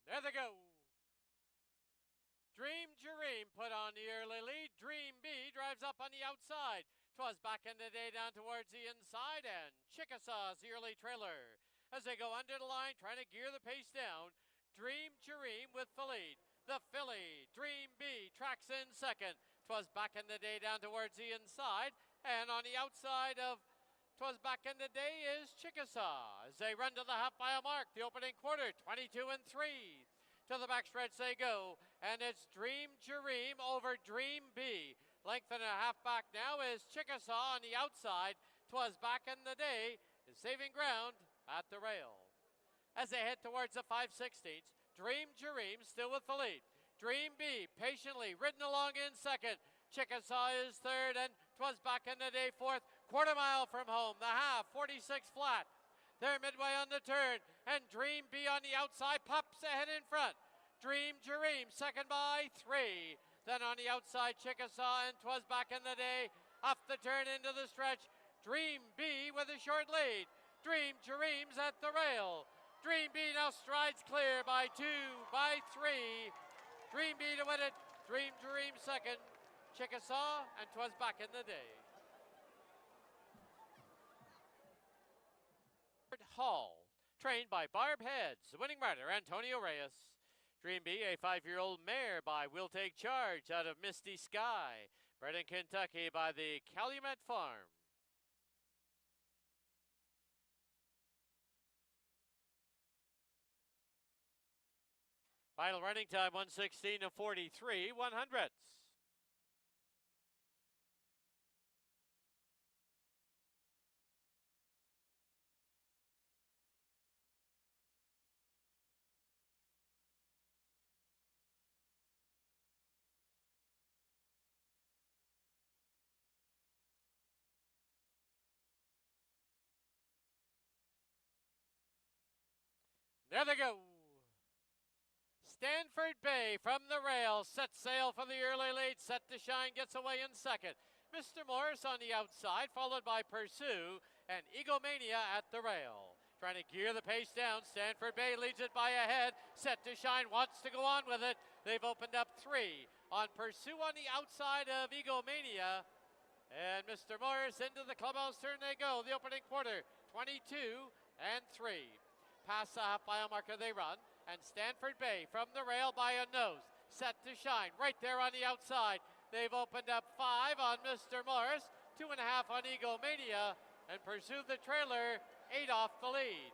There they go. Dream Dream put on the early lead. Dream B drives up on the outside. 'Twas back in the day down towards the inside, and Chickasaw's the early trailer. As they go under the line, trying to gear the pace down, Dream Dream with the lead. The filly, Dream B, tracks in second. 'Twas back in the day down towards the inside, and on the outside of 'Twas back in the day is Chickasaw. As they run to the half-mile mark, the opening quarter, 22-3. To the backstretch they go, and it's Dream Dream over Dream B. Length and a half back now is Chickasaw on the outside. 'Twas back in the day is saving ground at the rail. As they head towards the 5/16, Dream Dream still with the lead. Dream B patiently ridden along in second. Chickasaw is third, and 'twas back in the day fourth. Quarter mile from home, the half, 46 flat. They're midway on the turn, and Dream B on the outside pops ahead in front. Dream Dream second by 3. Then on the outside, Chickasaw, and 'twas back in the day. Off the turn into the stretch, Dream B with a short lead. Dream Dream's at the rail. Dream B now strides clear by 2, by 3. Dream B to win it. Dream Dream second. Chickasaw, and 'twas back in the day. Hall, trained by Barb Heads, the winning rider Antonio Reyes. Dream B, a 5-year-old mare by Will Take Charge out of Misty Sky, bred in Kentucky by the Calumet Farm. Final running time 1:16:43, 100ths. There they go. Stanford Bay from the rail, set sail for the early lead. Set to Shine gets away in second. Mr. Morris on the outside, followed by Pursue and Egomania at the rail. Trying to gear the pace down. Stanford Bay leads it by a head. Set to Shine wants to go on with it. They've opened up 3. On Pursue on the outside of Egomania. And Mr. Morris into the clubhouse turn they go. The opening quarter, 22-3. Past the half-mile marker they run, and Stanford Bay from the rail by a nose. Set to Shine right there on the outside. They've opened up 5 on Mr. Morris, 2.5 on Egomania, and Pursue the trailer 8 off the lead.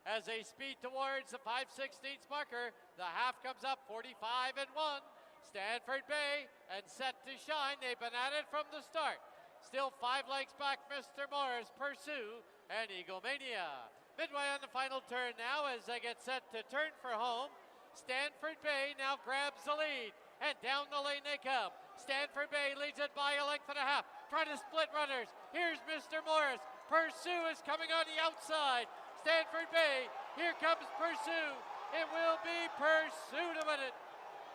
As they speed towards the 5/16 marker, the half comes up 45-1. Stanford Bay and Set to Shine, they've been at it from the start. Still 5 lengths back, Mr. Morris, Pursue, and Egomania. Midway on the final turn now as they get set to turn for home. Stanford Bay now grabs the lead, and down the lane they come. Stanford Bay leads it by a length and a half. Trying to split runners. Here's Mr. Morris. Pursue is coming on the outside. Stanford Bay, here comes Pursue. It will be Pursue to win it.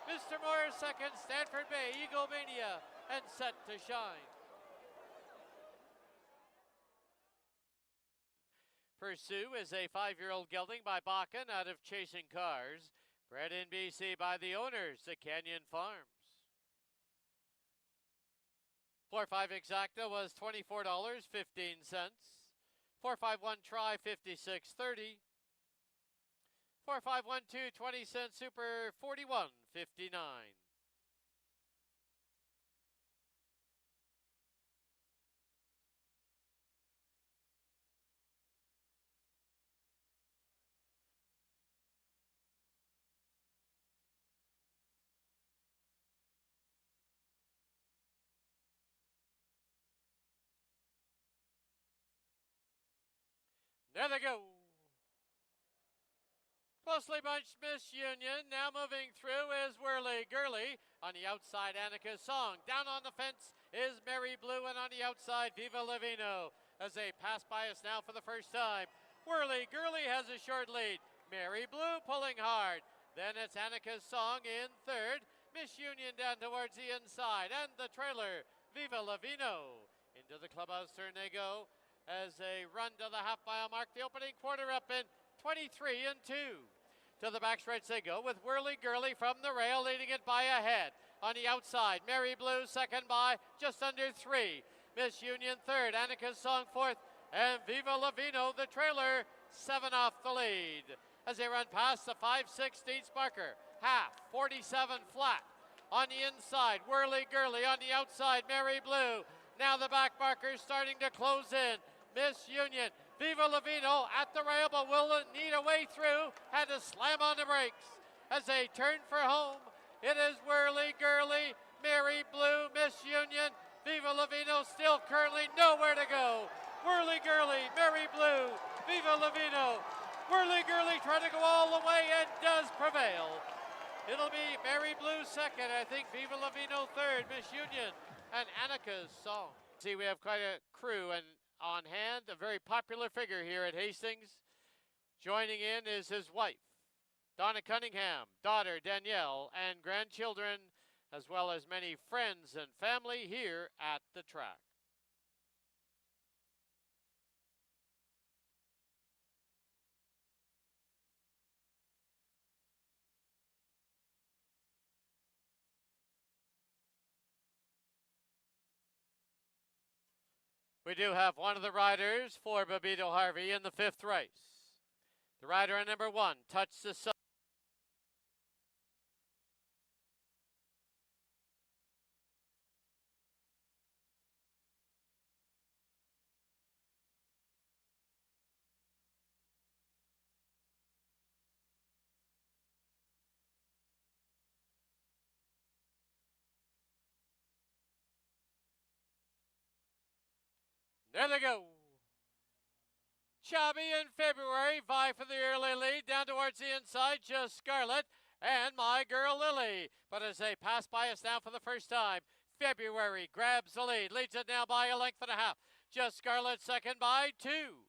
Mr. Morris second, Stanford Bay, Egomania, and Set to Shine. Pursue is a 5-year-old gelding by Bakken out of Chasing Cars, bred in BC by the owners, the Canyon Farms. 4-5 exacta was $24.15. 4-5-1 try, $56.30. 4-5-1-2, 20-cent super, $41.59. There they go. Closely bunched Miss Union. Now moving through is Whirly Girly. On the outside, Annika's Song. Down on the fence is Mary Blue, and on the outside, Viva Livino. As they pass by us now for the first time, Whirly Girly has a short lead. Mary Blue pulling hard. Then it's Annika's Song in third. Miss Union down towards the inside, and the trailer, Viva Livino. Into the clubhouse turn they go as they run to the half-mile mark. The opening quarter up in 23-2. To To the backstretch they go with Whirly Girly from the rail, leading it by a head. On the outside, Mary Blue second by just under 3. Miss Union third, Annika's Song fourth, and Viva Lavino, the trailer, 7 off the lead. As they run past the 5/16 marker, half, 47 flat. On the inside, Whirly Girly. On the outside, Mary Blue. Now the back markers starting to close in. Miss Union, Viva Lavino at the rail, but will need a way through. Had to slam on the brakes as they turn for home. It is Whirly Girly, Mary Blue, Miss Union, Viva Lavino still currently nowhere to go. Whirly Girly, Mary Blue, Viva Lavino. Whirly Girly trying to go all the way and does prevail. It'll be Mary Blue second, I think Viva Lavino third, Miss Union, and Annika's Song. See, we have quite a crew and on hand, a very popular figure here at Hastings. Joining in is his wife, Donna Cunningham, daughter Danielle, and grandchildren, as well as many friends and family here at the track. We do have one of the riders for Babito Harvey in the 5th race. The rider on number 1, Touch the Sun. There they go. Chubby in February, vie for the early lead. Down towards the inside, just Scarlet and My Girl Lily. But as they pass by us now for the first time, February grabs the lead. Leads it now by a length and a half. Just Scarlet second by 2.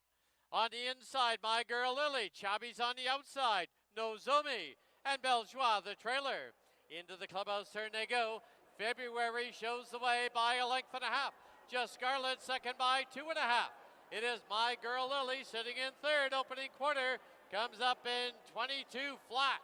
On the inside, My Girl Lily. Chubby's on the outside. Nozomi and Beljois, the trailer. Into the clubhouse turn they go. February shows the way by a length and a half. Just Scarlet second by 2.5. It is My Girl Lily sitting in third. Opening quarter comes up in 22 flat.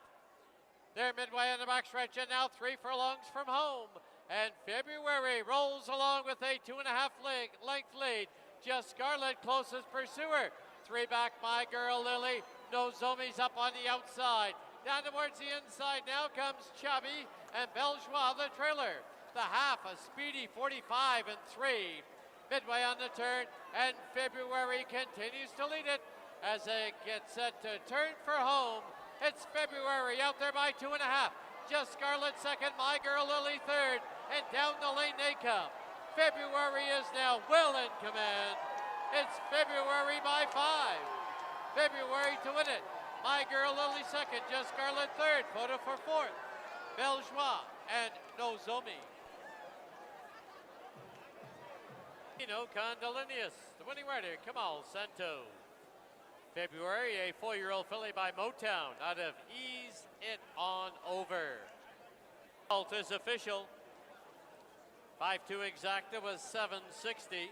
They're midway on the backstretch and now 3 furlongs from home. And February rolls along with a 2.5 length lead. Just Scarlet closest pursuer. 3 back, My Girl Lily. Nozomi's up on the outside. Down towards the inside now comes Chubby and Beljois, the trailer. The half, a speedy 45 and 3. Midway on the turn, and February continues to lead it as they get set to turn for home. It's February out there by 2.5. Just Scarlet second, My Girl Lily third, and down the lane they come. February is now well in command. It's February by 5. February to win it. My Girl Lily second, Just Scarlet third, Photo for fourth. Beljois and Nozomi. Condolinius, the winning rider, Kamal Santo. February, a 4-year-old filly by Motown out of Ease It On Over. Result is official. 5-2 exacta was $7.60.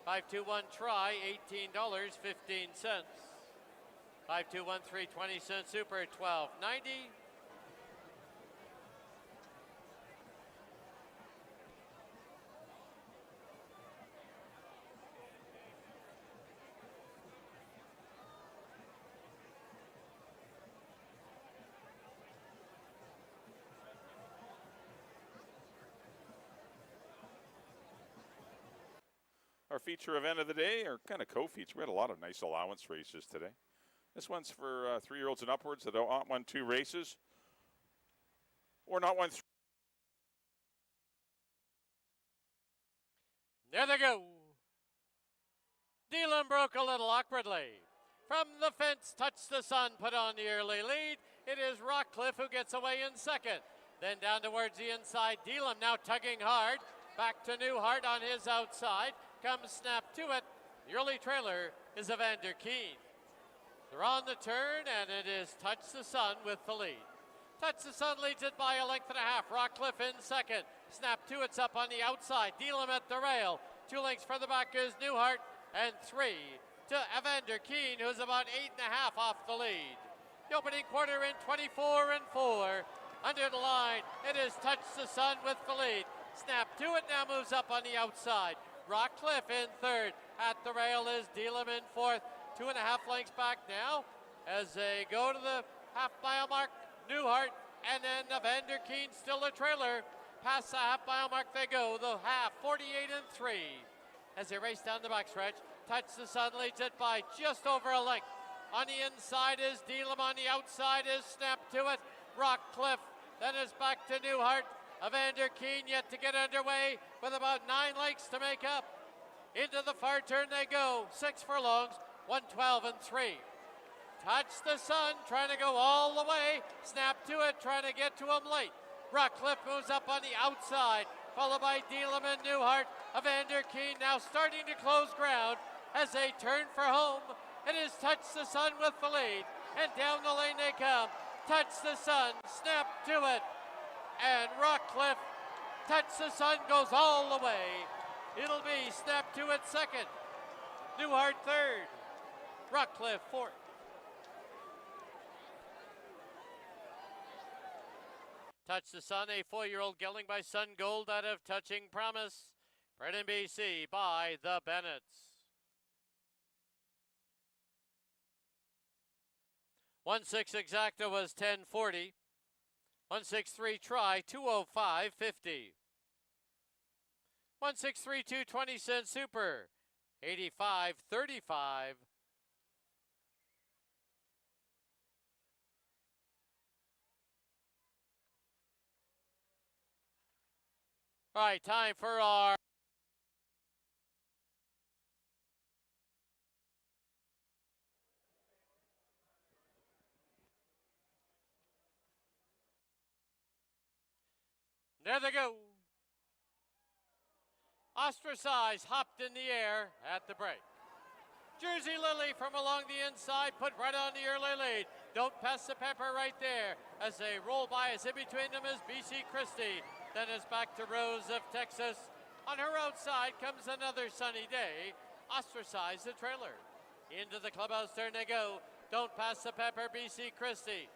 5-2-1 try, $18.15. 5-2-1 3.20 super, $12.90. Our feature event of the day, or kind of co-feature. We had a lot of nice allowance races today. This one's for 3-year-olds and upwards that don't won 2 races or not won 3. There they go. Dylan broke a little awkwardly. From the fence, Touch the Sun put on the early lead. It is Rockcliffe who gets away in second. Then down towards the inside, Dylan now tugging hard. Back to Newhart on his outside. Comes Snap to it. The early trailer is Evander Keane. They're on the turn, and it is Touch the Sun with the lead. Touch the Sun leads it by a length and a half. Rockcliffe in second. Snap to it's up on the outside. Delam at the rail. 2 lengths further back is Newhart, and 3 to Evander Keane, who's about 8.5 off the lead. The opening quarter in 24-4. Under the line, it is Touch the Sun with the lead. Snap to it now moves up on the outside. Rockcliffe in third. At the rail is Dealham in fourth. 2.5 lengths back now as they go to the half-mile mark. Newhart and then Evander Keen still a trailer. Past the half-mile mark they go. The half, 48-3. As they race down the backstretch, Touch the Sun leads it by just over a length. On the inside is Dealham. On the outside is Snap to it. Rockcliffe. Then is back to Newhart. Evander Keen yet to get underway with about 9 lengths to make up. Into the far turn they go. 6 furlongs, 112-3. Touch the Sun trying to go all the way. Snap to it trying to get to him late. Rockcliffe moves up on the outside, followed by Dealham and Newhart. Evander Keen now starting to close ground as they turn for home. It is Touch the Sun with the lead, and down the lane they come. Touch the Sun, Snap to it, and Rockcliffe. Touch the Sun goes all the way. It'll be Snap to it second, Newhart third, Rockcliffe fourth. Touch the Sun, a 4-year-old gelding by Sun Gold out of Touching Promise. Bred in BC by the Bennetts. 1-6 exacta was 10.40. 1-6-3 try, 2:05.50. 1-6-3 20 cent super, 85.35. All right, time for our there they go. Ostracized, hopped in the air at the break. Jersey Lily from along the inside, put right on the early lead. Don't Pass the Pepper right there. As they roll by, as in between them is BC Christie. Then is back to Rose of Texas. On her outside comes another sunny day. Ostracized the trailer. Into the clubhouse turn they go. Don't Pass the Pepper, BC Christie.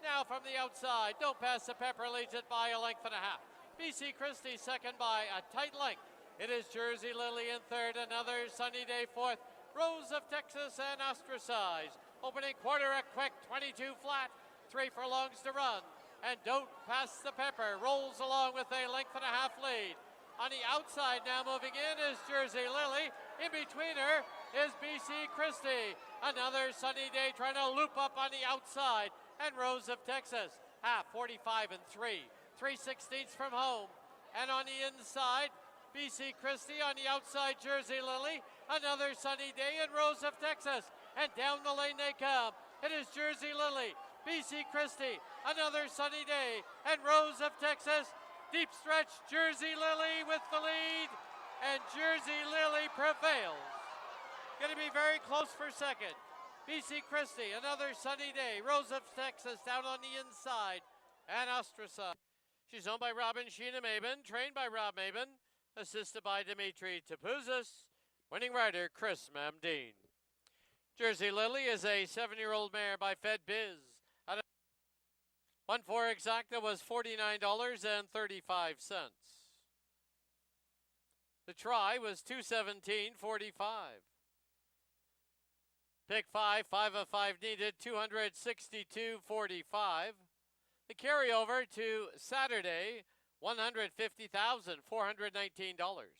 Now from the outside, Don't Pass the Pepper leads it by a length and a half. BC Christie second by a tight length. It is Jersey Lily in third, another sunny day fourth. Rose of Texas and Ostracized. Opening quarter a quick 22 flat. 3 furlongs to run. And Don't Pass the Pepper rolls along with a length and a half lead. On the outside now moving in is Jersey Lily. In between her is BC Christie. Another sunny day trying to loop up on the outside. And Rose of Texas. Half 45-3. 3/16 from home. And on the inside, BC Christie. On the outside, Jersey Lily. Another sunny day in Rose of Texas. And down the lane they come. It is Jersey Lily, BC Christie. Another sunny day and Rose of Texas. Deep stretch, Jersey Lily with the lead. And Jersey Lily prevails. Going to be very close for second. BC Christie, another sunny day. Rose of Texas down on the inside. And Ostracized. She's owned by Robin Sheena Maben, trained by Rob Maben, assisted by Dimitri Tapouzis, winning rider Chris Mamdeen. Jersey Lily is a 7-year-old mare by Fed Biz. 1-4 exacta was $49.35. The try was $217.45. Pick 5, 5 of 5 needed, $262.45. The carryover to Saturday, $150,419.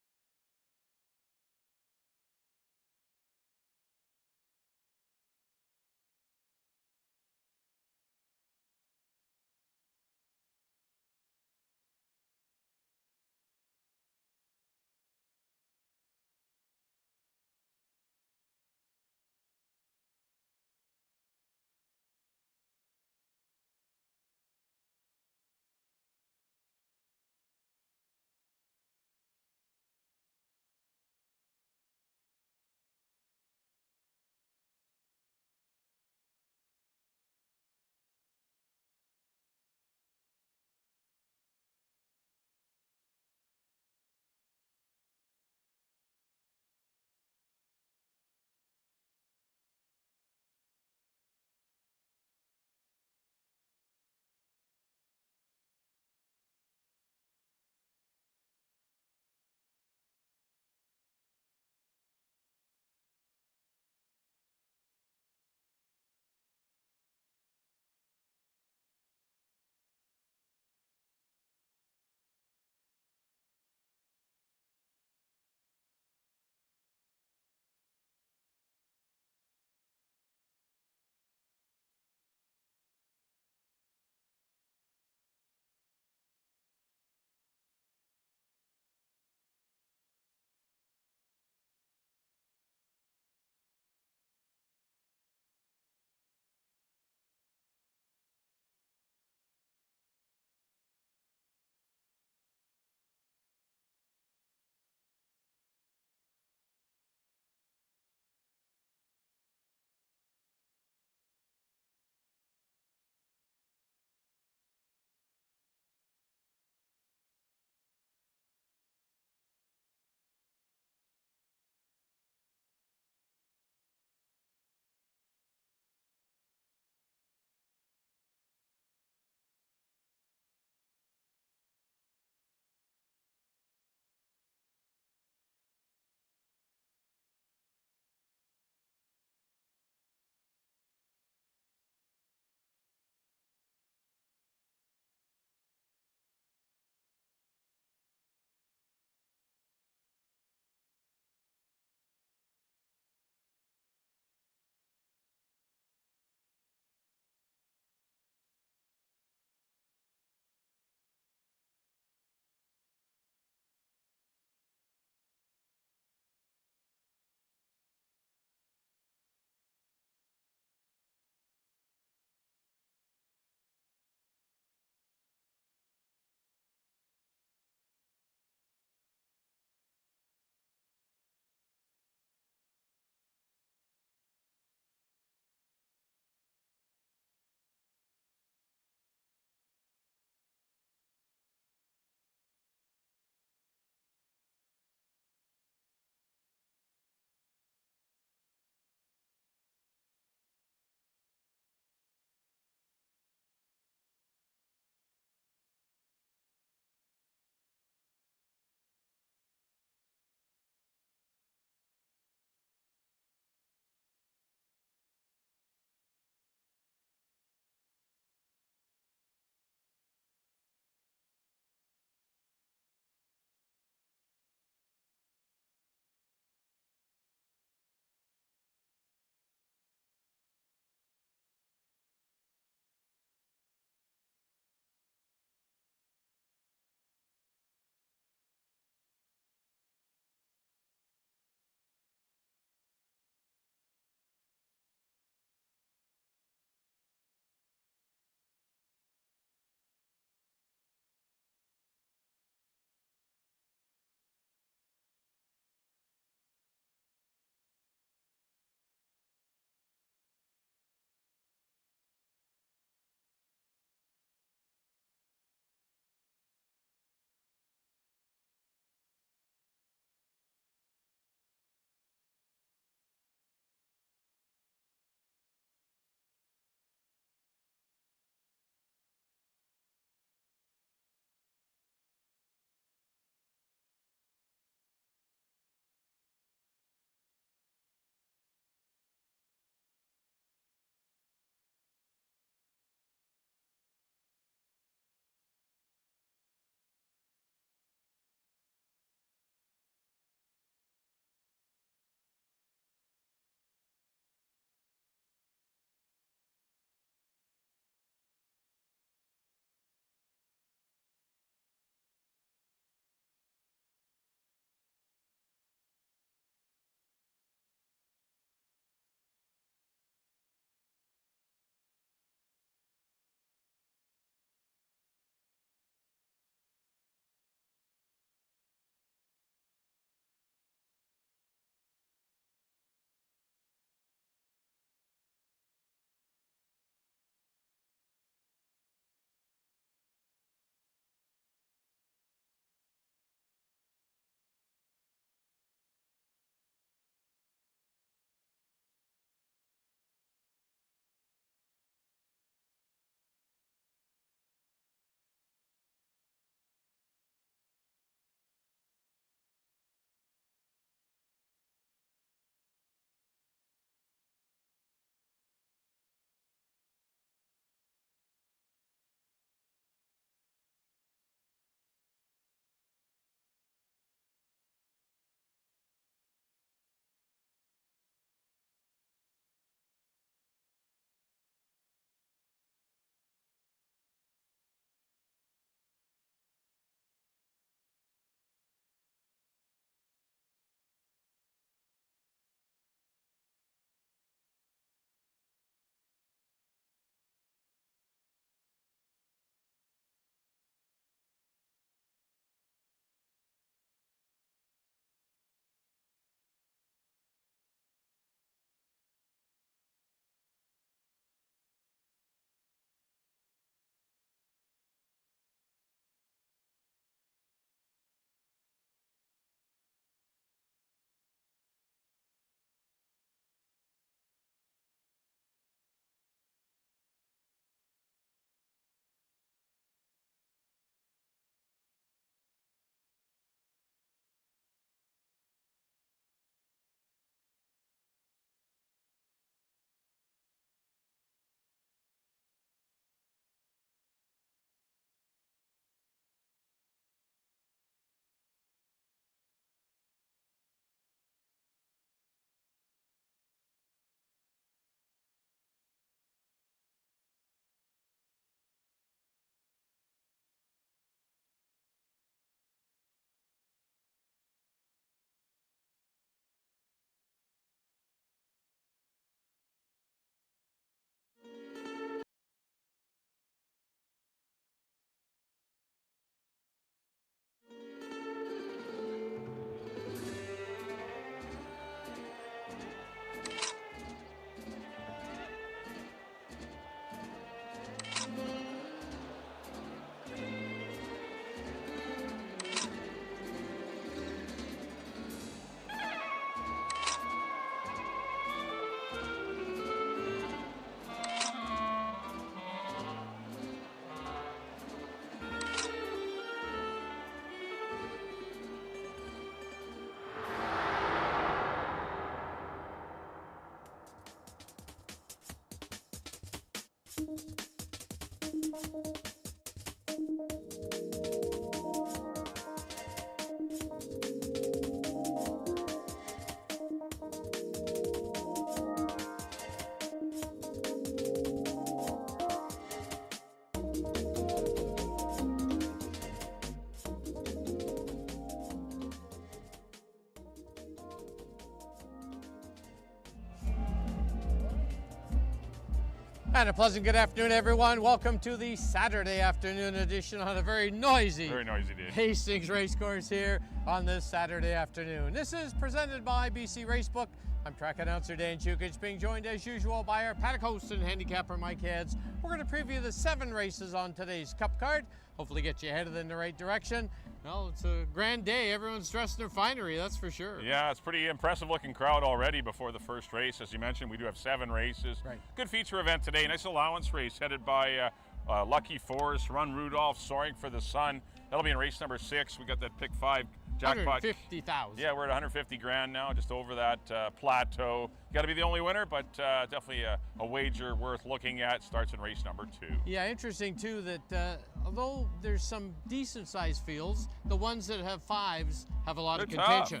And a pleasant good afternoon, everyone. Welcome to the Saturday afternoon edition on a very noisy day. Hastings Racecourse here on this Saturday afternoon. This is presented by BC Racebook. I'm track announcer Dan Chukich, being joined as usual by our paddock host and handicapper Mike Heads. We're going to preview the 7 races on today's Cup card. Hopefully get you headed in the right direction. Well, it's a grand day. Everyone's dressed in their finery, that's for sure. Yeah, it's pretty impressive looking crowd already before the first race. As you mentioned, we do have 7 races. Right. Good feature event today. Nice allowance race headed by Lucky Forest, Run Rudolph, Soaring for the Sun. That'll be in race number 6. We got that pick 5 jackpot. 150,000. Yeah, we're at 150 grand now, just over that plateau. Got to be the only winner, but definitely a wager worth looking at. Starts in race number 2. Yeah, interesting too that although there's some decent sized fields, the ones that have 5s have a lot of contention.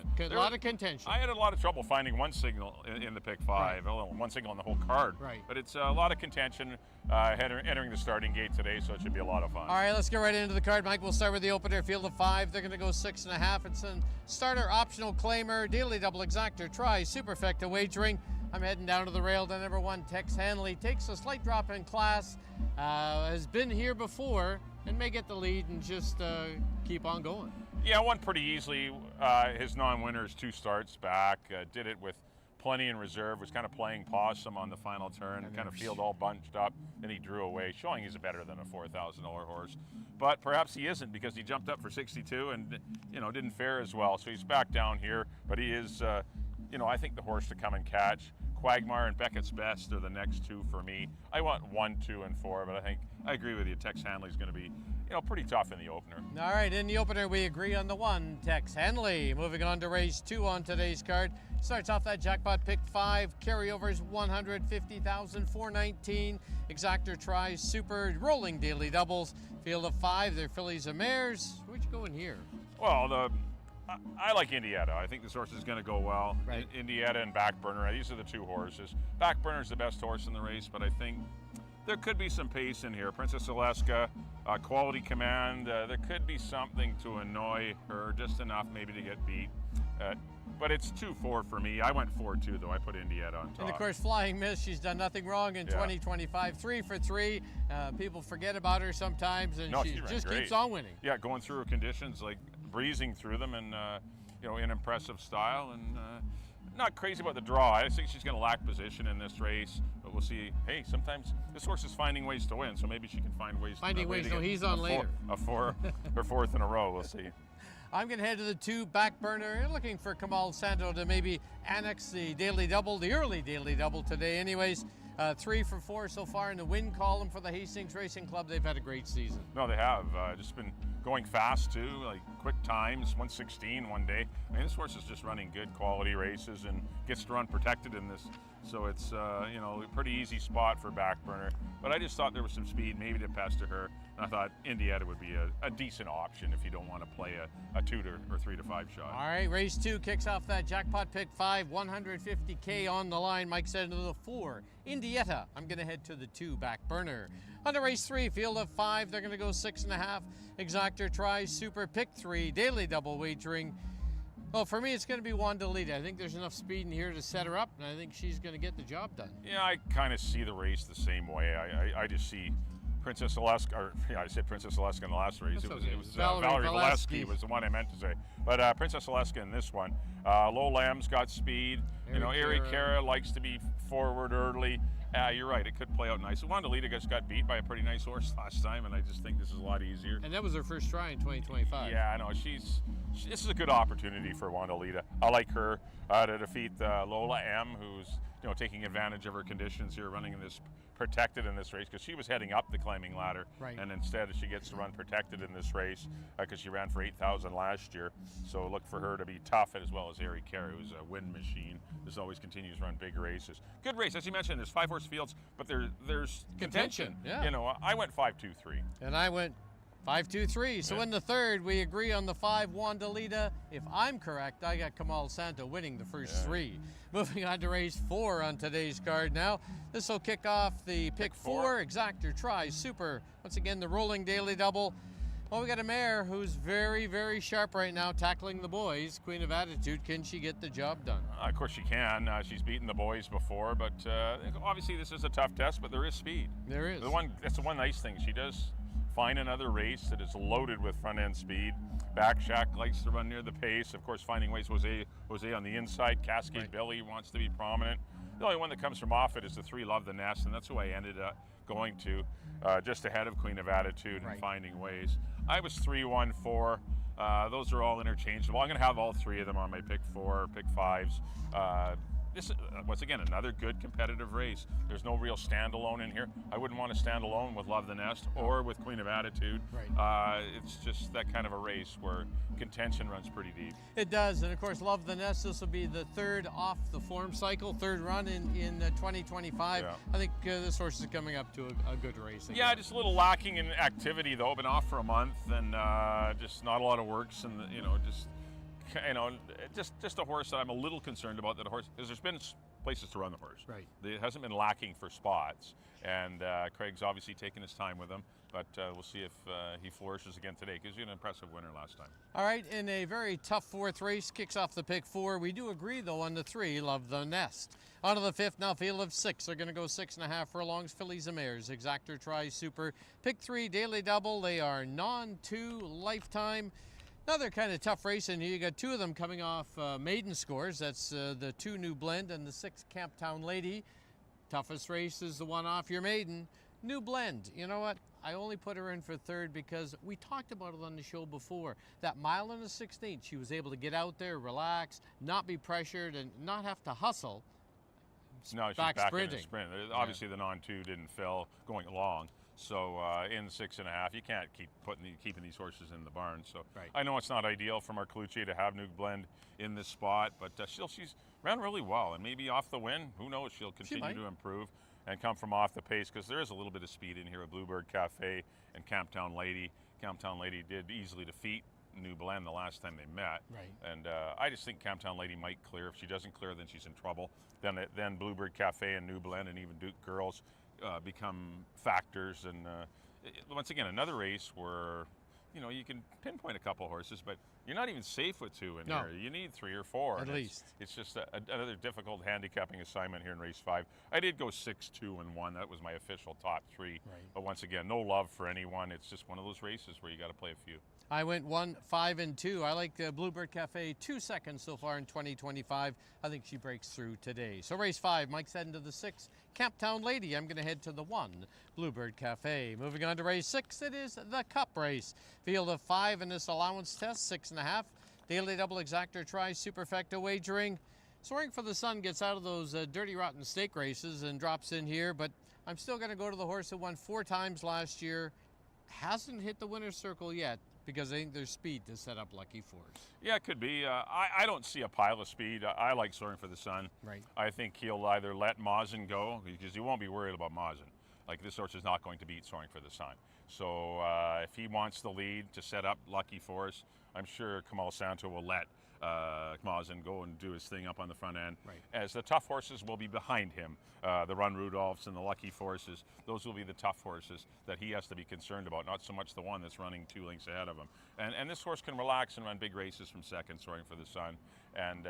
I had a lot of trouble finding one signal in the pick 5, well, one signal in the whole card. Right. But it's a lot of contention entering the starting gate today, so it should be a lot of fun. All right, let's get right into the card, Mike. We'll start with the opener, field of 5. They're going to go 6.5. It's a starter, optional claimer, daily double exactor, try, superfecta wagering. I'm heading down to the rail to number 1, Tex Hanley. Takes a slight drop in class, has been here before, and may get the lead and just keep on going. Yeah, won pretty easily. His non-winners 2 starts back. Did it with plenty in reserve, was kind of playing possum on the final turn, kind of field all bunched up, and he drew away, showing he's better than a $4,000 horse. But perhaps he isn't, because he jumped up for 62 and didn't fare as well. So he's back down here, but he is, I think the horse to come and catch. Quagmire and Beckett's Best are the next 2 for me. I want 1, 2, and 4, but I agree with you. Tex Hanley's going to be, pretty tough in the opener. All right, in the opener, we agree on the 1, Tex Hanley. Moving on to race 2 on today's card. Starts off that jackpot pick 5, carryovers 150,000, 419. Exactor tries, super rolling daily doubles. Field of 5, they're fillies and mares. Where'd you go in here? Well, I like Indietta. I think this horse is going to go well. Right. Indietta and Backburner, these are the 2 horses. Backburner's the best horse in the race, but I think there could be some pace in here. Princess Alaska, quality command. There could be something to annoy her, just enough maybe to get beat. But it's 2-4 for me. I went 4-2 though. I put Indietta on top. And of course, Flying Miss, she's done nothing wrong in 2025. 3 for 3. People forget about her sometimes, and she just keeps on winning. Yeah, going through her conditions, like breezing through them, and in impressive style, and not crazy about the draw. I think she's going to lack position in this race, but we'll see. Hey, sometimes this horse is finding ways to win, so maybe she can find ways. No, he's on later. Her 4th in a row. We'll see. I'm going to head to the 2, Backburner, looking for Kamal Santo to maybe annex the daily double, the early daily double today. Anyways, 3 for 4 so far in the win column for the Hastings Racing Club. They've had a great season. No, they have. Just been going fast too, like quick times, 116 one day. This horse is just running good quality races and gets to run protected in this. So it's, a pretty easy spot for Backburner. But I just thought there was some speed, maybe to pester her. And I thought Indietta would be a decent option if you don't want to play a 2 or 3 to 5 shot. All right, race 2 kicks off that jackpot pick 5, 150K on the line. Mike said into the 4, Indietta. I'm going to head to the 2, Backburner. On to race 3, field of 5, they're going to go 6.5. Exactor tries, super pick 3, daily double wagering. Well, for me, it's going to be Wandalita. I think there's enough speed in here to set her up, and I think she's going to get the job done. Yeah, I kind of see the race the same way. I just see Princess Alaska, I said Princess Alaska in the last race. It was Valerie Valesky was the one I meant to say. But Princess Alaska in this one. Low Lamb's got speed. Eric Cara likes to be forward early. You're right, it could play out nice. Wandalita just got beat by a pretty nice horse last time, and I just think this is a lot easier. And that was her first try in 2025. Yeah, I know. This is a good opportunity for Wandalita. I like her to defeat Lola M, who's taking advantage of her conditions here, running in this protected in this race, because she was heading up the climbing ladder, and instead she gets to run protected in this race because she ran for 8,000 last year. So look for her to be tough, as well as Eric Carey, who's a win machine. This always continues to run big races. Good race, as you mentioned. There's 5 horse fields, but there's contention. Yeah. I went 5-2-3, and I went 5-2-3. So in the 3rd, we agree on the 5, Wandalita. If I'm correct, I got Kamal Santo winning the first 3. Moving on to race 4 on today's card now. This will kick off the pick 4. Exactor tries, super. Once again, the rolling daily double. Well, we got a mare who's very, very sharp right now, tackling the boys. Queen of Attitude. Can she get the job done? Of course she can. She's beaten the boys before, but obviously this is a tough test, but there is speed. There is. That's the one nice thing. She does find another race that is loaded with front-end speed. Back Shack likes to run near the pace. Of course, finding ways. Jose on the inside. Cascade Right. Billy wants to be prominent. The only one that comes from off it is the 3 Love the Nest, and that's who I ended up going to, just ahead of Queen of Attitude and Finding Ways. I was 3, 1, 4. Those are all interchangeable. I'm going to have all 3 of them on my pick 4, pick 5s. This is, once again, another good competitive race. There's no real standalone in here. I wouldn't want to stand alone with Love the Nest or with Queen of Attitude. Right. It's just that kind of a race where contention runs pretty deep. It does, and of course, Love the Nest. This will be the 3rd off the form cycle, 3rd run in 2025. Yeah. I think this horse is coming up to a good race. Yeah, just a little lacking in activity though. Been off for a month and just not a lot of works, and just a horse that I'm a little concerned about. That horse, because there's been places to run the horse. Right. It hasn't been lacking for spots, and Craig's obviously taken his time with him. But we'll see if he flourishes again today, because he was an impressive winner last time. All right, in a very tough 4th race, kicks off the pick 4. We do agree, though, on the 3, Love the Nest. On to the 5th, now field of 6. They're going to go 6.5 furlongs, fillies and mares. Exactor tries super. Pick 3, Daily Double. They are non-2 lifetime. Another kind of tough race in here. You got 2 of them coming off maiden scores. That's the 2 New Blend and the 6 Camptown Lady. Toughest race is the one off your maiden. New Blend. You know what? I only put her in for 3rd because we talked about it on the show before. That mile and a 16th, she was able to get out there, relax, not be pressured, and not have to hustle. No, she's back in the sprint. Obviously, the non-2 didn't fill going along. So in 6.5, you can't keep keeping these horses in the barn. So I know it's not ideal from our Cloutier to have New Blend in this spot, but she's ran really well, and maybe off the win, who knows? She'll continue to improve and come from off the pace, because there is a little bit of speed in here with Bluebird Cafe and Camptown Lady. Camptown Lady did easily defeat New Blend the last time they met. Right. And I just think Camptown Lady might clear. If she doesn't clear, then she's in trouble. Then Bluebird Cafe and New Blend and even Duke Girls become factors. And once again, another race where you can pinpoint a couple horses, but you're not even safe with 2 in here. You need 3 or 4 at least. It's just another difficult handicapping assignment here in race 5. I did go 6, 2, and 1. That was my official top 3. Right. But once again, no love for anyone. It's just one of those races where you got to play a few. I went 1, 5, and 2. I like Bluebird Cafe 2 seconds so far in 2025. I think she breaks through today. So race 5, Mike's heading to the 6, Camptown Lady. I'm going to head to the 1, Bluebird Cafe. Moving on to race 6, it is the Cup race. Field of 5 in this allowance test, 6.5. Daily Double Exactor tries Superfecta wagering. Soaring for the Sun gets out of those dirty rotten stake races and drops in here, but I'm still going to go to the horse that won 4 times last year. Hasn't hit the winner's circle yet, because I think there's speed to set up Lucky Force. Yeah, it could be. I don't see a pile of speed. I like Soaring for the Sun. Right. I think he'll either let Mazin go, because he won't be worried about Mazin. Like, this horse is not going to beat Soaring for the Sun. So if he wants the lead to set up Lucky Force, I'm sure Kamal Santo will let Mazin go and do his thing up on the front end. Right. As the tough horses will be behind him, the Run Rudolphs and the Lucky Forces, those will be the tough horses that he has to be concerned about, not so much the one that's running 2 lengths ahead of him. And this horse can relax and run big races from second, Soaring for the Sun. And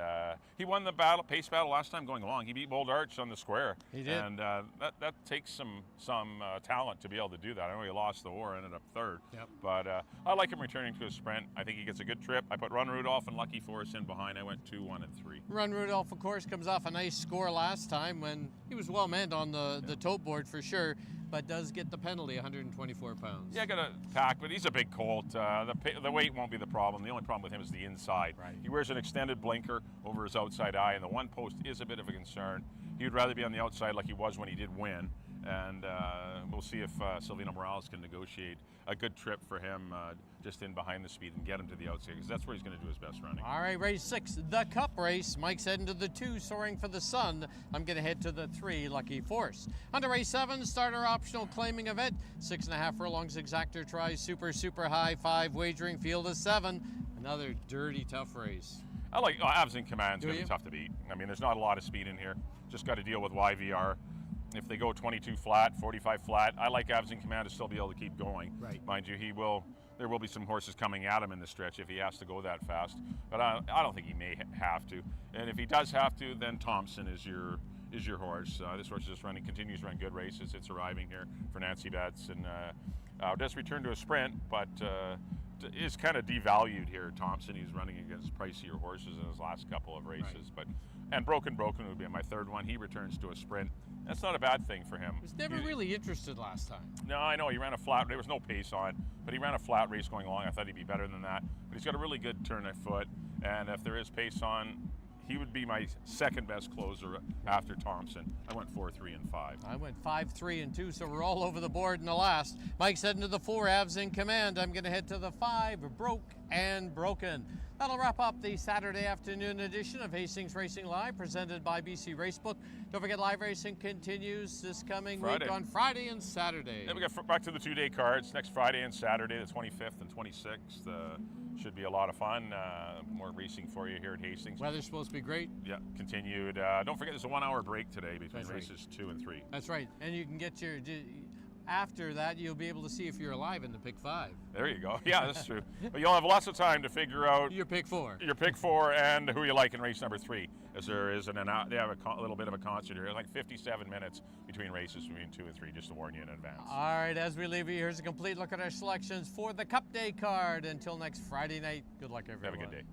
he won the pace battle last time going along. He beat Bold Arch on the square. He did. And that takes some talent to be able to do that. I know he lost the war, ended up 3rd. Yep. But I like him returning to a sprint. I think he gets a good trip. I put Run Rudolph and Lucky Force in behind. I went 2, 1, and 3. Run Rudolph, of course, comes off a nice score last time when he was well meant on the tote board for sure, but does get the penalty, 124 pounds. Yeah, got a pack, but he's a big colt. The weight won't be the problem. The only problem with him is the inside. Right. He wears an extended blinker over his outside eye, and the one post is a bit of a concern. He would rather be on the outside like he was when he did win. And we'll see if Silvino Morales can negotiate a good trip for him just in behind the speed and get him to the outside, because that's where he's going to do his best running. All right, race 6, the Cup race. Mike's heading to the 2, Soaring for the Sun. I'm going to head to the 3, Lucky Force. On to race 7, starter optional claiming event. 6.5 furlongs, Exactor tries super high, 5 wagering, field of 7. Another dirty, tough race. I like Abs in Command's going to be you? tough to beat. I mean, there's not a lot of speed in here. Just got to deal with YVR. If they go 22 flat, 45 flat, I like Abs in Command to still be able to keep going. Right. Mind you, he will there will be some horses coming at him in the stretch if he has to go that fast. But I don't think he may have to. And if he does have to, then Thompson is your horse. This horse is just continues to run good races. It's arriving here for Nancy Betts, and does return to a sprint, but is kind of devalued here. Thompson, he's running against pricier horses in his last couple of races, right. And Broken would be my third one. He returns to a sprint. That's not a bad thing for him. He was never really interested last time. No, I know. He ran a flat. There was no pace on, but he ran a flat race going along. I thought he'd be better than that. But he's got a really good turn of foot, and if there is pace on, he would be my second best closer after Thompson. I went 4, 3, and 5. I went 5, 3, and 2, so we're all over the board in the last. Mike's heading to the 4, Avs in command. I'm going to head to the 5, Broke and Broken. That'll wrap up the Saturday afternoon edition of Hastings Racing Live, presented by BC Racebook. Don't forget, live racing continues this coming week on Friday and Saturday. Then we get back to the 2-day cards next Friday and Saturday, the 25th and 26th. Should be a lot of fun. More racing for you here at Hastings. Weather's supposed to be great. Yeah, continued. Don't forget, there's a 1-hour break today between races 2 and 3. That's right. And you can get your... After that, you'll be able to see if you're alive in the pick 5. There you go. Yeah, that's true. But you'll have lots of time to figure out your pick 4. Your pick 4 and who you like in race number 3. As there is they have a little bit of a concert here. It's like 57 minutes between races between 2 and 3, just to warn you in advance. All right, as we leave you, here's a complete look at our selections for the Cup Day card. Until next Friday night, good luck, everyone. Have a good day.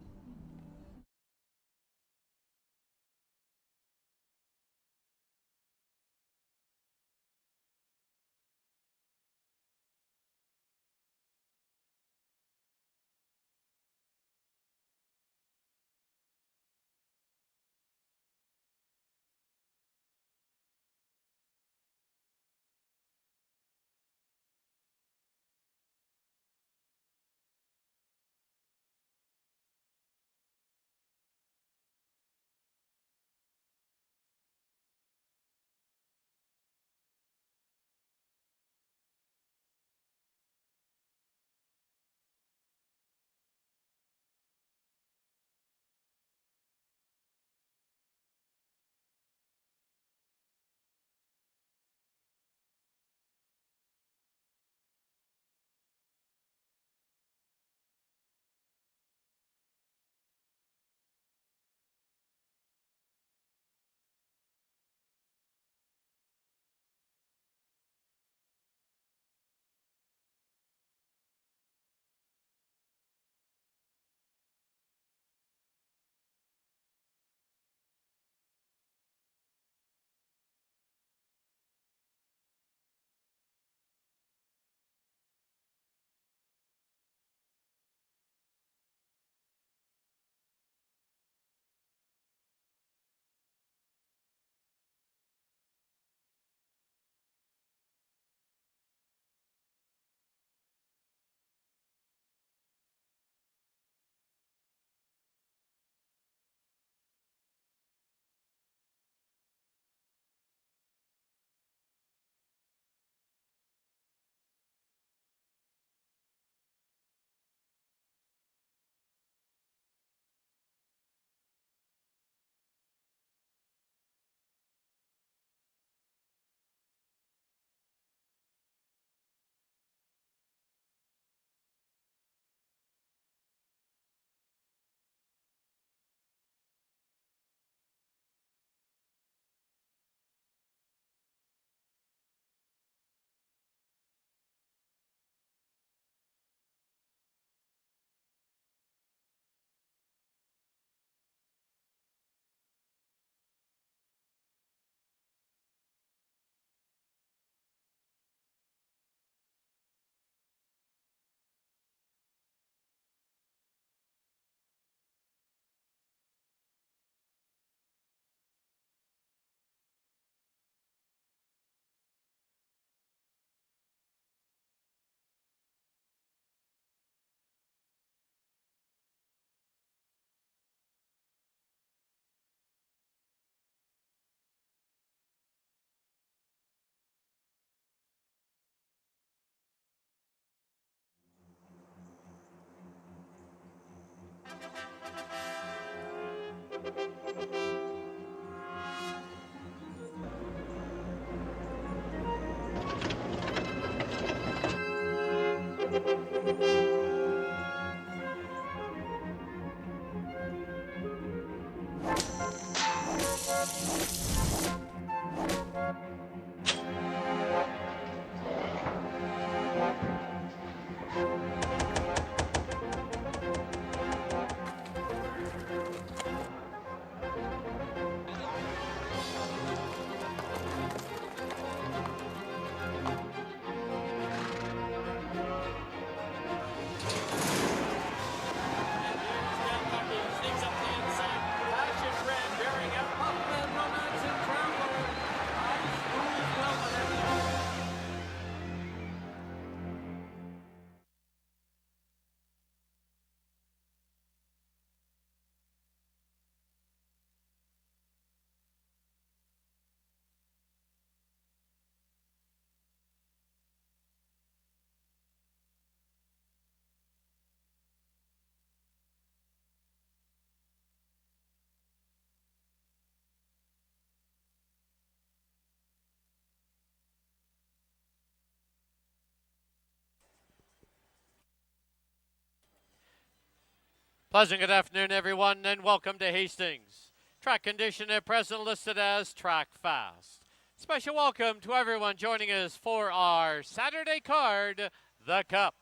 Pleasant good afternoon, everyone, and welcome to Hastings. Track condition at present listed as track fast. Special welcome to everyone joining us for our Saturday card, the Cup.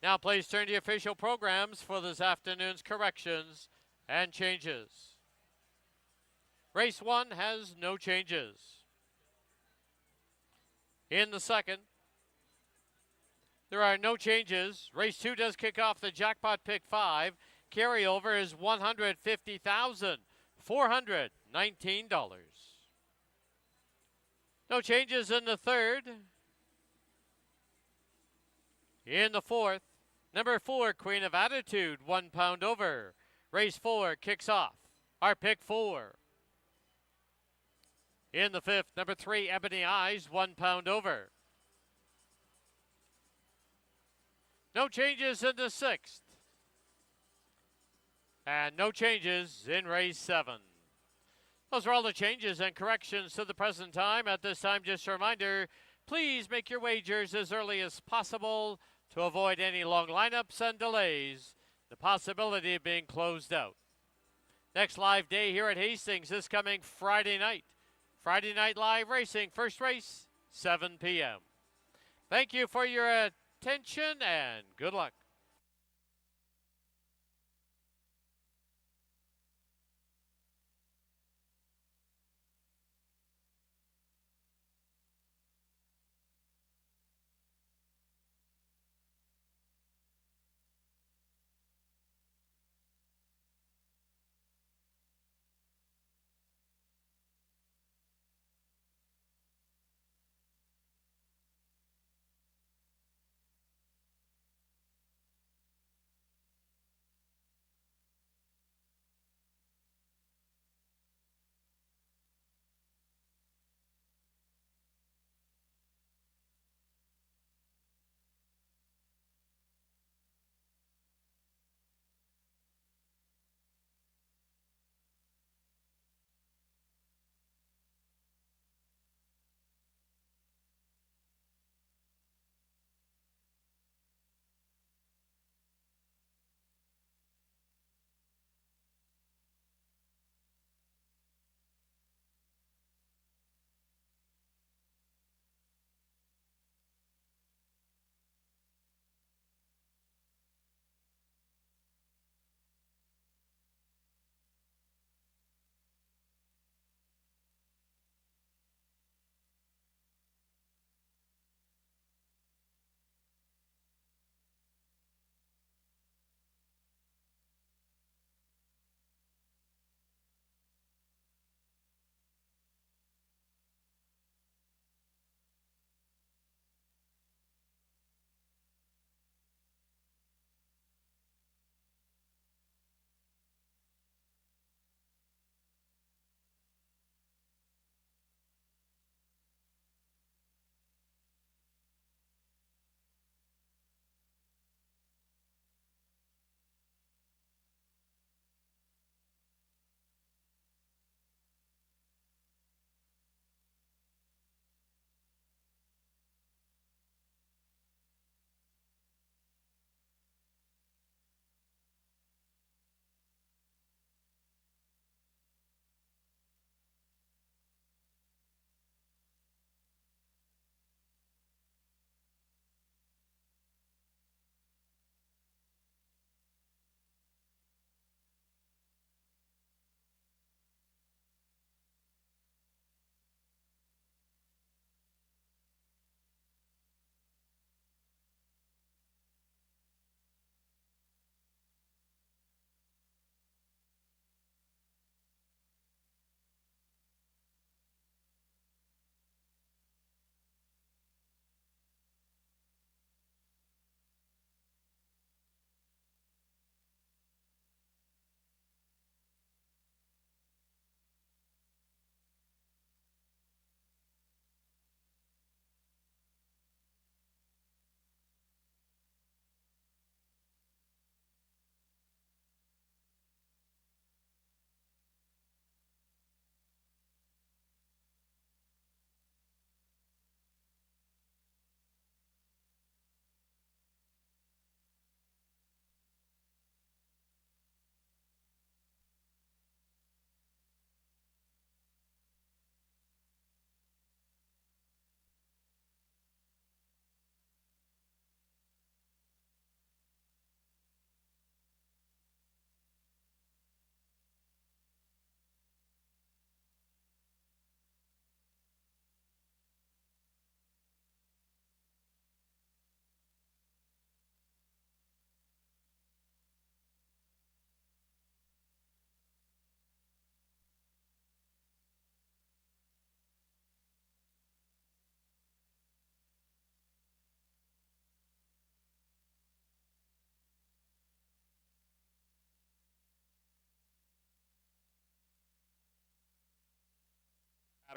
Now please turn to the official programs for this afternoon's corrections and changes. Race 1 has no changes. In the second, there are no changes. Race 2 does kick off the jackpot pick 5. Carryover is $150,419. No changes in the third. In the fourth, number 4, Queen of Attitude, 1 pound over. Race 4 kicks off our pick 4. In the fifth, number 3, Ebony Eyes, 1 pound over. No changes in the sixth. And no changes in race 7. Those are all the changes and corrections to the present time. At this time, just a reminder, please make your wagers as early as possible to avoid any long lineups and delays, the possibility of being closed out. Next live day here at Hastings this coming Friday night. Friday Night Live Racing, first race, 7 p.m. Thank you for your attention and good luck.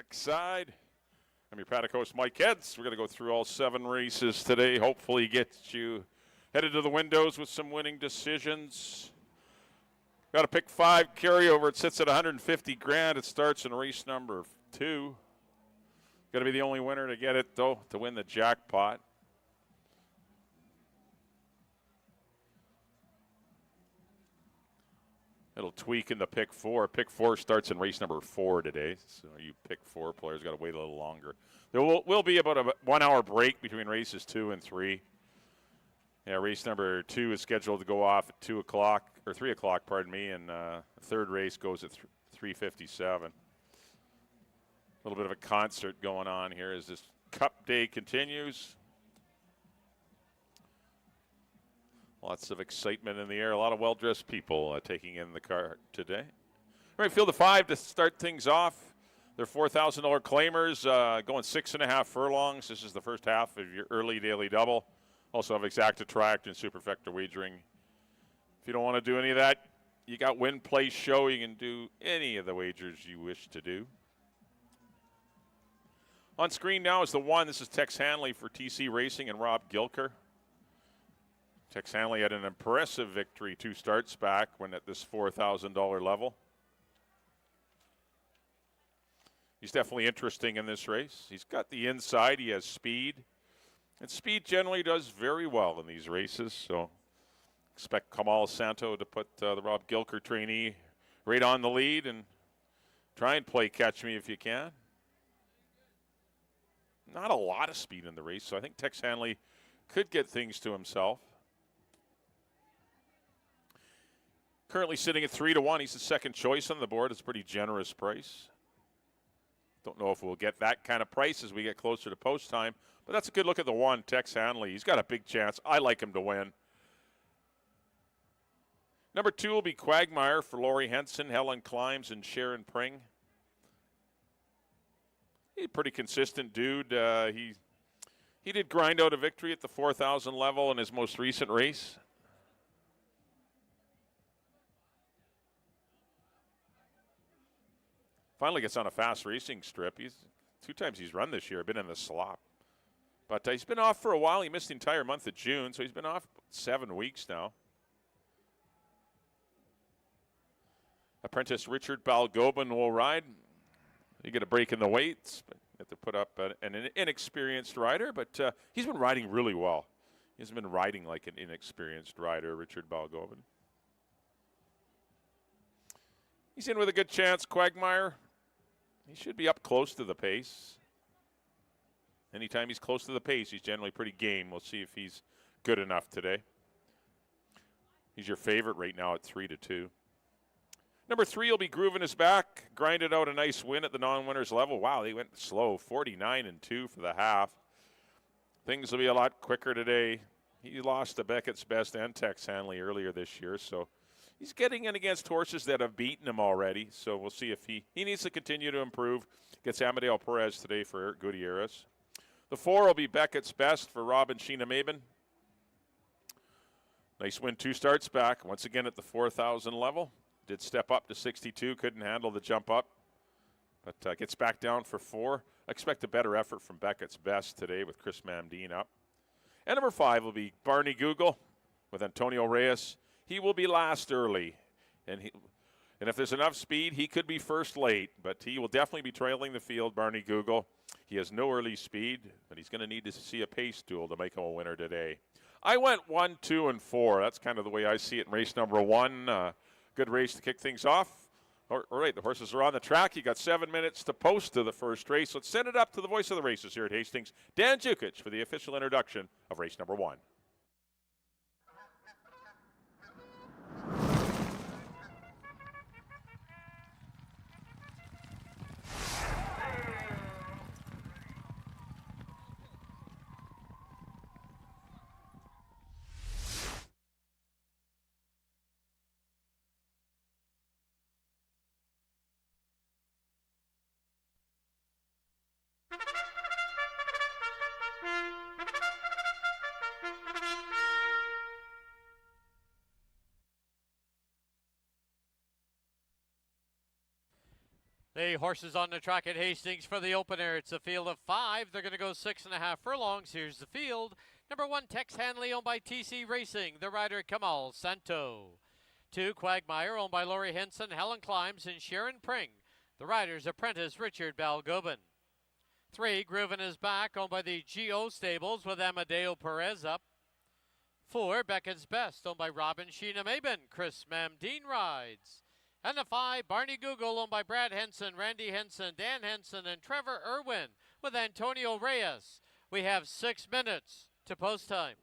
Backside. I'm your paddock host, Mike Eds. We're going to go through all 7 races today. Hopefully get you headed to the windows with some winning decisions. Got a pick 5 carryover. It sits at 150 grand. It starts in race number 2. Got to be the only winner to get it, though, to win the jackpot. It'll tweak in the pick 4. Pick 4 starts in race number 4 today, so you pick 4 players got to wait a little longer. There will be about a 1 hour break between races 2 and 3. Yeah, race number 2 is scheduled to go off at 2 o'clock, or 3 o'clock, pardon me, and the third race goes at 3:57. A little bit of a concert going on here as this Cup Day continues. Lots of excitement in the air. A lot of well-dressed people taking in the car today. All right, field of 5 to start things off. They're $4,000 claimers, going 6.5 furlongs. This is the first half of your early daily double. Also have exacta tract and superfecta wagering. If you don't want to do any of that, you got win, play, show. You can do any of the wagers you wish to do. On screen now is the 1. This is Tex Hanley for TC Racing and Rob Gilker. Tex Hanley had an impressive victory 2 starts back when at this $4,000 level. He's definitely interesting in this race. He's got the inside. He has speed. And speed generally does very well in these races. So expect Kamal Santo to put the Rob Gilker trainee right on the lead and try and play catch me if you can. Not a lot of speed in the race, so I think Tex Hanley could get things to himself. Currently sitting at 3-1. He's the second choice on the board. It's a pretty generous price. Don't know if we'll get that kind of price as we get closer to post time, but that's a good look at the 1, Tex Hanley. He's got a big chance. I like him to win. Number 2 will be Quagmire for Laurie Henson, Helen Climbs, and Sharon Pring. He's a pretty consistent dude. He did grind out a victory at the 4,000 level in his most recent race. Finally gets on a fast racing strip. 2 times he's run this year, been in the slop. But he's been off for a while. He missed the entire month of June, so he's been off 7 weeks now. Apprentice Richard Balgobin will ride. You get a break in the weights, but you have to put up an inexperienced rider, but he's been riding really well. He hasn't been riding like an inexperienced rider, Richard Balgobin. He's in with a good chance, Quagmire. He should be up close to the pace. Anytime he's close to the pace, he's generally pretty game. We'll see if he's good enough today. He's your favorite right now at 3-2. Number 3 will be Groovin' His Back. Grinded out a nice win at the non-winners level. Wow, they went slow, 49-2 for the half. Things will be a lot quicker today. He lost to Beckett's Best and Tex Hanley earlier this year, so he's getting in against horses that have beaten him already, so we'll see if he needs to continue to improve. Gets Amadeo Perez today for Eric Gutierrez. The 4 will be Beckett's Best for Rob and Sheena Maben. Nice win 2 starts back, once again at the 4,000 level. Did step up to 62, couldn't handle the jump up, but gets back down for 4. I expect a better effort from Beckett's Best today with Chris Mamdine up. And number 5 will be Barney Google with Antonio Reyes. He will be last early, and if there's enough speed, he could be first late, but he will definitely be trailing the field, Barney Google. He has no early speed, but he's going to need to see a pace duel to make him a winner today. I went 1, 2, and 4. That's kind of the way I see it in race number 1. Good race to kick things off. All right, the horses are on the track. You got 7 minutes to post to the first race. Let's send it up to the voice of the races here at Hastings, Dan Jukic, for the official introduction of race number 1. The horses on the track at Hastings for the opener. It's a field of 5. They're going to go 6.5 furlongs. Here's the field. Number 1, Tex Hanley, owned by TC Racing. The rider, Kamal Santo. 2, Quagmire, owned by Laurie Henson, Helen Climbs, and Sharon Pring. The rider's apprentice, Richard Balgobin. 3, Grooven is back, owned by the G.O. Stables with Amadeo Perez up. 4, Beckett's Best, owned by Robin Sheena Mabin. Chris Mamdeen rides. And the 5, Barney Google, owned by Brad Henson, Randy Henson, Dan Henson, and Trevor Irwin with Antonio Reyes. We have 6 minutes to post time.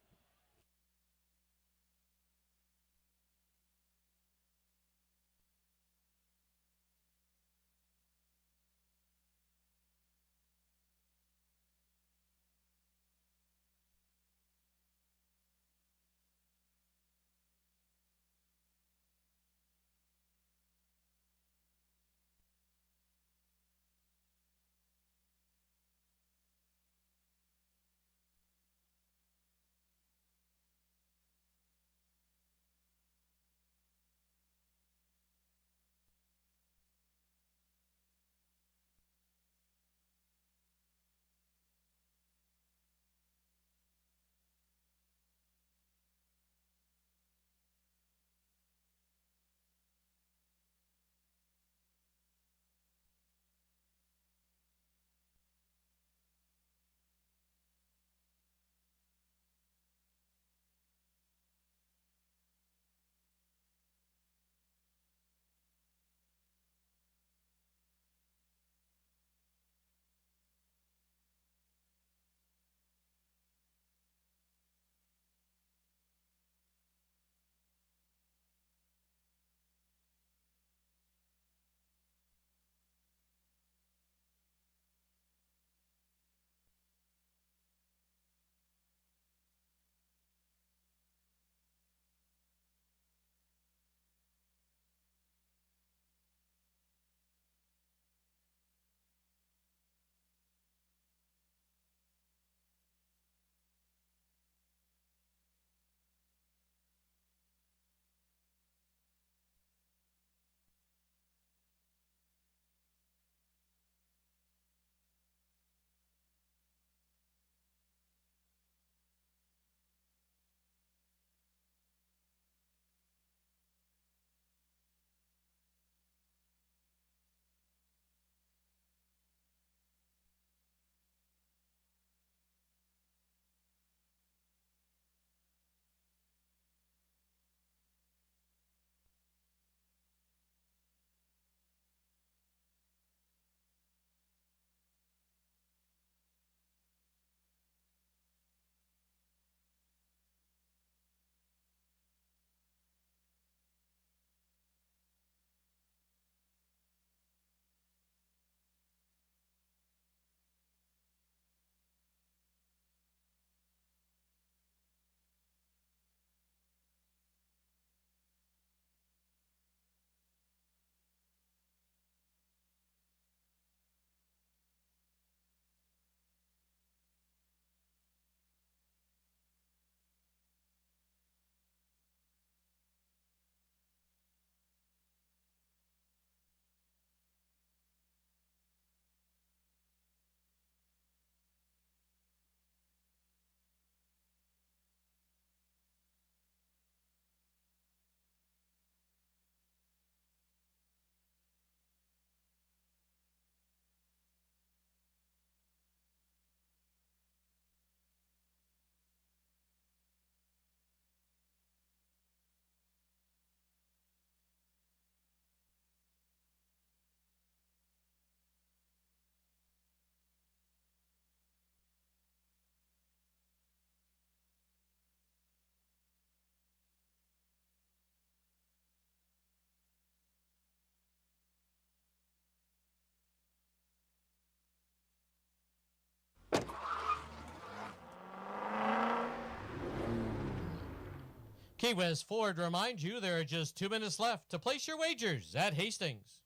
Key West Ford reminds you there are just 2 minutes left to place your wagers at Hastings.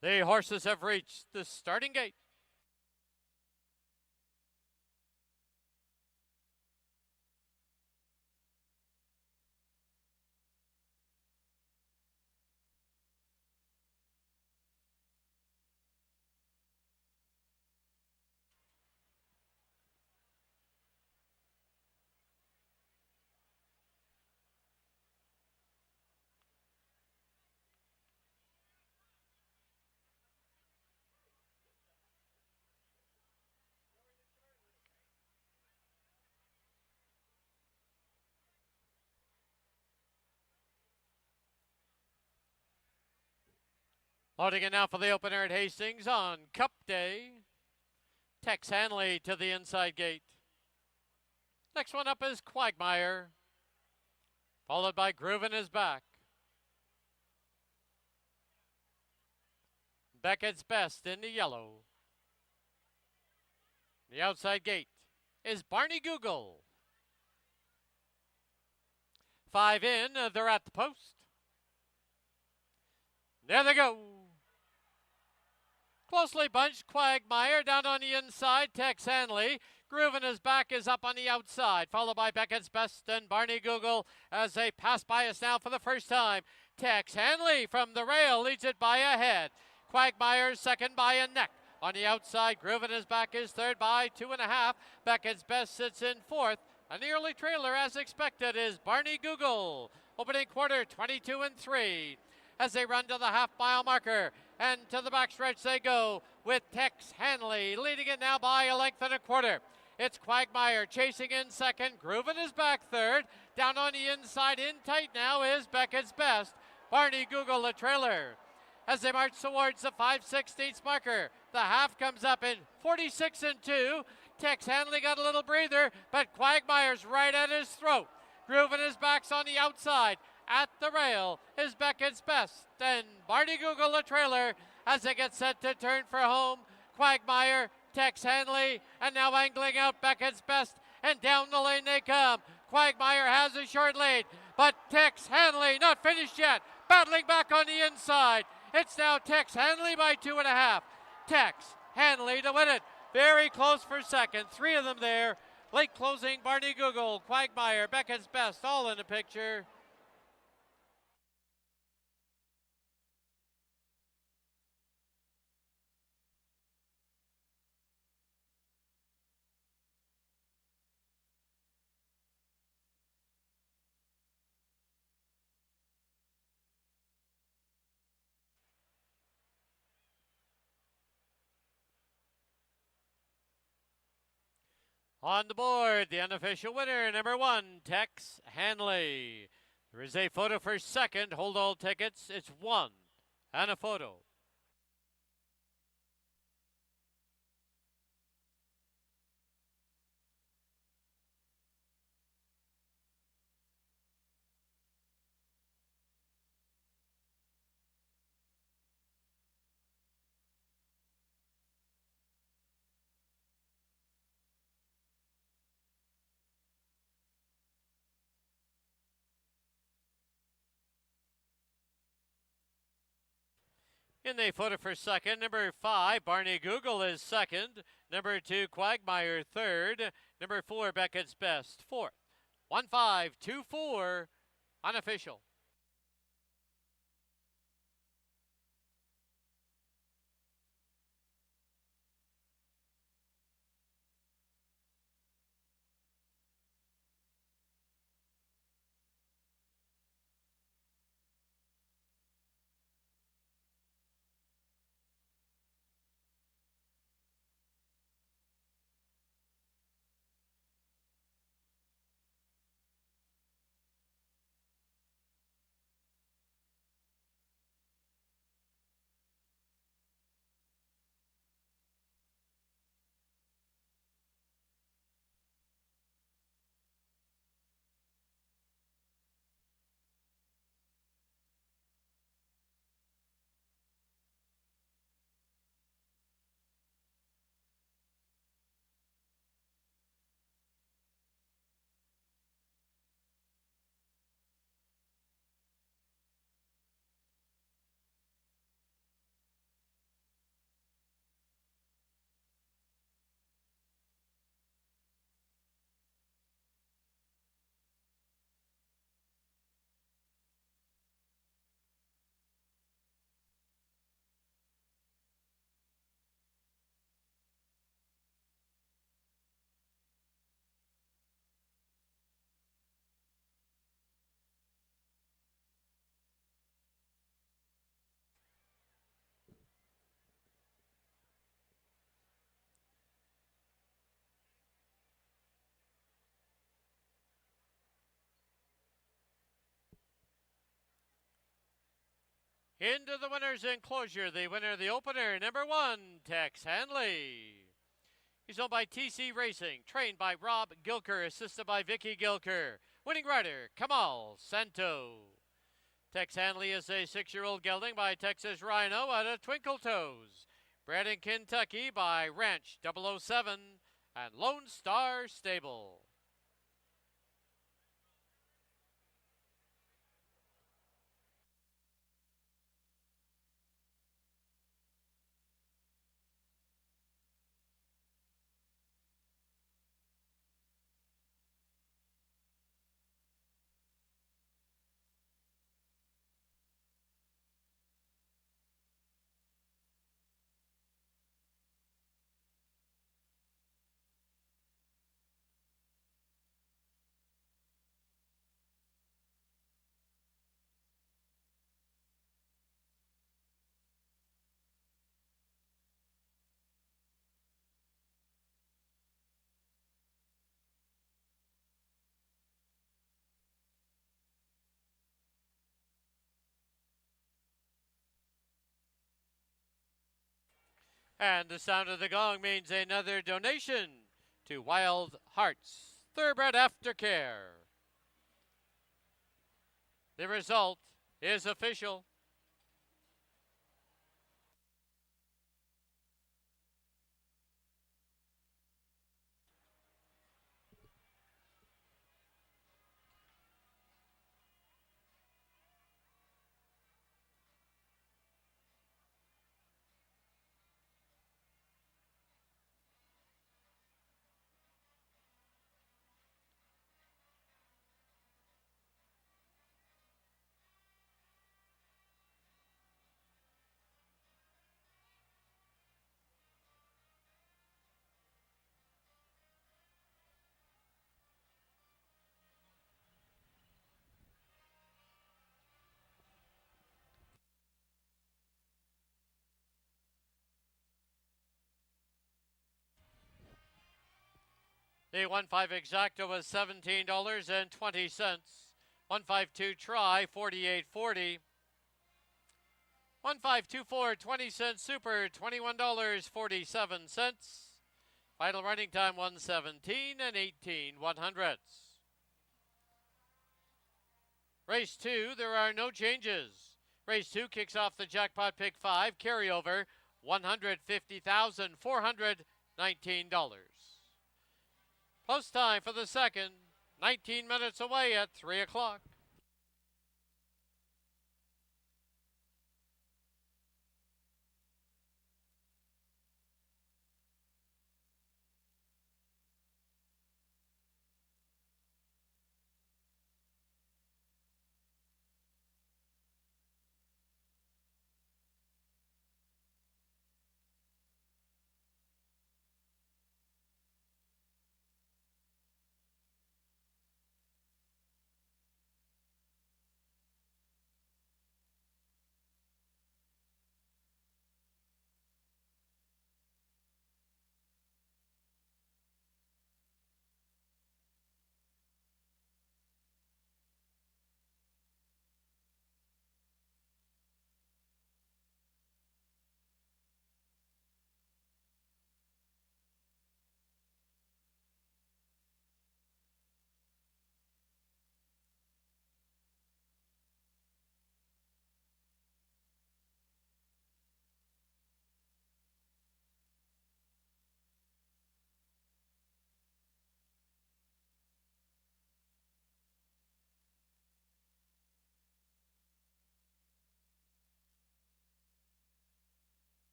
The horses have reached the starting gate. Loading it now for the opener at Hastings on Cup Day. Tex Hanley to the inside gate. Next one up is Quagmire, followed by Groovin' is back. Beckett's Best in the yellow. The outside gate is Barney Google. 5 in, they're at the post. There they go. Closely bunched Quagmire down on the inside. Tex Hanley. Groovin' his back is up on the outside, followed by Beckett's Best and Barney Google as they pass by us now for the first time. Tex Hanley from the rail leads it by a head. Quagmire second by a neck. On the outside, Groovin' his back is third by 2.5. Beckett's Best sits in fourth. And the early trailer, as expected, is Barney Google. Opening quarter, 22-3. As they run to the half-mile marker. And to the backstretch they go with Tex Hanley leading it now by a length and a quarter. It's Quagmire chasing in second. Groovin' is back third. Down on the inside in tight now is Beckett's Best. Barney Google the trailer. As they march towards the 5/16 marker. The half comes up in 46-2. Tex Hanley got a little breather, but Quagmire's right at his throat. Groovin' his back's on the outside. At the rail is Beckett's Best. Then Barney Google the trailer as they get set to turn for home. Quagmire, Tex Hanley, and now angling out Beckett's Best. And down the lane they come. Quagmire has a short lead, but Tex Hanley not finished yet. Battling back on the inside. It's now Tex Hanley by 2.5. Tex Hanley to win it. Very close for second. 3 of them there. Late closing, Barney Google, Quagmire, Beckett's Best, all in the picture. On the board, the unofficial winner, number 1, Tex Hanley. There is a photo for second. Hold all tickets. It's 1 and a photo. In the photo for second, number 5, Barney Google is second. Number 2, Quagmire third. Number 4, Beckett's Best fourth. 1-5-2-4, unofficial. Into the winner's enclosure, the winner of the opener, number 1, Tex Hanley. He's owned by TC Racing, trained by Rob Gilker, assisted by Vicky Gilker. Winning rider, Kamal Santo. Tex Hanley is a 6-year-old gelding by Texas Rhino out of Twinkle Toes. Bred in Kentucky by Ranch 007 and Lone Star Stable. And the sound of the gong means another donation to Wild Hearts Thoroughbred Aftercare. The result is official. The 1.5 exacta was $17.20. 152 try, $48.40. 1524 20-cent super, $21.47. Final running time 117 and 18/100ths. Race 2, there are no changes. Race 2 kicks off the jackpot pick 5 carryover, $150,419. Post time for the second, 19 minutes away at 3 o'clock.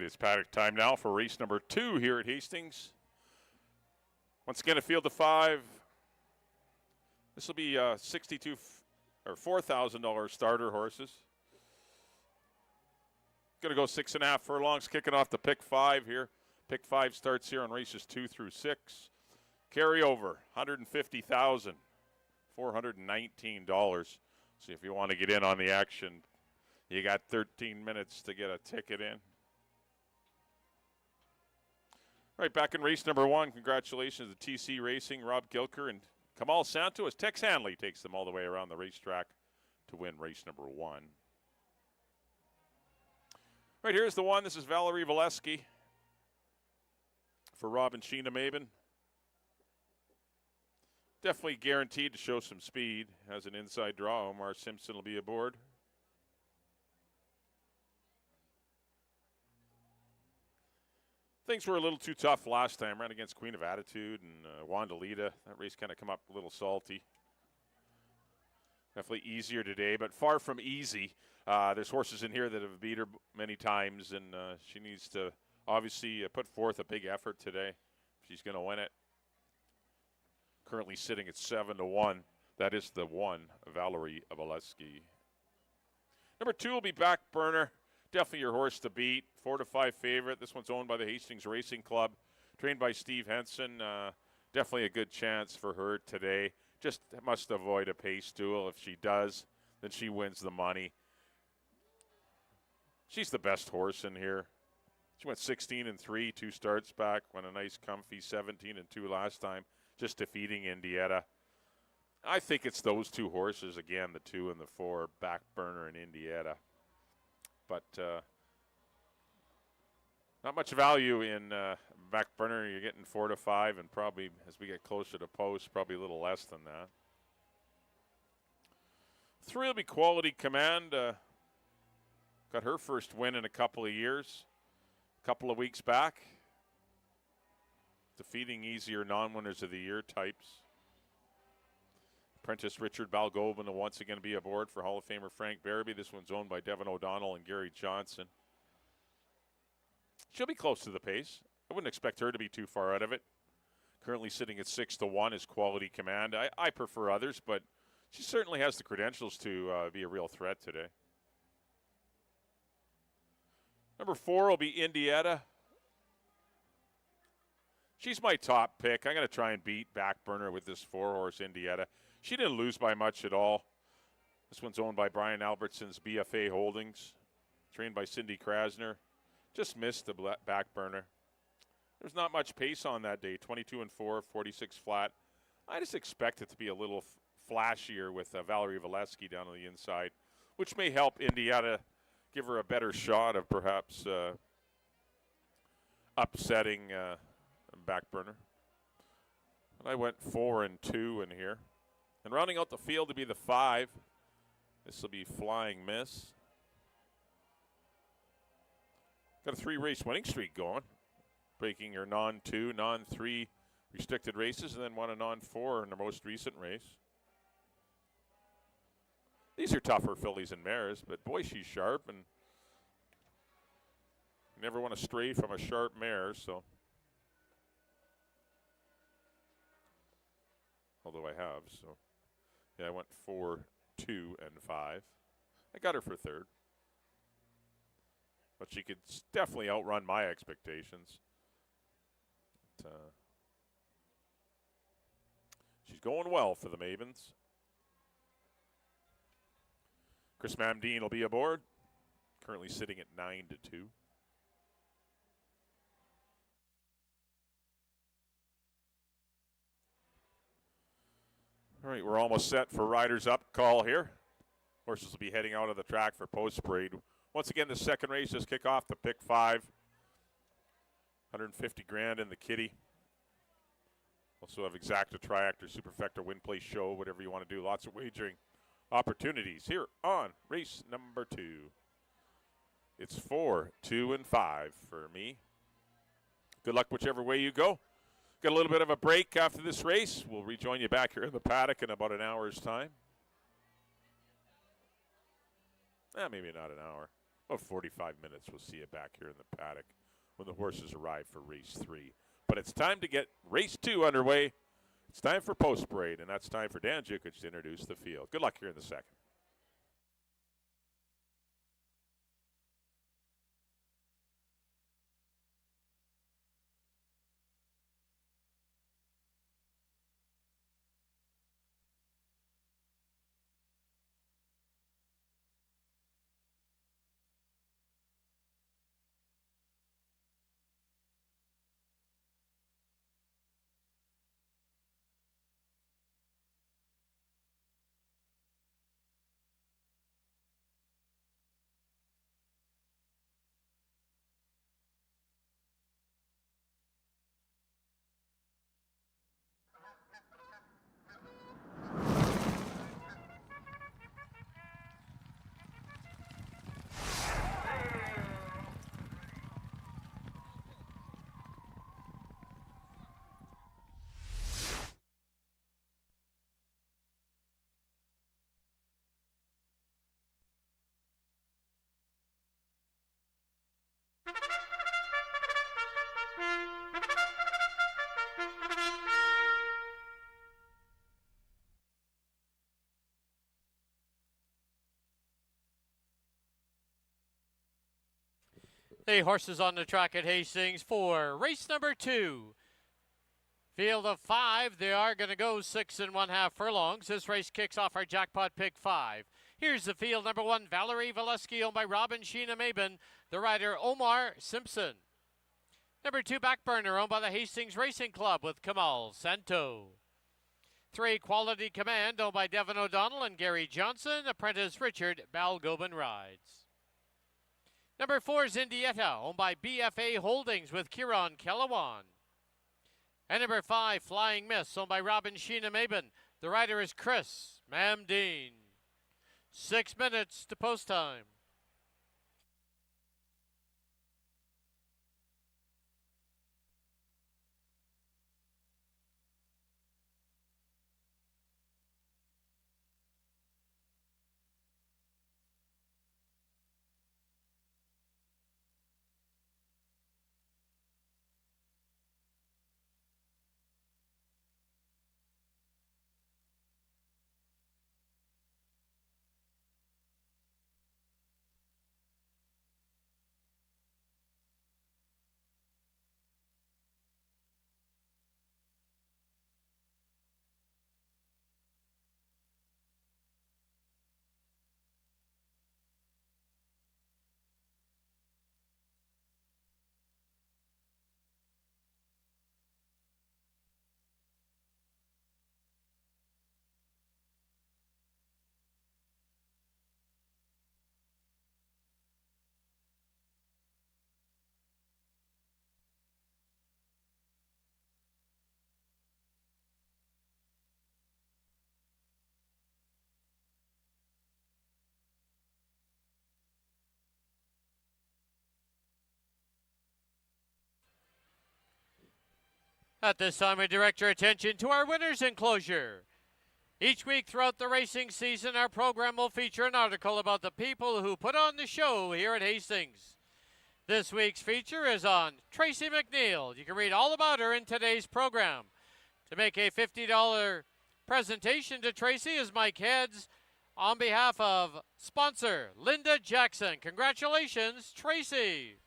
it's paddock time now for race number 2 here at Hastings. Once again, a field of 5. This will be $62 or $4,000 starter horses. Going to go 6.5 furlongs, kicking off the pick 5 here. Pick 5 starts here on races 2 through 6. Carryover, $150,419. So if you want to get in on the action, you got 13 minutes to get a ticket in. All right, back in race number 1. Congratulations to TC Racing, Rob Gilker, and Kamal Santos. Tex Hanley takes them all the way around the racetrack to win race number 1. Right, here's the one. This is Valerie Valesky for Rob and Sheena Maben. Definitely guaranteed to show some speed. Has an inside draw. Omar Simpson will be aboard. Things were a little too tough last time. Ran against Queen of Attitude and Wandalita. That race kind of come up a little salty. Definitely easier today, but far from easy. There's horses in here that have beat her many times, and she needs to obviously put forth a big effort today if she's going to win it. Currently sitting at 7-1. That is the one, Valerie Valesky. Number 2 will be Back Burner. Definitely your horse to beat. 4-5 favorite. This one's owned by the Hastings Racing Club. Trained by Steve Henson. Definitely a good chance for her today. Just must avoid a pace duel. If she does, then she wins the money. She's the best horse in here. She went 16-3, 2 starts back. Went a nice comfy 17-2 last time, just defeating Indietta. I think it's those 2 horses, again, the 2 and the 4, Back Burner and Indietta. But not much value in Back Burner. You're getting 4-5, and probably as we get closer to post, probably a little less than that. 3 will be Quality Command. Got her first win in a couple of years, a couple of weeks back. Defeating easier non-winners of the year types. Apprentice Richard Balgobin will once again be aboard for Hall of Famer Frank Barabee. This one's owned by Devin O'Donnell and Gary Johnson. She'll be close to the pace. I wouldn't expect her to be too far out of it. Currently sitting at 6-1 is Quality Command. I prefer others, but she certainly has the credentials to be a real threat today. Number 4 will be Indietta. She's my top pick. I'm going to try and beat Back Burner with this 4-horse Indietta. She didn't lose by much at all. This one's owned by Brian Albertson's BFA Holdings. Trained by Cindy Krasner. Just missed the Back Burner. There's not much pace on that day. 22-4, 46 flat. I just expect it to be a little flashier with Valerie Valesky down on the inside, which may help Indietta give her a better shot of perhaps upsetting Back Burner. And I went 4-2 in here. And rounding out the field to be the 5. This will be Flying Miss. Got a 3-race winning streak going. Breaking her non-2, non-3 restricted races, and then won a non-4 in her most recent race. These are tougher fillies and mares, but boy, she's sharp, and you never want to stray from a sharp mare, so. Although I have, so. Yeah, I went 4, 2, and 5. I got her for 3rd. But she could definitely outrun my expectations. But, she's going well for the Mavens. Chris Mamdeen will be aboard. Currently sitting at 9-2. All right, we're almost set for Riders Up call here. Horses will be heading out of the track for post parade. Once again, the second race is kick off the pick 5. 150 grand in the kitty. Also have Exacta, Triactor, Superfecta, Win Place Show, whatever you want to do. Lots of wagering opportunities here on race number 2. It's 4, 2, and 5 for me. Good luck whichever way you go. Got a little bit of a break after this race. We'll rejoin you back here in the paddock in about an hour's time. Maybe not an hour. About 45 minutes, we'll see you back here in the paddock when the horses arrive for race 3. But it's time to get race 2 underway. It's time for post parade, and that's time for Dan Jukic to introduce the field. Good luck here in the second. The horses on the track at Hastings for race number 2. Field of 5. They are going to go 6 1/2 furlongs. This race kicks off our jackpot pick 5. Here's the field. Number 1, Valerie Valesky, owned by Robin Sheena Mabin. The rider, Omar Simpson. Number 2, Backburner, owned by the Hastings Racing Club with Kamal Santo. 3, Quality Command, owned by Devin O'Donnell and Gary Johnson. Apprentice Richard Balgobin rides. Number 4, Zindietta, owned by BFA Holdings with Kieran Kellawan. And number 5, Flying Miss, owned by Robin Sheena Mabin. The rider is Chris Mamdeen. 6 minutes to post time. At this time, we direct your attention to our winner's enclosure. Each week throughout the racing season, our program will feature an article about the people who put on the show here at Hastings. This week's feature is on Tracy McNeil. You can read all about her in today's program. To make a $50 presentation to Tracy is Mike Heads on behalf of sponsor Linda Jackson. Congratulations, Tracy.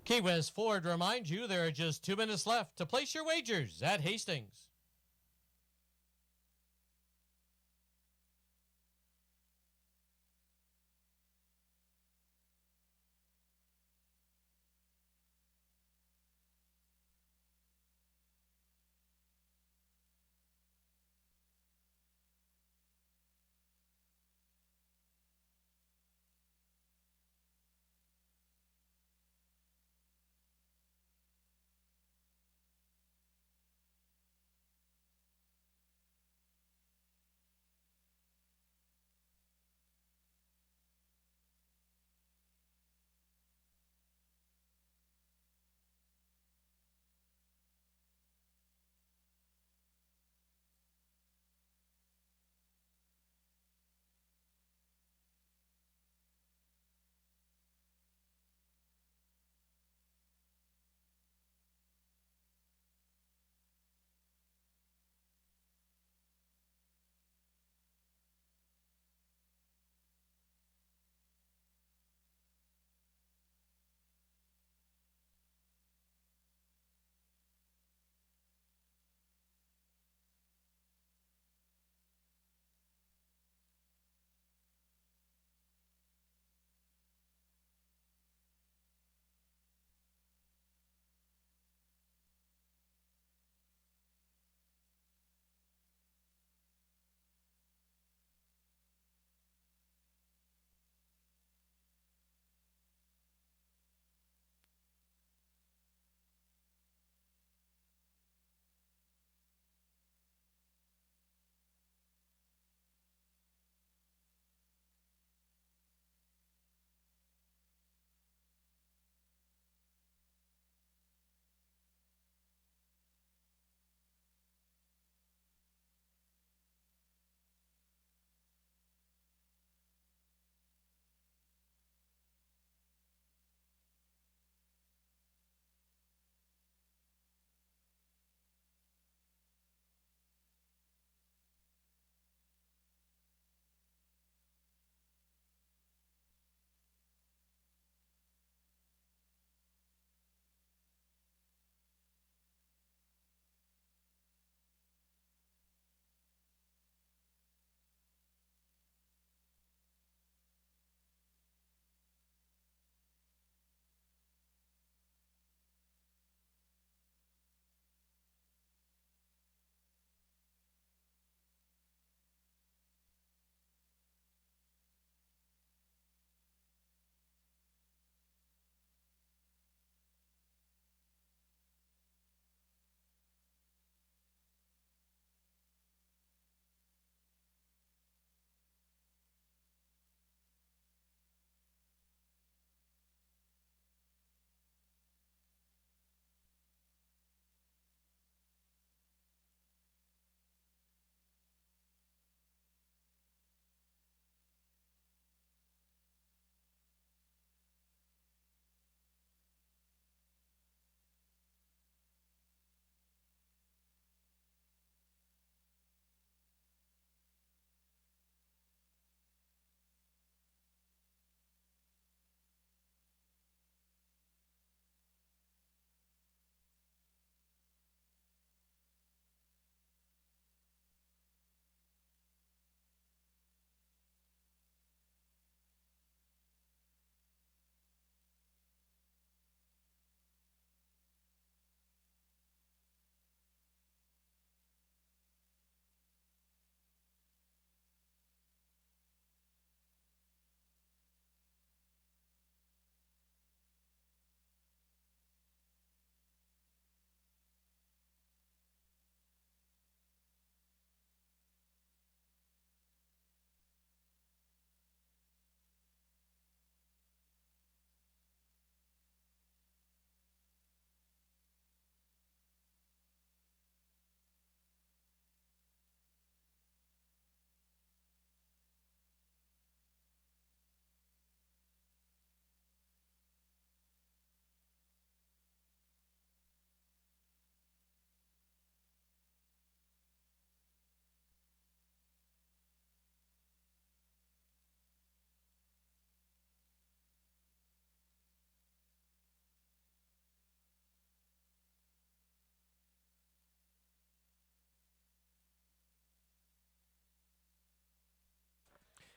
Key West Ford reminds you there are just 2 minutes left to place your wagers at Hastings.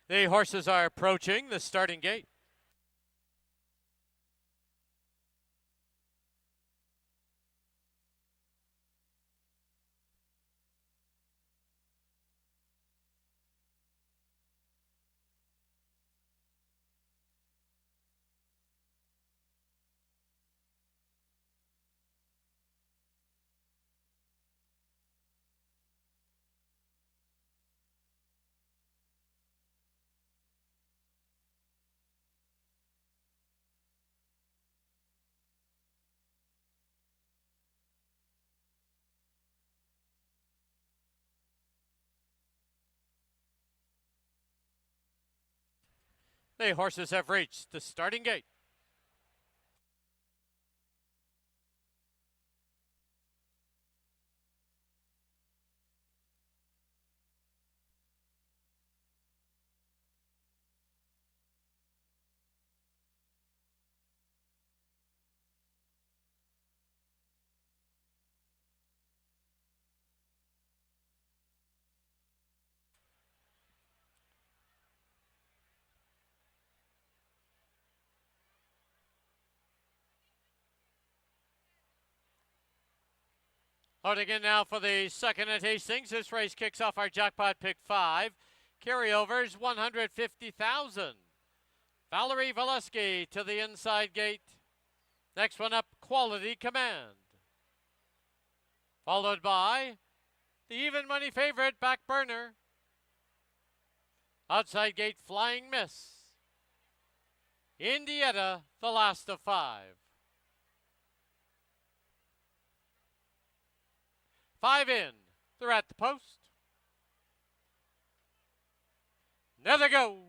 The horses are approaching the starting gate. The horses have reached the starting gate. Out again now for the second at Hastings. This race kicks off our jackpot pick 5. Carryovers 150,000. Valerie Valeski to the inside gate. Next one up, Quality Command. Followed by the even money favorite, Back Burner. Outside gate, Flying Miss. Indietta, the last of 5. 5 in. They're at the post. There they go.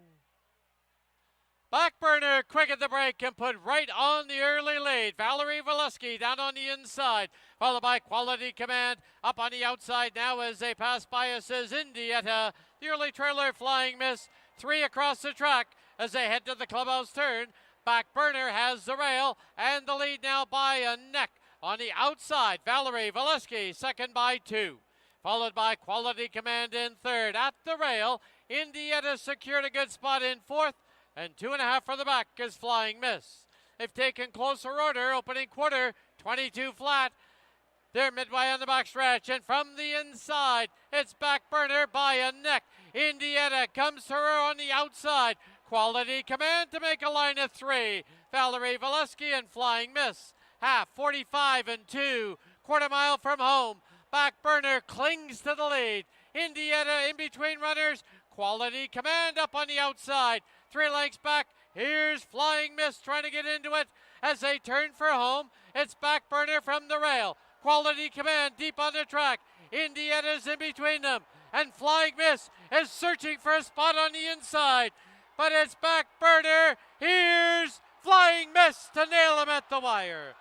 Backburner quick at the break and put right on the early lead. Valerie Valeski down on the inside, followed by Quality Command up on the outside now as they pass by us is Indietta. The early trailer, Flying Miss, 3 across the track as they head to the clubhouse turn. Backburner has the rail and the lead now by a neck. On the outside, Valerie Valeski, second by 2. Followed by Quality Command in third. At the rail, Indietta secured a good spot in fourth. And 2.5 for the back is Flying Miss. They've taken closer order, opening quarter, 22 flat. They're midway on the back stretch, and from the inside, it's Backburner by a neck. Indietta comes to her on the outside. Quality Command to make a line of 3. Valerie Valeski and Flying Miss. Half, 45 and 2. Quarter mile from home. Backburner clings to the lead. Indietta in between runners. Quality Command up on the outside. 3 lengths back. Here's Flying Miss trying to get into it as they turn for home. It's Backburner from the rail. Quality Command deep on the track. Indietta's in between them. And Flying Miss is searching for a spot on the inside. But it's Backburner. Here's Flying Miss to nail him at the wire.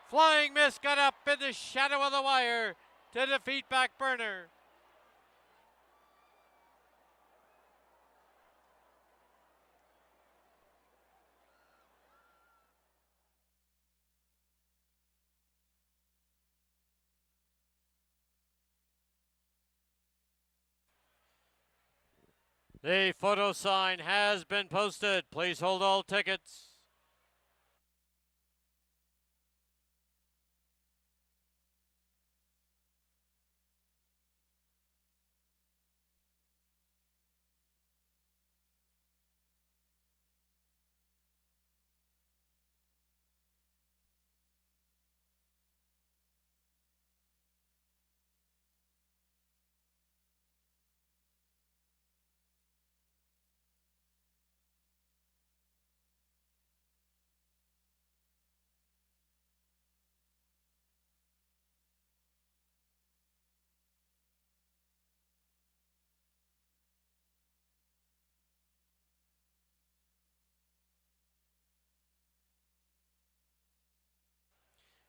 Flying Miss got up in the shadow of the wire to defeat Backburner. The photo sign has been posted. Please hold all tickets.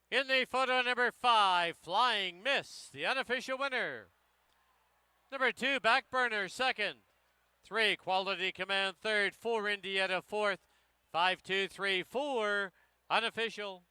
In the photo number 5, Flying Miss, the unofficial winner. Number 2, Backburner, second. 3, Quality Command, third. 4, Indietta, fourth. 5, 2, 3, 4, unofficial.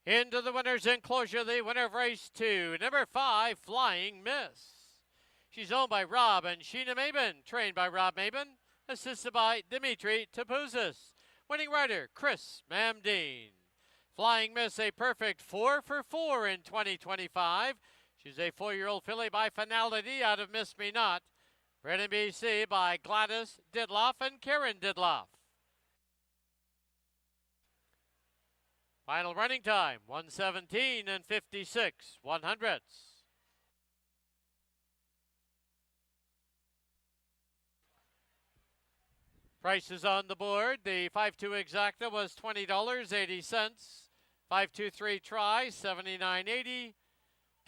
Into the winner's enclosure, the winner of race 2, number 5, Flying Miss. She's owned by Rob and Sheena Maben, trained by Rob Maben, assisted by Dimitri Tapouzis. Winning rider, Chris Mamdine. Flying Miss, a perfect 4 for 4 in 2025. She's a 4-year-old filly by Finality out of Miss Me Not. Bred in BC by Gladys Didloff and Karen Didloff. Final running time, 1:17 and 56/100. Prices on the board. The 5-2 exacta was $20.80. 5-2-3 try, $79.80.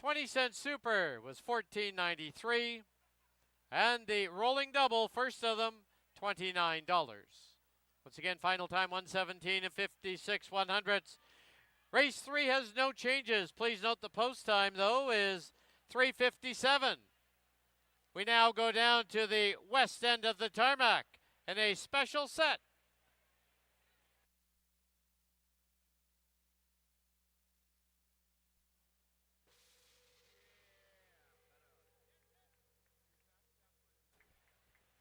20-cent super was $14.93. And the rolling double, first of them, $29. Once again, final time, 1:17 and 56/100. Race 3 has no changes. Please note the post time, though, is 3:57. We now go down to the west end of the tarmac in a special set.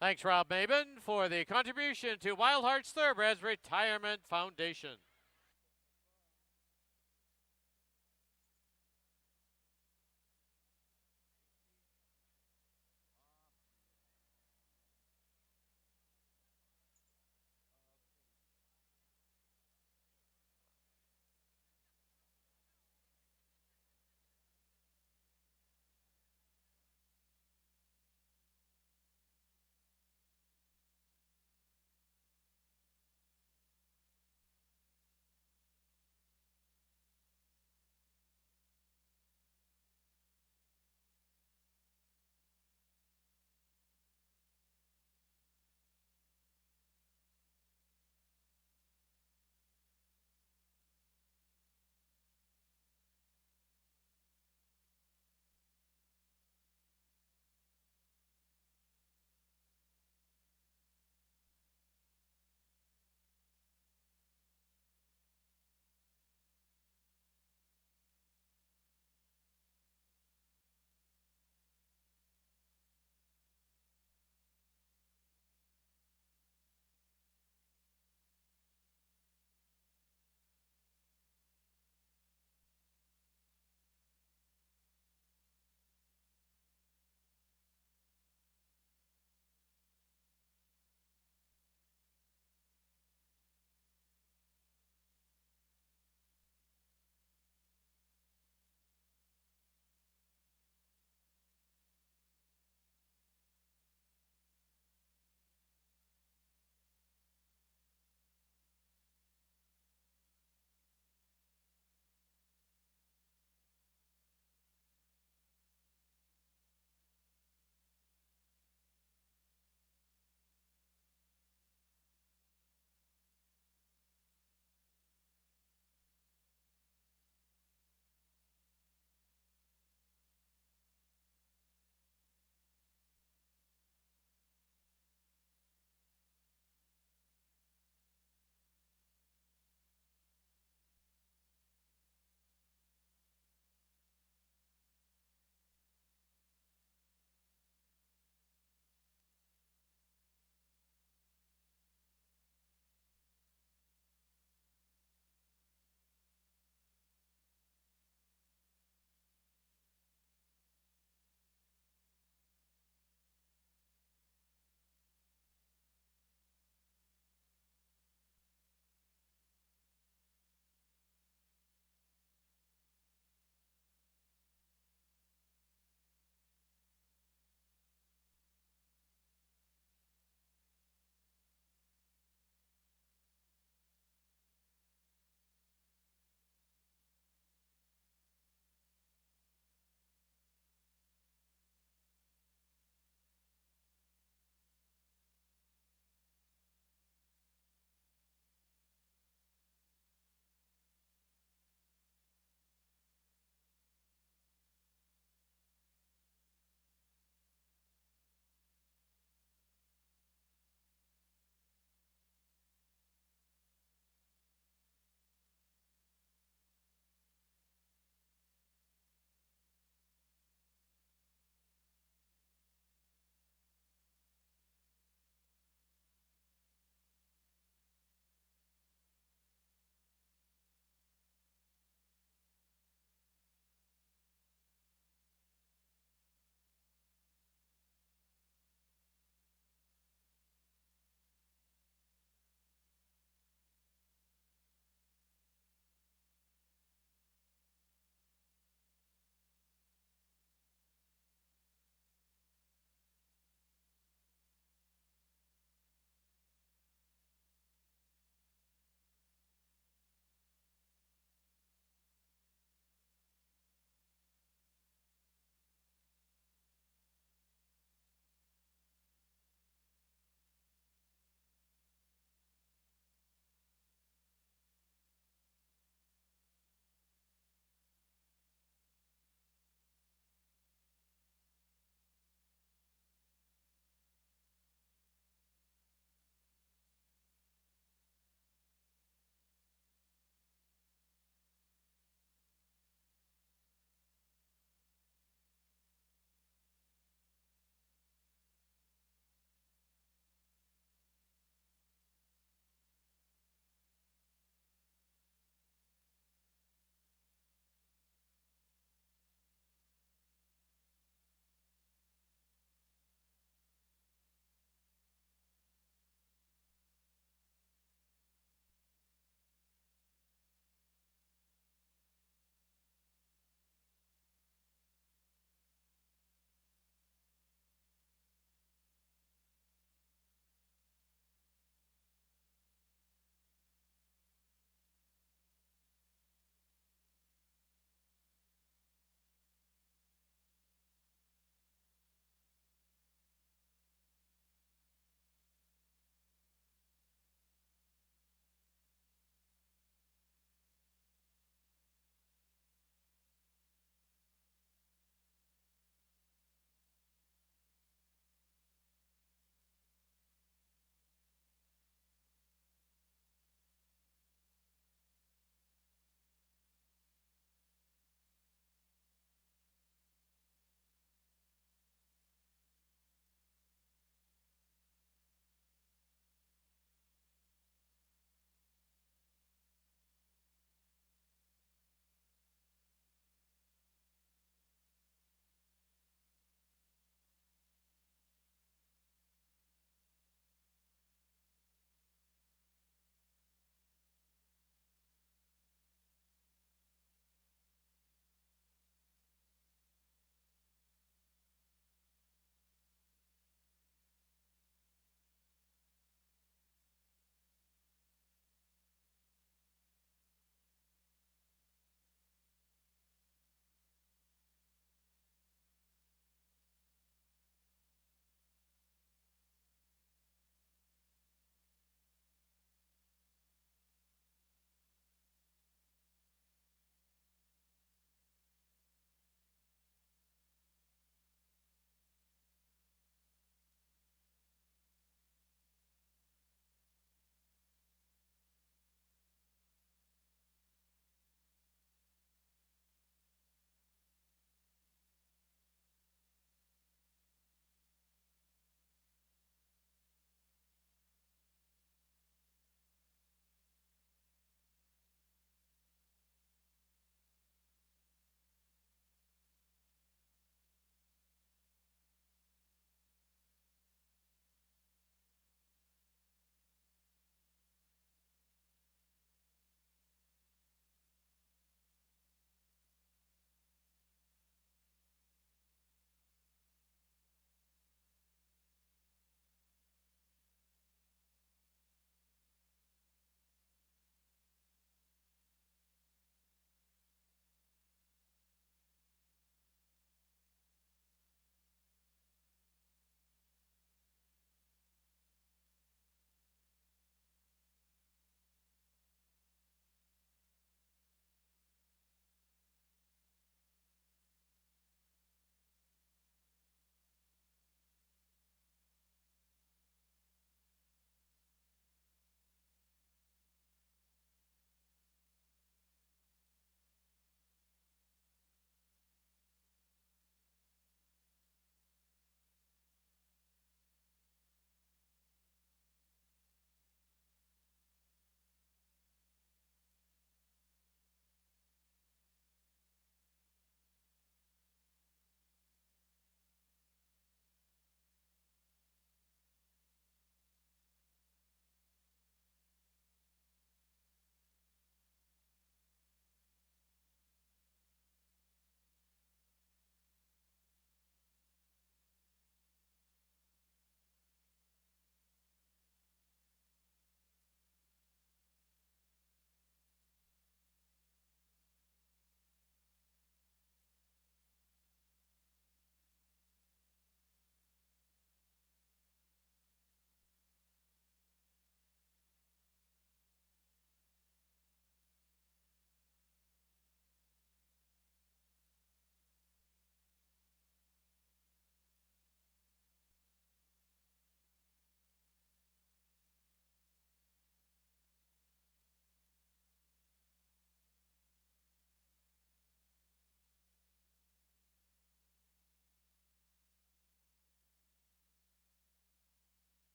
Thanks, Rob Maben, for the contribution to Wild Hearts Thoroughbreds Retirement Foundation.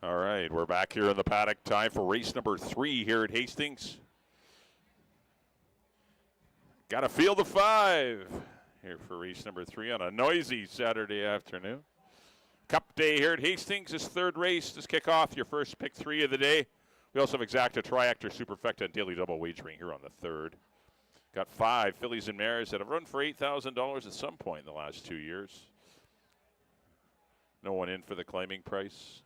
All right, we're back here in the paddock. Time for race number 3 here at Hastings. Got a field of 5 here for race number 3 on a noisy Saturday afternoon. Cup day here at Hastings. This third race, this kick off your first pick 3 of the day. We also have Exacta, Triactor, Superfecta, and Daily Double wagering here on the third. Got 5 fillies and mares that have run for $8,000 at some point in the last 2 years. No one in for the claiming price.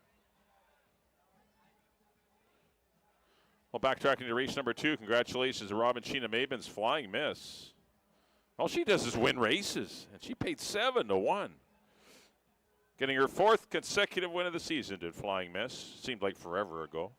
Well, backtracking to race number 2, congratulations to Robin Sheena Mabin's Flying Miss. All she does is win races, and she paid 7-1. Getting her 4th consecutive win of the season, did Flying Miss. Seemed like forever ago.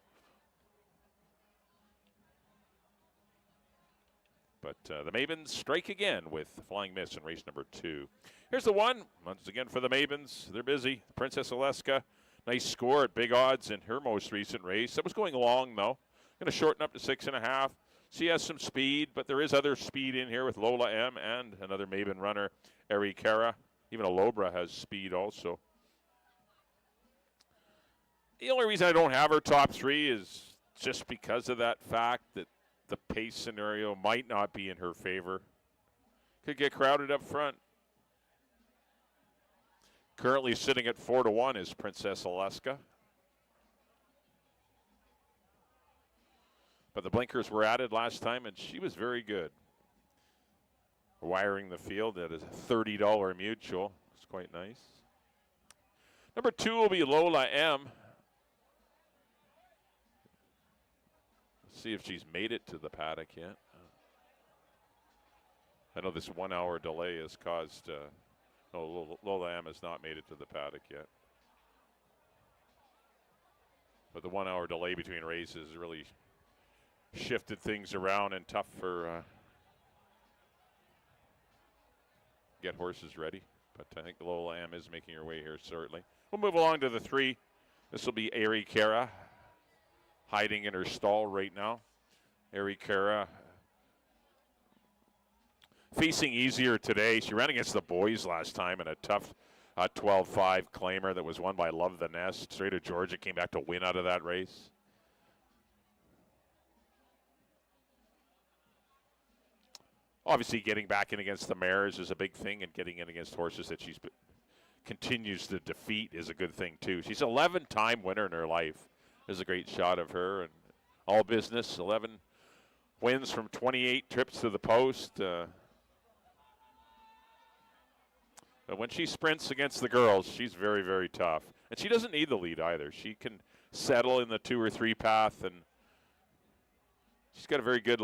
But the Mavens strike again with Flying Miss in race number 2. Here's the one, once again for the Mavens. They're busy. Princess Alaska, nice score at big odds in her most recent race. That was going long, though. Going to shorten up to 6.5. She has some speed, but there is other speed in here with Lola M and another Maven runner, Eri Cara. Even Alobra has speed also. The only reason I don't have her top 3 is just because of that fact that the pace scenario might not be in her favor. Could get crowded up front. Currently sitting at 4-1 is Princess Alaska. But the blinkers were added last time, and she was very good. Wiring the field at a $30 mutual. It's quite nice. Number 2 will be Lola M. Let's see if she's made it to the paddock yet. I know this 1 hour delay has caused, no, Lola M has not made it to the paddock yet. But the 1 hour delay between races really shifted things around and tough for get horses ready. But I think Lola M is making her way here shortly. We'll move along to the 3. This will be Eri Cara, hiding in her stall right now. Eri Cara facing easier today. She ran against the boys last time in a tough 12-5 claimer that was won by Love the Nest. Straight to Georgia, came back to win out of that race. Obviously, getting back in against the mares is a big thing, and getting in against horses that she continues to defeat is a good thing, too. She's an 11-time winner in her life. There's a great shot of her. And all business, 11 wins from 28 trips to the post. But when she sprints against the girls, she's very, very tough. And she doesn't need the lead either. She can settle in the 2 or 3 path, and she's got a very good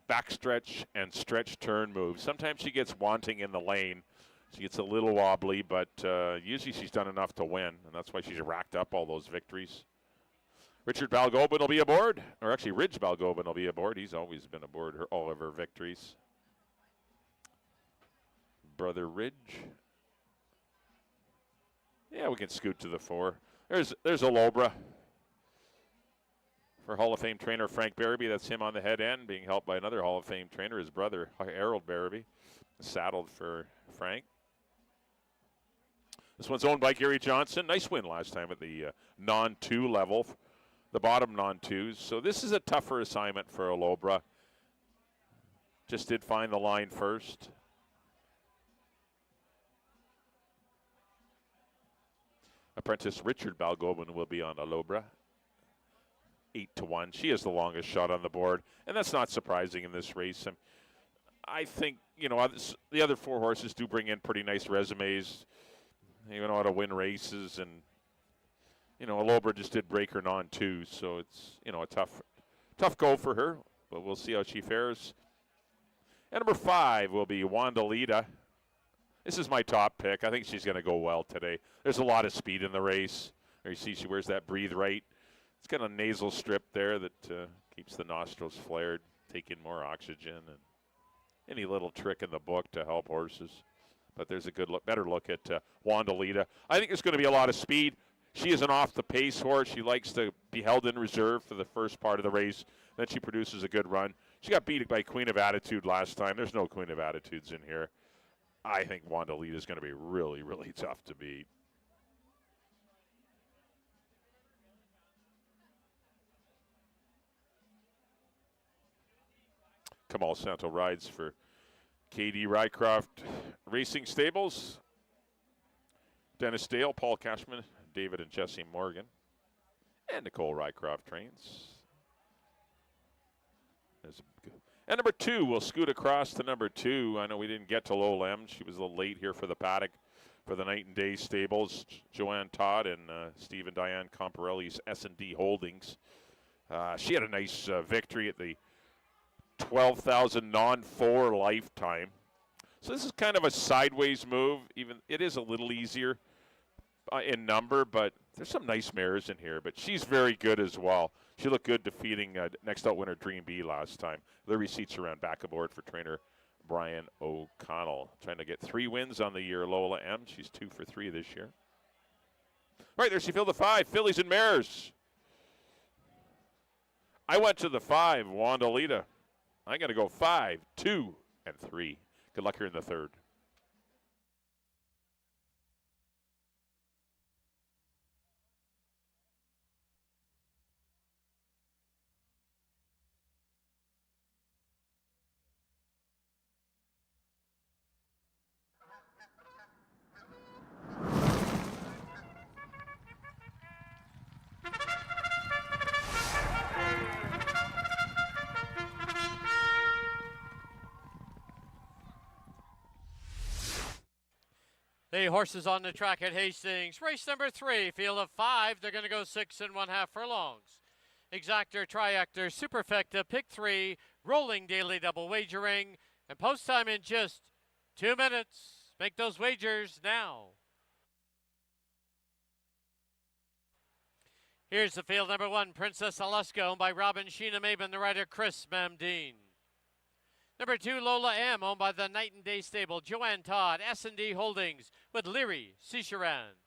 backstretch and stretch turn move. Sometimes she gets wanting in the lane. She gets a little wobbly, but usually she's done enough to win, and that's why she's racked up all those victories. Richard Balgobin will be aboard, or actually Ridge Balgobin will be aboard. He's always been aboard all of her victories. Brother Ridge. Yeah, we can scoot to the 4. There's Alobra. For Hall of Fame trainer Frank Barabee, that's him on the head end, being helped by another Hall of Fame trainer, his brother Harold Barabee, saddled for Frank. This one's owned by Gary Johnson. Nice win last time at the non-2 level, the bottom non-2s. So this is a tougher assignment for Alobra. Just did find the line first. Apprentice Richard Balgobin will be on Alobra. 8-1. She has the longest shot on the board, and that's not surprising in this race. I think, the other 4 horses do bring in pretty nice resumes. They know how to win races, and, Alobra just did break her non-2, so it's, a tough go for her, but we'll see how she fares. And number 5 will be Wandalita. This is my top pick. I think she's going to go well today. There's a lot of speed in the race. There you see she wears that Breathe Right. It's got a nasal strip there that keeps the nostrils flared, take in more oxygen, and any little trick in the book to help horses. But there's a good look, better look at Wandalita. I think there's going to be a lot of speed. She is an off-the-pace horse. She likes to be held in reserve for the first part of the race. Then she produces a good run. She got beat by Queen of Attitude last time. There's no Queen of Attitudes in here. I think Wandalita is going to be really, really tough to beat. Kamal Santo rides for KD Rycroft Racing Stables. Dennis Dale, Paul Cashman, David and Jesse Morgan, and Nicole Rycroft trains. And number 2, we'll scoot across to number 2. I know we didn't get to Lola M. She was a little late here for the paddock for the Night and Day Stables. Joanne Todd and Steve and Diane Comparelli's S&D Holdings. She had a nice victory at the 12,000 non-4 lifetime. So this is kind of a sideways move. Even it is a little easier in number, but there's some nice mares in here. But she's very good as well. She looked good defeating next out winner Dream B last time. The receipts around back aboard for trainer Brian O'Connell. Trying to get 3 wins on the year, Lola M. She's 2 for 3 this year. All right, there's she filled the 5, fillies and mares. I went to the 5, Wanda Lita. I'm going to go 5, 2, and 3. Good luck here in the 3rd. The horses on the track at Hastings. Race number 3, field of 5. They're going to go 6 1/2 furlongs. Exactor, Triactor, Superfecta, Pick 3, rolling daily double wagering, and post time in just 2 minutes. Make those wagers now. Here's the field number 1, Princess Alaska, owned by Robin Sheena Maben, the rider Chris Mamdeen. Number 2, Lola M, owned by the Night and Day Stable, Joanne Todd, S&D Holdings, with Leary Cicheran.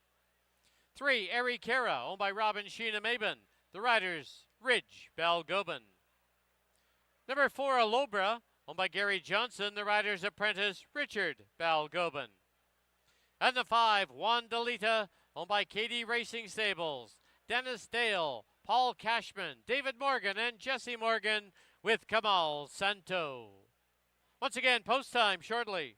3, Ari Kara, owned by Robin Sheena Maben, the riders Ridge Balgobin. Number 4, Alobra, owned by Gary Johnson, the rider's apprentice Richard Balgobin. And the 5, Wandalita, owned by KD Racing Stables, Dennis Dale, Paul Cashman, David Morgan, and Jesse Morgan with Kamal Santo. Once again, post time shortly.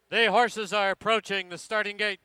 The horses are approaching the starting gate.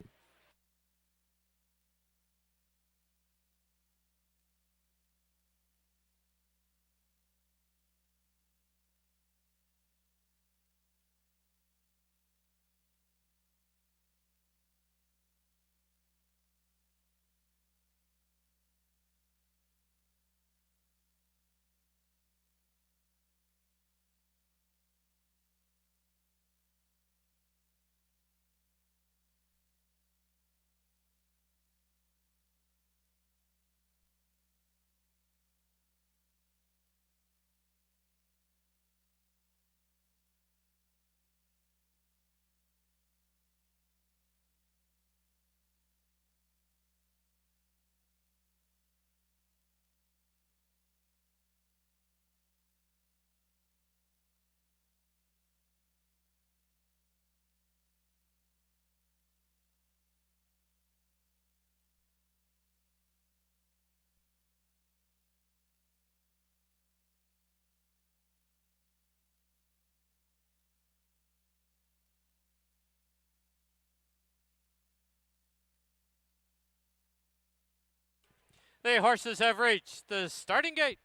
The horses have reached the starting gate.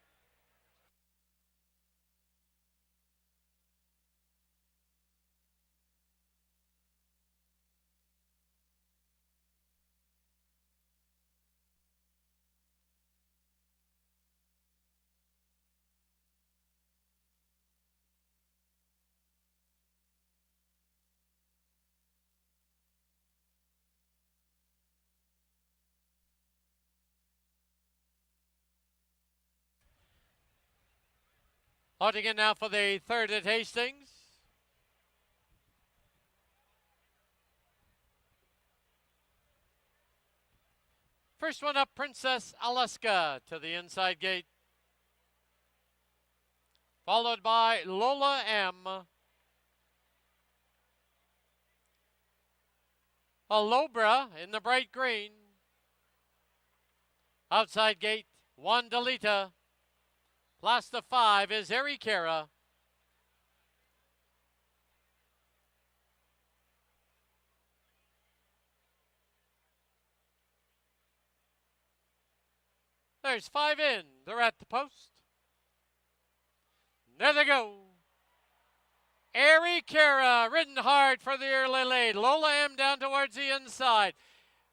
Loading in now for the third at Hastings. First one up, Princess Alaska to the inside gate. Followed by Lola M. Alobra in the bright green. Outside gate, Juan Delita. Last of 5 is Erikara. There's 5 in. They're at the post. There they go. Erikara ridden hard for the early lead. Lola M down towards the inside.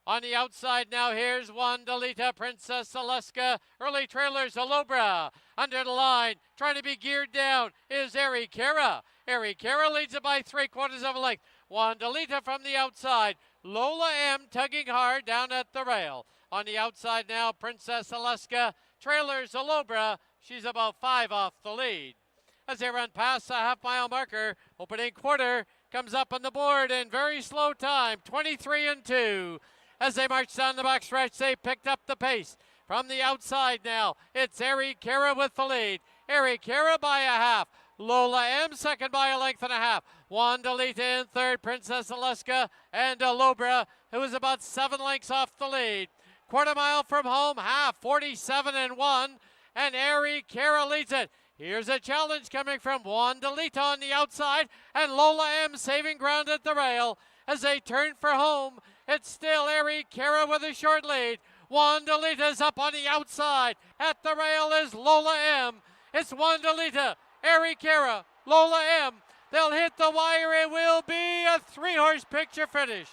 On the outside now, here's Juan Delita, Princess Alaska, early trailers, Alobra. Under the line, trying to be geared down, is Erikara. Erikara leads it by 3/4 of a length. Juan Delita from the outside. Lola M tugging hard down at the rail. On the outside now, Princess Alaska, trailers, Alobra. She's about 5 off the lead. As they run past the half-mile marker, opening quarter comes up on the board in very slow time, 23-2. As they march down the backstretch, they picked up the pace. From the outside now, it's Erikara with the lead. Erikara by a half. Lola M second by a length and a half. Juan Delita in third, Princess Alaska and Alobra, who is about 7 lengths off the lead. Quarter mile from home, half, 47-1, and Erikara leads it. Here's a challenge coming from Juan Delita on the outside, and Lola M saving ground at the rail. As they turn for home, it's still Erikara with a short lead. Juan Delita's up on the outside. At the rail is Lola M. It's Juan Delita, Erikara, Lola M. They'll hit the wire. It will be a 3-horse picture finish.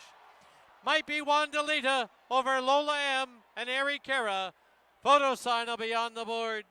Might be Juan Delita over Lola M and Erikara. Photo sign will be on the board.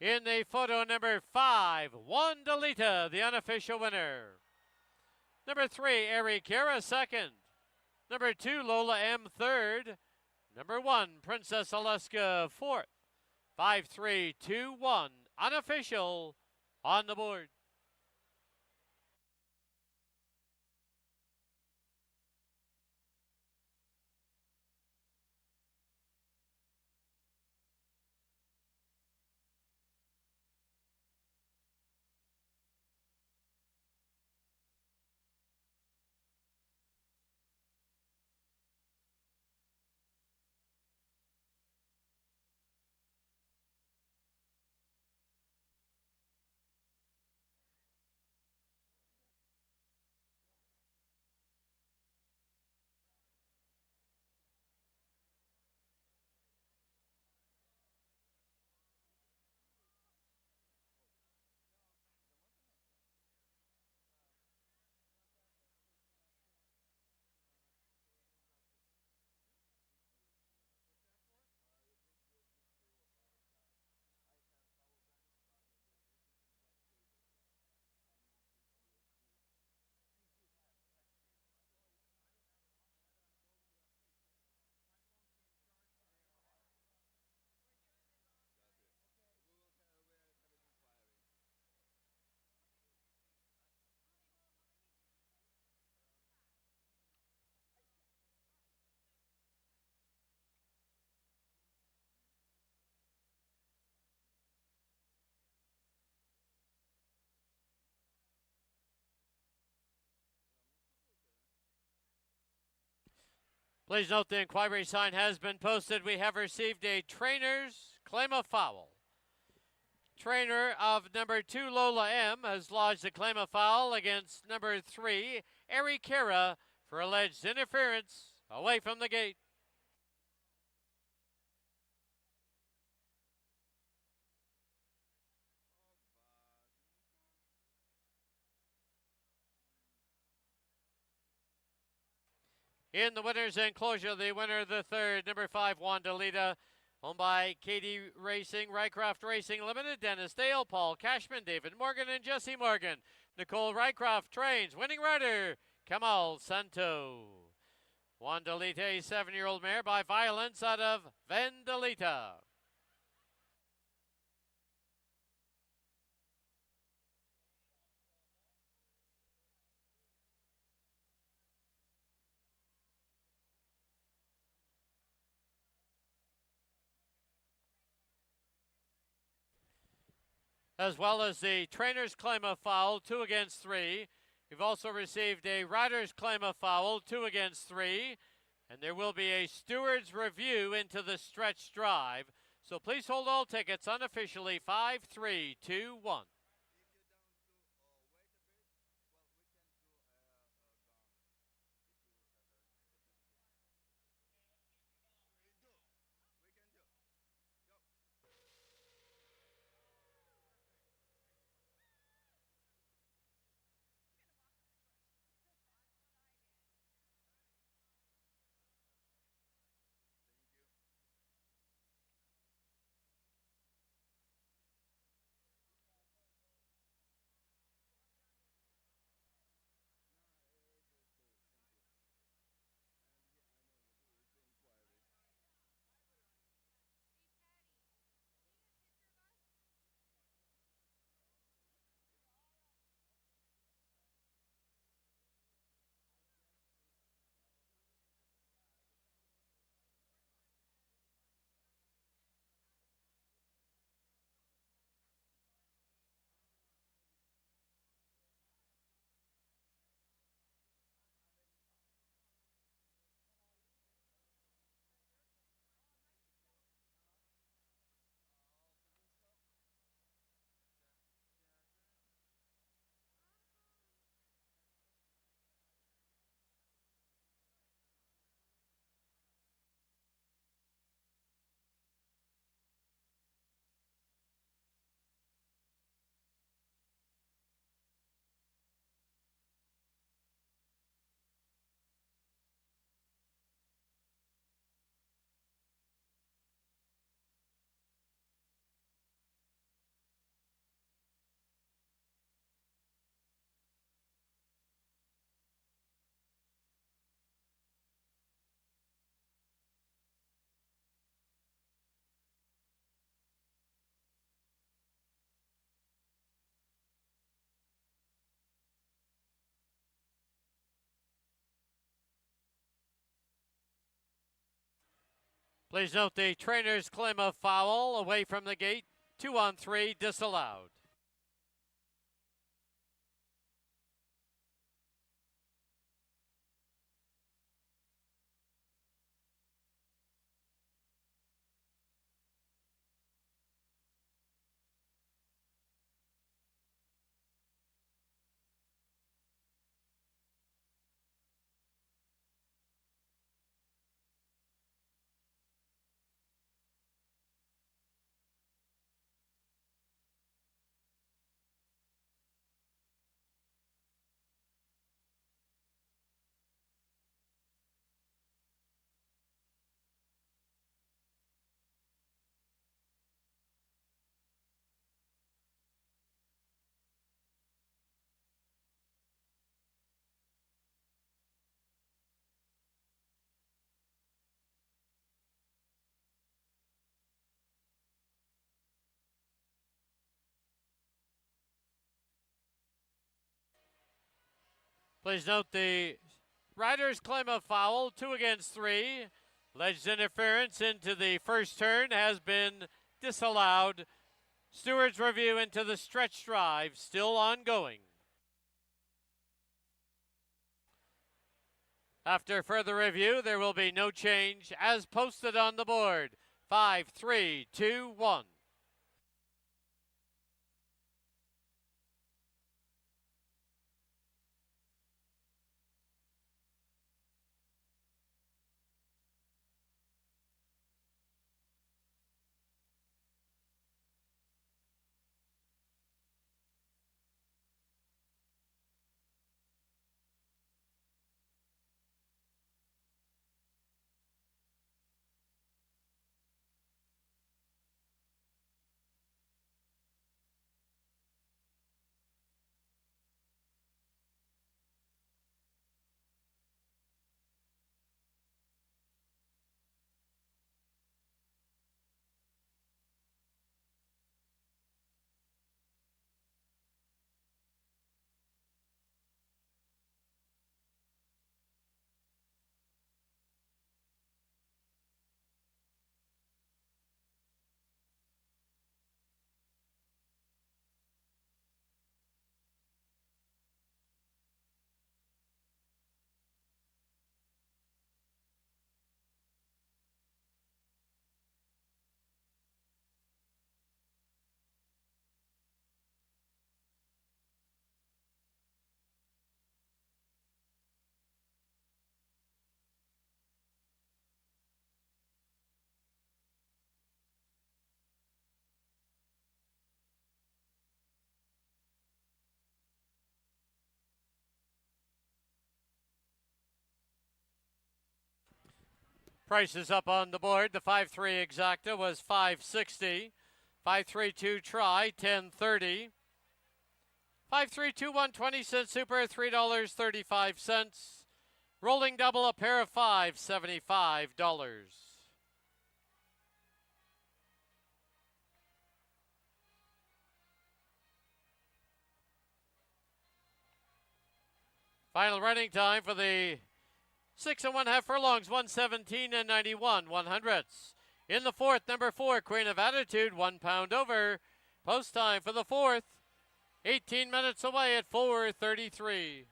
In the photo, number 5, Wandalita, the unofficial winner. Number 3, Erikira, second. Number 2, Lola M, third. Number 1, Princess Alaska, fourth. 5, 3, 2, 1, unofficial on the board. Please note the inquiry sign has been posted. We have received a trainer's claim of foul. Trainer of number 2, Lola M, has lodged a claim of foul against number 3, Erikira, for alleged interference away from the gate. In the winner's enclosure, the winner of the third, number 5, Wandalita, owned by Katie Racing, Rycroft Racing Limited, Dennis Dale, Paul Cashman, David Morgan, and Jesse Morgan. Nicole Rycroft trains. Winning rider, Kamal Santo. Wandalita, a 7-year-old mare by Violence out of Vandalita. As well as the trainer's claim of foul, 2 against 3. We've also received a rider's claim of foul, 2 against 3. And there will be a steward's review into the stretch drive. So please hold all tickets unofficially. 5, 3, 2, 1. Please note the trainer's claim of foul away from the gate. 2 on 3 disallowed. Please note the rider's claim of foul, 2 against 3. Alleged interference into the first turn has been disallowed. Stewards review into the stretch drive, still ongoing. After further review, there will be no change as posted on the board. 5, 3, 2, 1. Prices up on the board. The 5-3 exacta was $5.60. 5-3-2 try, $10.30. 5-3-2 120-cent super, $3.35. Rolling double, a pair of 5, $75. Final running time for the 6 1/2 furlongs, 117 and 91 100ths. In the fourth, number 4, Queen of Attitude, 1 pound over. Post time for the fourth, 18 minutes away at 4:33.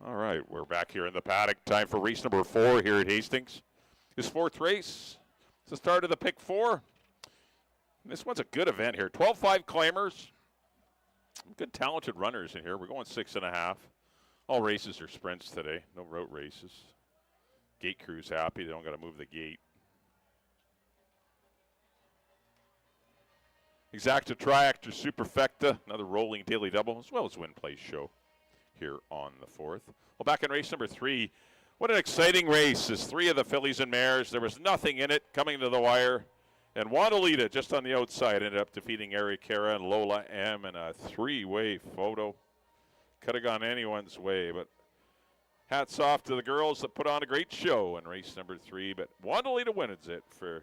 All right, we're back here in the paddock. Time for race number 4 here at Hastings. This 4th race. It's the start of the pick 4. This one's a good event here. 12.5 claimers. Good talented runners in here. We're going 6.5. All races are sprints today. No road races. Gate crew's happy. They don't got to move the gate. Exacta Triactor Superfecta. Another rolling daily double, as well as win place show here on the 4th. Well, back in race number 3. What an exciting race. As 3 of the fillies and mares. There was nothing in it coming to the wire. And Wandelita just on the outside ended up defeating Ericara and Lola M in a 3-way photo. Could have gone anyone's way, but hats off to the girls that put on a great show in race number 3. But Wandelita wins it for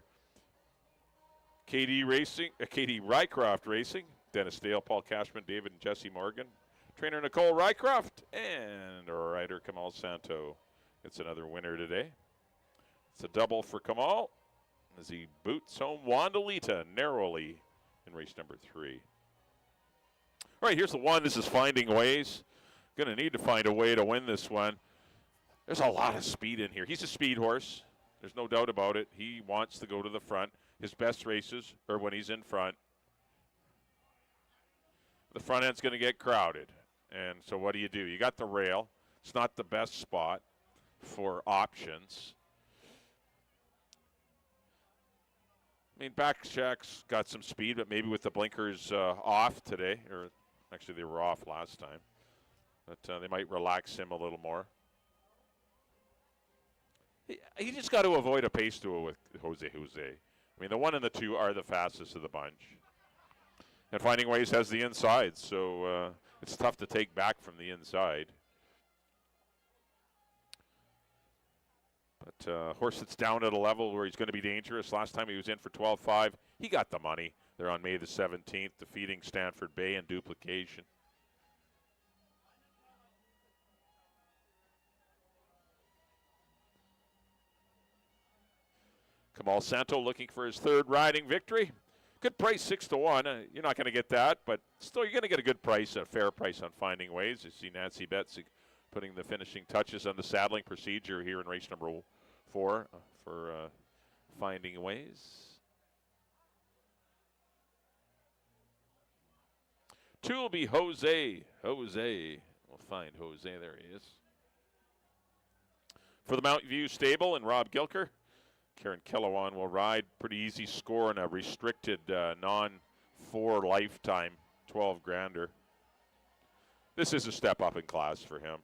KD Rycroft Racing. Dennis Dale, Paul Cashman, David and Jesse Morgan. Trainer Nicole Rycroft and rider Kamal Santo. It's another winner today. It's a double for Kamal as he boots home Wandelita narrowly in race number 3. All right, here's the one. This is Finding Ways. Going to need to find a way to win this one. There's a lot of speed in here. He's a speed horse. There's no doubt about it. He wants to go to the front. His best races are when he's in front. The front end's going to get crowded. And so what do? You got the rail. It's not the best spot for options. I mean, Backcheck's got some speed, but maybe with the blinkers off today, or actually they were off last time, but they might relax him a little more. He just got to avoid a pace duel with Jose. I mean, the 1 and the 2 are the fastest of the bunch. And Finding Ways has the inside, so it's tough to take back from the inside. But horse that's down at a level where he's going to be dangerous. Last time he was in for 12.5. He got the money. They're on May the 17th, defeating Stanford Bay in duplication. Kamal Santo looking for his 3rd riding victory. Good price, 6-1. You're not going to get that, but still you're going to get a good price, a fair price on Finding Ways. You see Nancy Betts putting the finishing touches on the saddling procedure here in race number 4 for Finding Ways. 2 will be Jose. We'll find Jose. There he is. For the Mountain View Stable and Rob Gilker, Karen Kellowan will ride. Pretty easy score in a restricted non-4 lifetime 12 grander. This is a step up in class for him.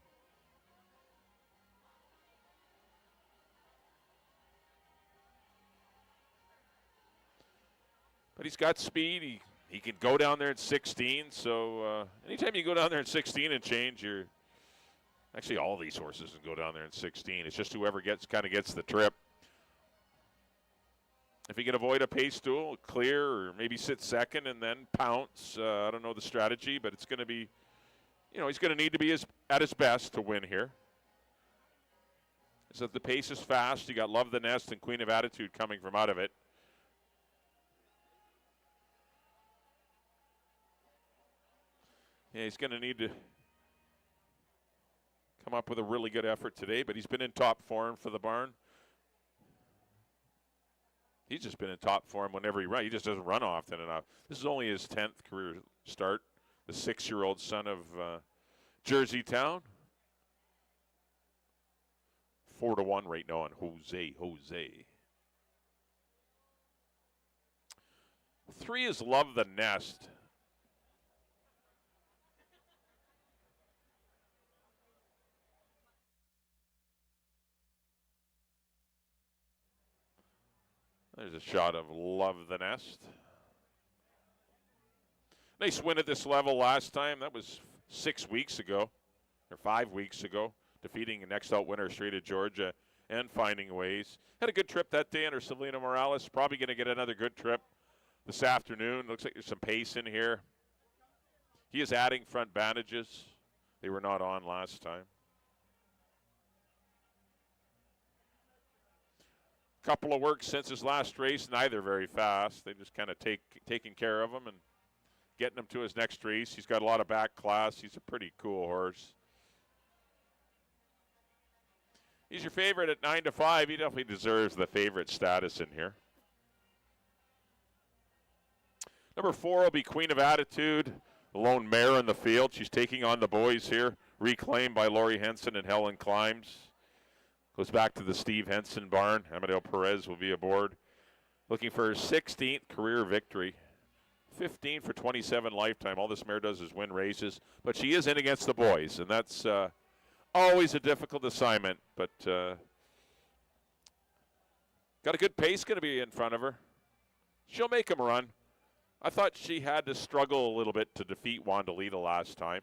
But he's got speed. He can go down there at 16. So anytime you go down there at 16 and change, actually all these horses can go down there at 16. It's just whoever gets the trip. If he can avoid a pace duel, clear, or maybe sit second and then pounce. I don't know the strategy, but it's going to be, he's going to need to be at his best to win here. So the pace is fast. You got Love the Nest and Queen of Attitude coming from out of it. Yeah, he's going to need to come up with a really good effort today, but he's been in top form for the barn. He's just been in top form whenever he runs. He just doesn't run often enough. This is only his 10th career start. The 6-year-old son of Jersey Town. 4-1 right now on Jose. 3 is Love the Nest. There's a shot of Love the Nest. Nice win at this level last time. That was 6 weeks ago, or 5 weeks ago, defeating the next out winner, Straight of Georgia, and Finding Ways. Had a good trip that day under Selena Morales. Probably going to get another good trip this afternoon. Looks like there's some pace in here. He is adding front bandages. They were not on last time. Couple of works since his last race, neither very fast. They just kind of taking care of him and getting him to his next race. He's got a lot of back class. He's a pretty cool horse. He's your favorite at 9-5. He definitely deserves the favorite status in here. Number 4 will be Queen of Attitude, the lone mare in the field. She's taking on the boys here, reclaimed by Laurie Henson and Helen Climbs. Goes back to the Steve Henson barn. Amadeo Perez will be aboard. Looking for her 16th career victory. 15 for 27 lifetime. All this mare does is win races. But she is in against the boys, and that's always a difficult assignment. But got a good pace going to be in front of her. She'll make him run. I thought she had to struggle a little bit to defeat Wandalita last time.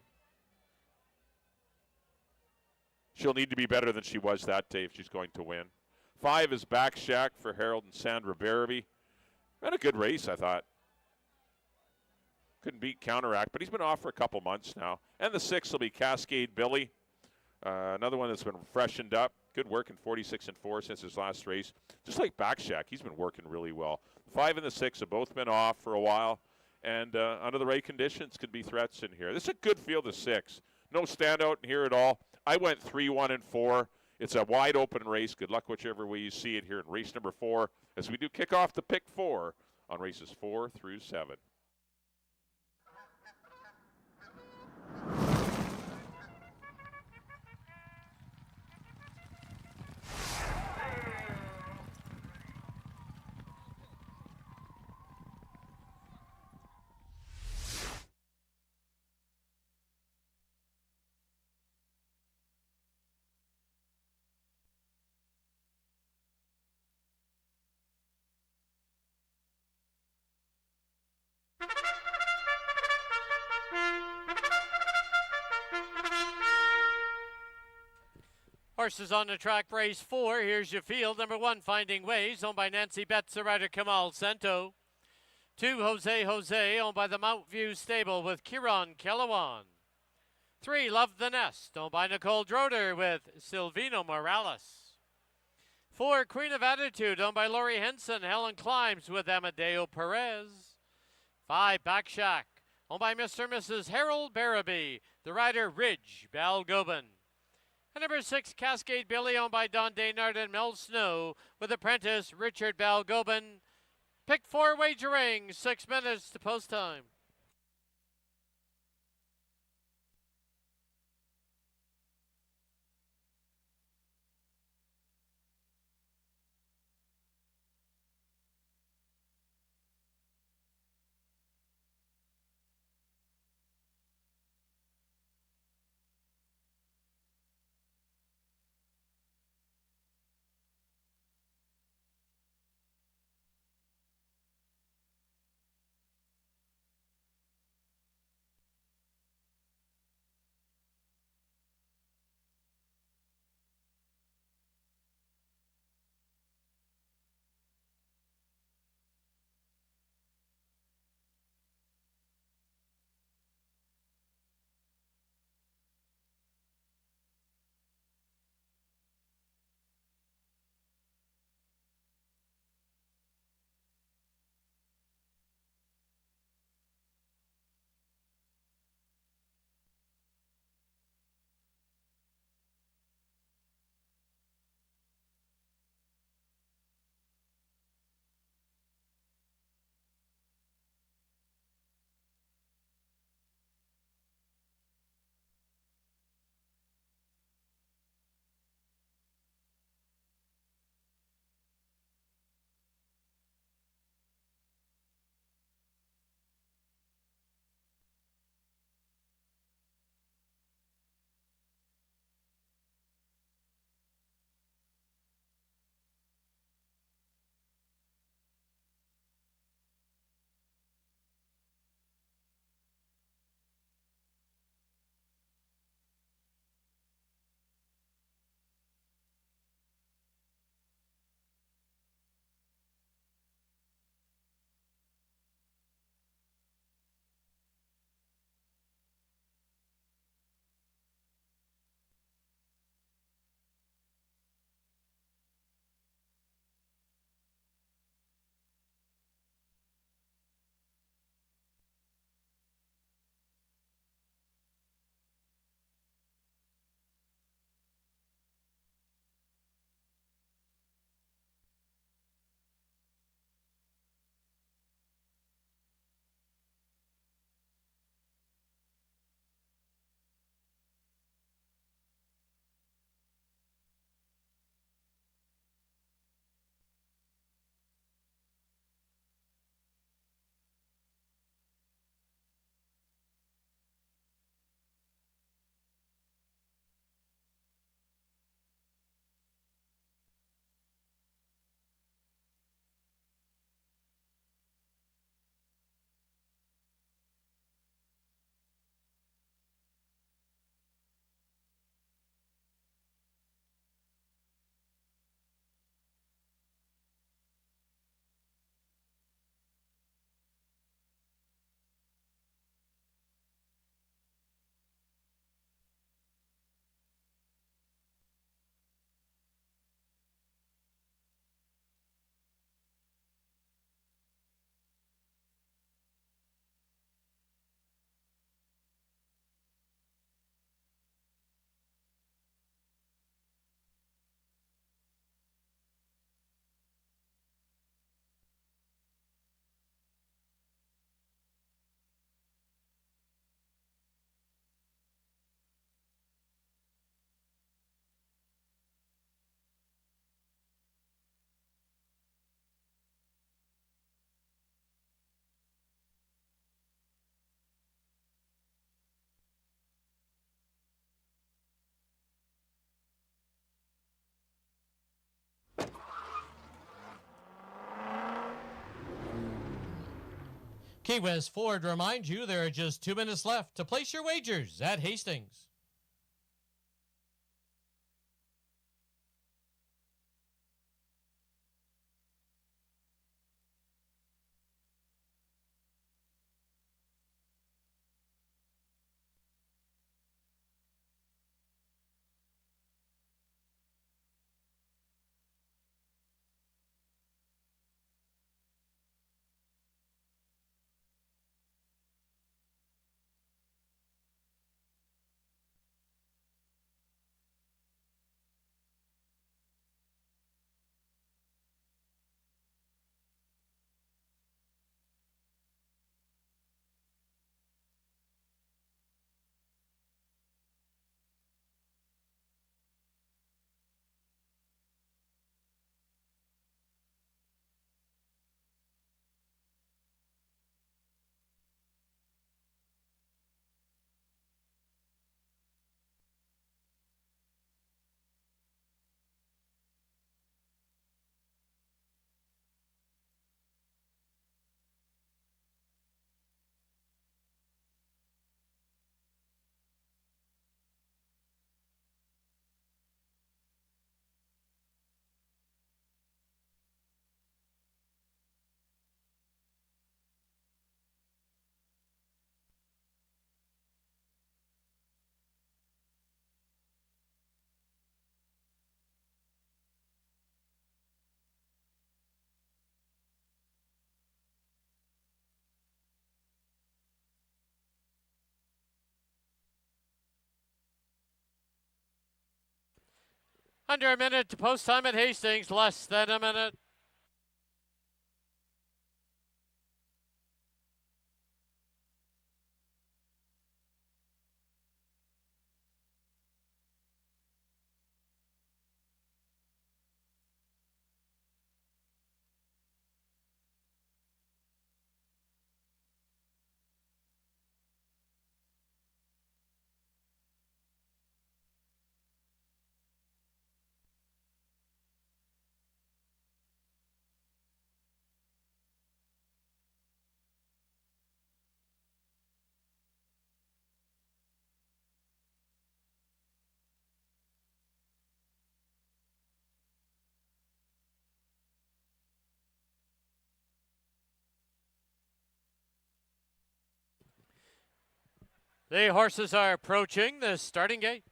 She'll need to be better than she was that day if she's going to win. 5 is Back Shack for Harold and Sandra Barabee. Had a good race, I thought. Couldn't beat Counteract, but he's been off for a couple months now. And the 6 will be Cascade Billy. Another one that's been freshened up. Good work in 46-4 since his last race. Just like Back Shack, he's been working really well. 5 and the 6 have both been off for a while. And under the right conditions could be threats in here. This is a good field of 6. No standout in here at all. I went 3, 1, and 4. It's a wide open race. Good luck whichever way you see it here in race number 4 as we do kick off the pick 4 on races 4 through 7. Horses on the track, race 4. Here's your field. Number 1, Finding Ways, owned by Nancy Betts, the rider Kamal Santo. 2, Jose, owned by the Mount View Stable with Kieran Kellawan. 3, Love the Nest, owned by Nicole Droder with Silvino Morales. 4, Queen of Attitude, owned by Laurie Henson, Helen Climbs with Amadeo Perez. 5, Back Shack, owned by Mr. and Mrs. Harold Barabee, the rider Ridge Balgobin. And number 6, Cascade Billy, owned by Don Daynard and Mel Snow, with apprentice Richard Balgobin. Pick 4 wagering, 6 minutes to post time. Key West Ford reminds you there are just 2 minutes left to place your wagers at Hastings. Under a minute to post time at Hastings, less than a minute. The horses are approaching the starting gate.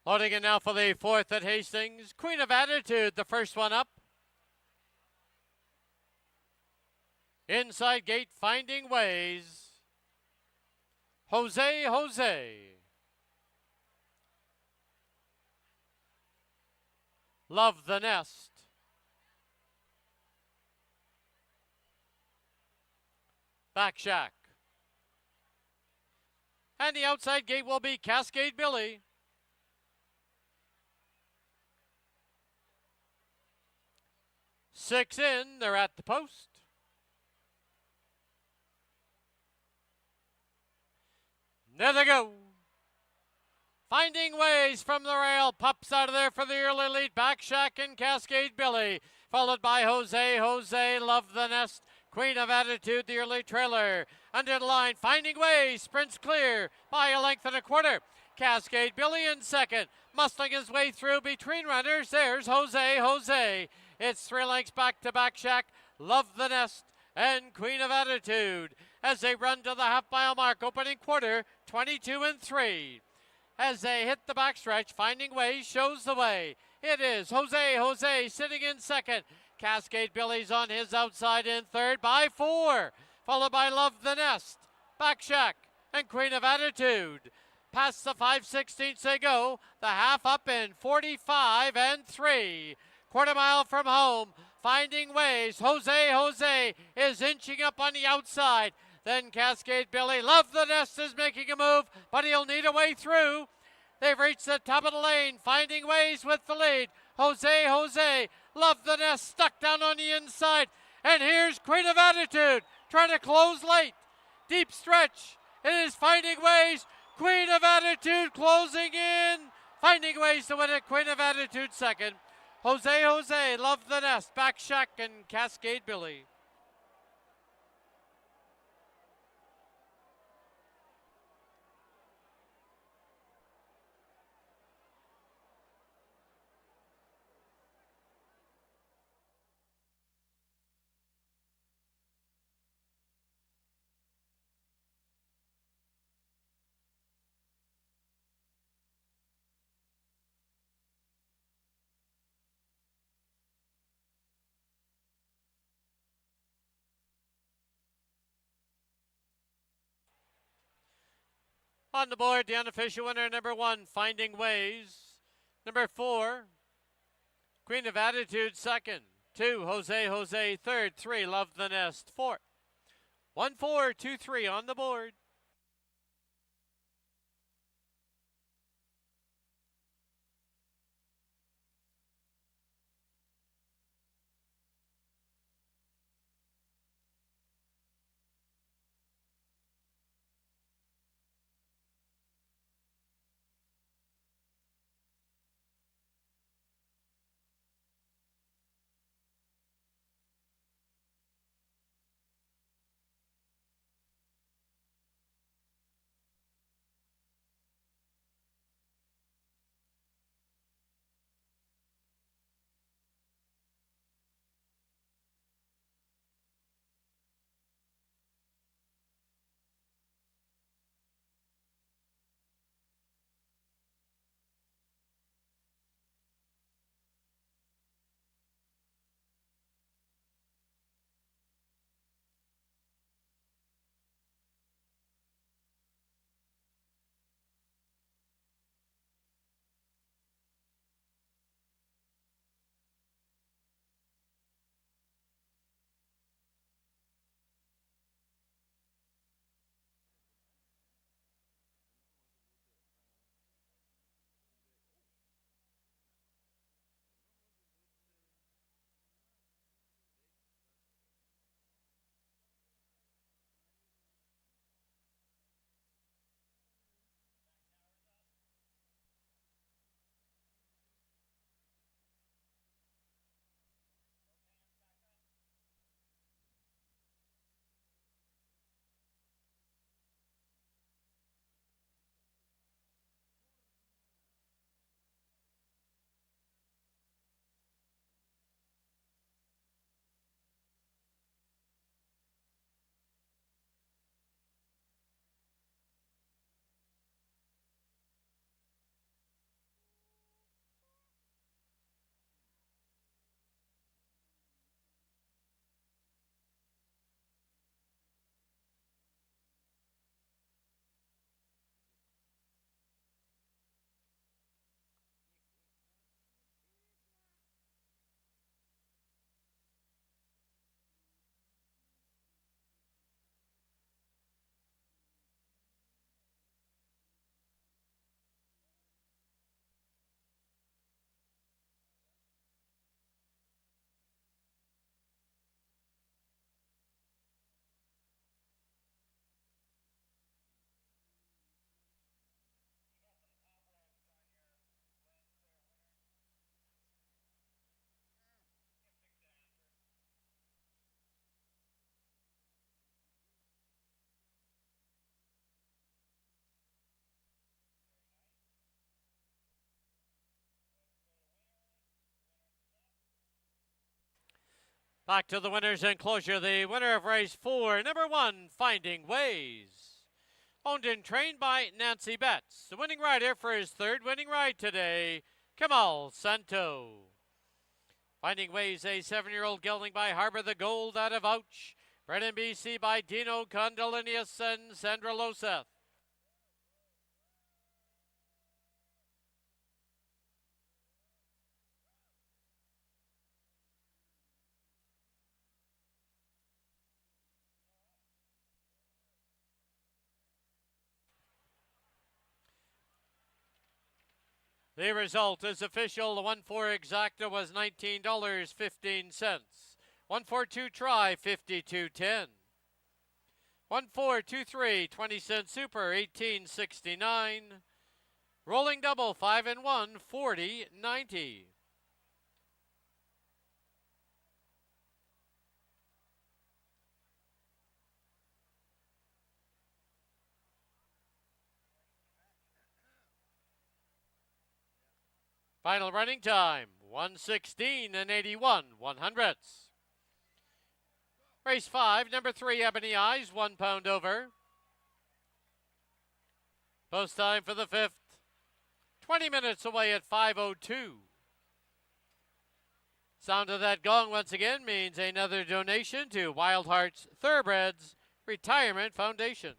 Loading in now for the fourth at Hastings. Queen of Attitude, the first one up. Inside gate, Finding Ways. Jose. Love the Nest. Back Shack. And the outside gate will be Cascade Billy. Six in, they're at the post. There they go. Finding Ways from the rail, pops out of there for the early lead. Back Shack and Cascade Billy, followed by Jose, Love the Nest, Queen of Attitude, the early trailer. Under the line, Finding Ways, sprints clear by a length and a quarter. Cascade Billy in second, muscling his way through between runners. There's Jose. It's 3 lengths back to Back Shack, Love the Nest, and Queen of Attitude as they run to the half-mile mark. Opening quarter, 22-3. As they hit the backstretch, Finding Ways shows the way. It is Jose sitting in second. Cascade Billy's on his outside in third by 4, followed by Love the Nest, Back Shack, and Queen of Attitude. Past the 5/16 they go, the half up in 45-3. Quarter mile from home, Finding Ways. Jose is inching up on the outside. Then Cascade Billy. Love the Nest is making a move, but he'll need a way through. They've reached the top of the lane. Finding Ways with the lead. Jose. Love the Nest stuck down on the inside. And here's Queen of Attitude trying to close late. Deep stretch. It is Finding Ways. Queen of Attitude closing in. Finding Ways to win it. Queen of Attitude second. Jose, Love the Nest, Back Shack, and Cascade Billy. On the board, the unofficial winner, number 1, Finding Ways. Number 4, Queen of Attitude second. 2, Jose third. 3, Love the Nest fourth. 1, 4, 2, 3 on the board. Back to the winners' enclosure. The winner of race 4, number 1, Finding Ways. Owned and trained by Nancy Betts. The winning rider for his 3rd winning ride today, Kamal Santo. Finding Ways, a 7-year-old gelding by Harbor the Gold out of Ouch. Bred in BC by Dino Condolinius and Sandra Loseth. The result is official. The 1-4 exacta was $19.15. 1-4-2 try, $52.10. 1-4-2-3, 20-cent super, $18.69. Rolling double, 5 and 1, $40.90. Final running time, 1:16 and 81/100. Race 5, number 3, Ebony Eyes, 1 pound over. Post time for the 5th, 20 minutes away at 5:02. Sound of that gong once again means another donation to Wild Hearts Thoroughbreds Retirement Foundation.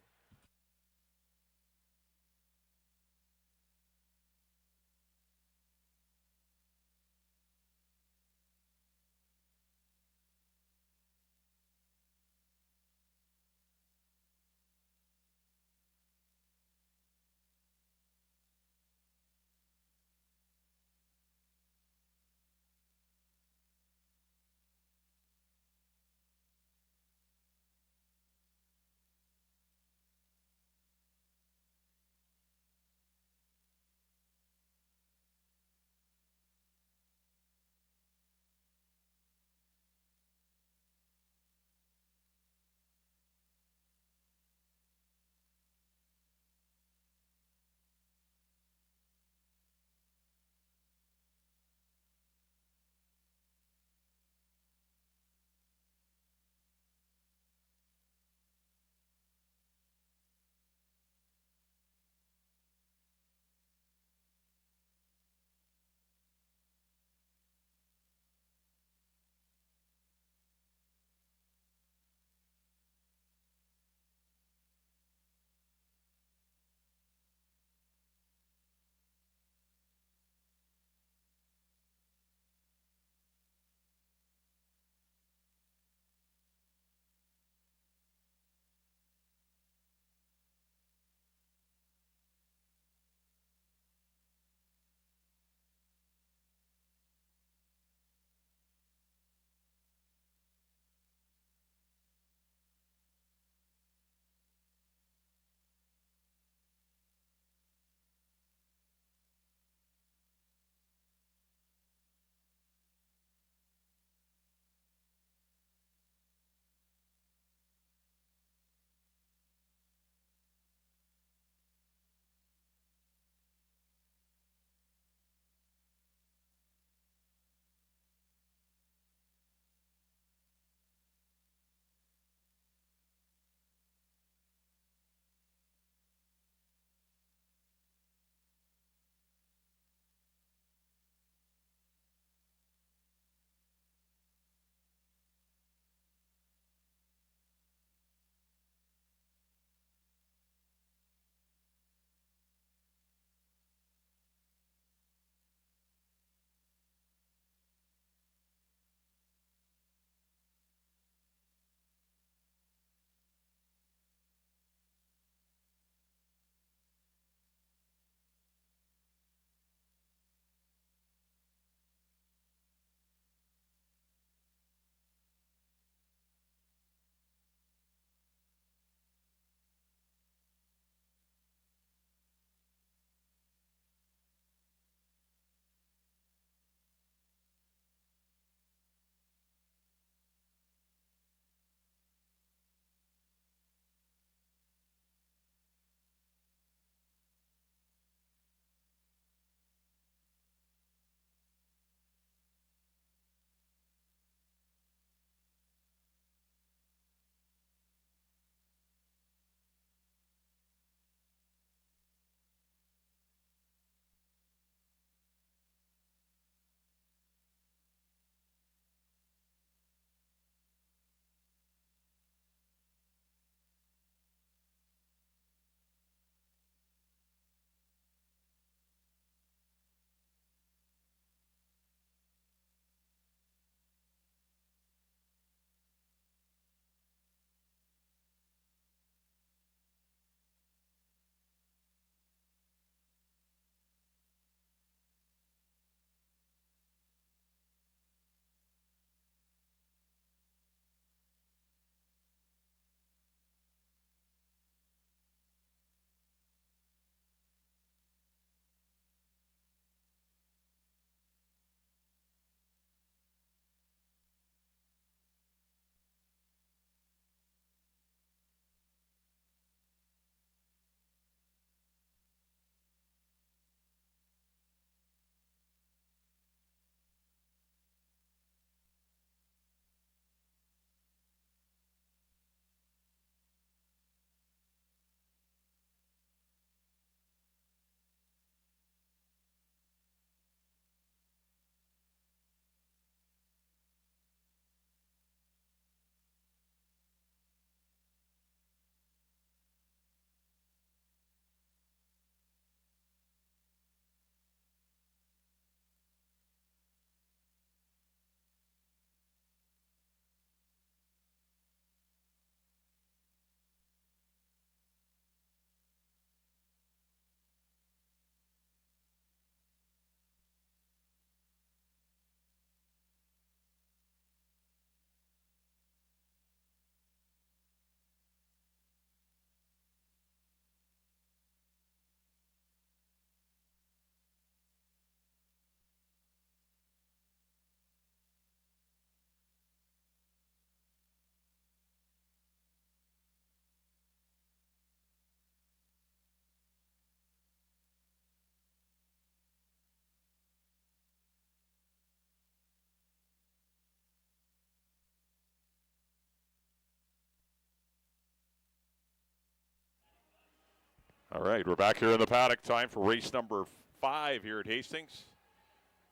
All right, we're back here in the paddock. Time for race number 5 here at Hastings.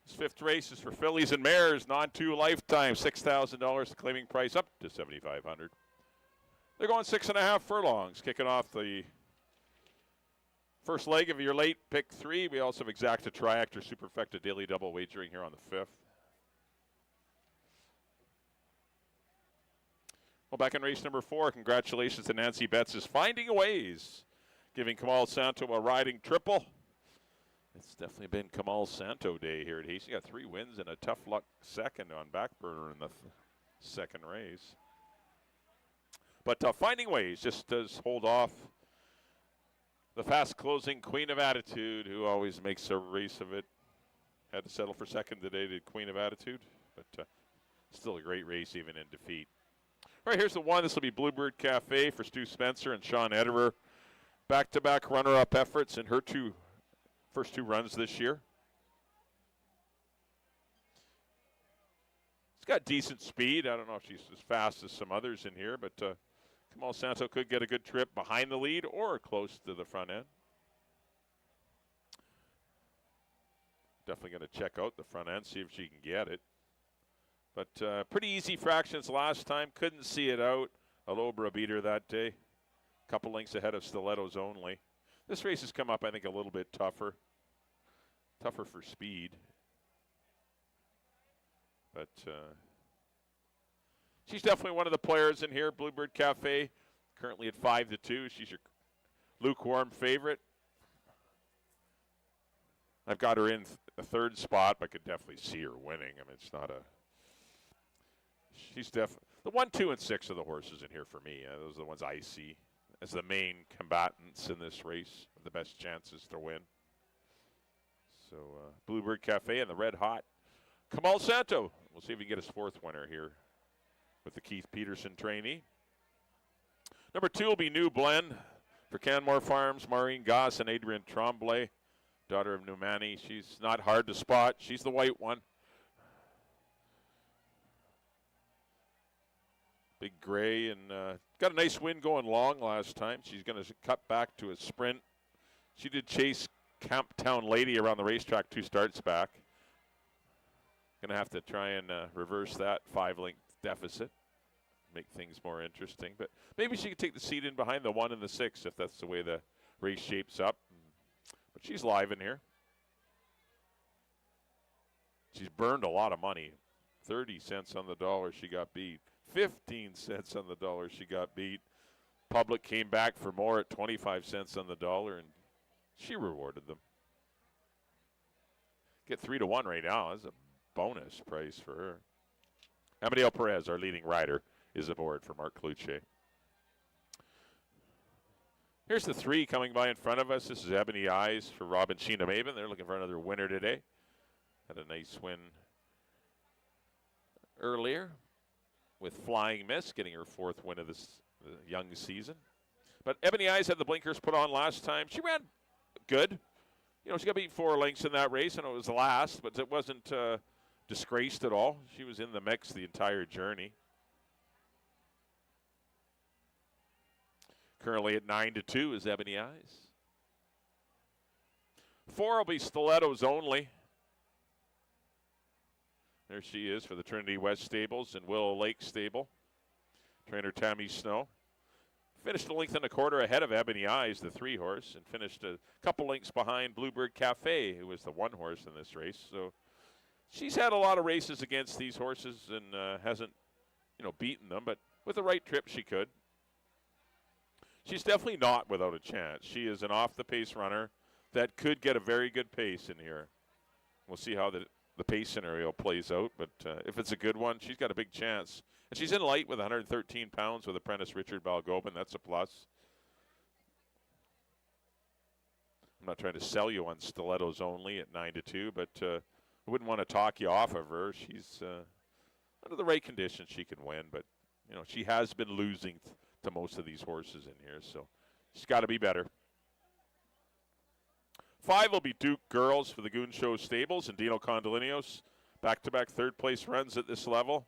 This 5th race is for fillies and mares, non-2 lifetime, $6,000 the claiming price up to $7,500. They're going 6.5 furlongs, kicking off the first leg of your late pick 3. We also have Exacta Triact or Superfecta daily double wagering here on the 5th. Well, back in race number 4, congratulations to Nancy Betts is finding ways, giving Kamal Santo a riding triple. It's definitely been Kamal Santo day here at Hastings. He got 3 wins and a tough luck second on back burner in the second race. But finding ways just does hold off the fast-closing Queen of Attitude, who always makes a race of it. Had to settle for second today to Queen of Attitude, but still a great race even in defeat. All right, here's the one. This will be Bluebird Cafe for Stu Spencer and Sean Ederer. Back-to-back runner-up efforts in her first 2 runs this year. She's got decent speed. I don't know if she's as fast as some others in here, but Kamal Santo could get a good trip behind the lead or close to the front end. Definitely going to check out the front end, see if she can get it. But pretty easy fractions last time. Couldn't see it out. A Lobra beater that day. Couple lengths ahead of Stilettos Only. This race has come up, I think, a little bit tougher. Tougher for speed. But she's definitely one of the players in here. Bluebird Cafe, currently at 5-2. She's your lukewarm favorite. I've got her in the 3rd spot, but could definitely see her winning. I mean, it's not a... She's definitely... The 1, 2, and 6 are the horses in here for me. Those are the ones I see as the main combatants in this race, the best chances to win. So, Bluebird Cafe and the red hot Kamal Santo. We'll see if we can get his 4th winner here with the Keith Peterson trainee. Number 2 will be New Blend for Canmore Farms, Maureen Goss and Adrian Tremblay, daughter of Numani. She's not hard to spot. She's the white one. Big gray and got a nice win going long last time. She's going to cut back to a sprint. She did chase Camptown Lady around the racetrack 2 starts back. Going to have to try and reverse that 5-length deficit, make things more interesting. But maybe she could take the seat in behind the 1 and the 6 if that's the way the race shapes up. But she's live in here. She's burned a lot of money. 30 cents on the dollar she got beat. 15 cents on the dollar she got beat. Public came back for more at 25 cents on the dollar, and she rewarded them. Get 3-1 right now. That's a bonus price for her. Amadeo Perez, our leading rider, is aboard for Mark Cluche. Here's the 3 coming by in front of us. This is Ebony Eyes for Rob and Sheena Maven. They're looking for another winner today. Had a nice win earlier with Flying Miss, getting her 4th win of the young season. But Ebony Eyes had the blinkers put on last time. She ran good. You know, she got beat 4 lengths in that race, and it was the last, but it wasn't disgraced at all. She was in the mix the entire journey. Currently at 9-2 is Ebony Eyes. 4 will be Stilettos Only. There she is for the Trinity West Stables and Willow Lake Stable. Trainer Tammy Snow. Finished a length and a quarter ahead of Ebony Eyes, the 3 horse, and finished a couple lengths behind Bluebird Cafe, who was the 1 horse in this race. So she's had a lot of races against these horses and hasn't, beaten them, but with the right trip she could. She's definitely not without a chance. She is an off-the-pace runner that could get a very good pace in here. We'll see how the pace scenario plays out, but if it's a good one, she's got a big chance. And she's in light with 113 pounds with apprentice Richard Balgobin. That's a plus. I'm not trying to sell you on Stilettos Only at 9-2, but I wouldn't want to talk you off of her. She's under the right conditions, she can win, but she has been losing to most of these horses in here, so she's got to be better. 5 will be Duke Girls for the Goon Show Stables and Dino Condolinos. Back-to-back 3rd-place runs at this level.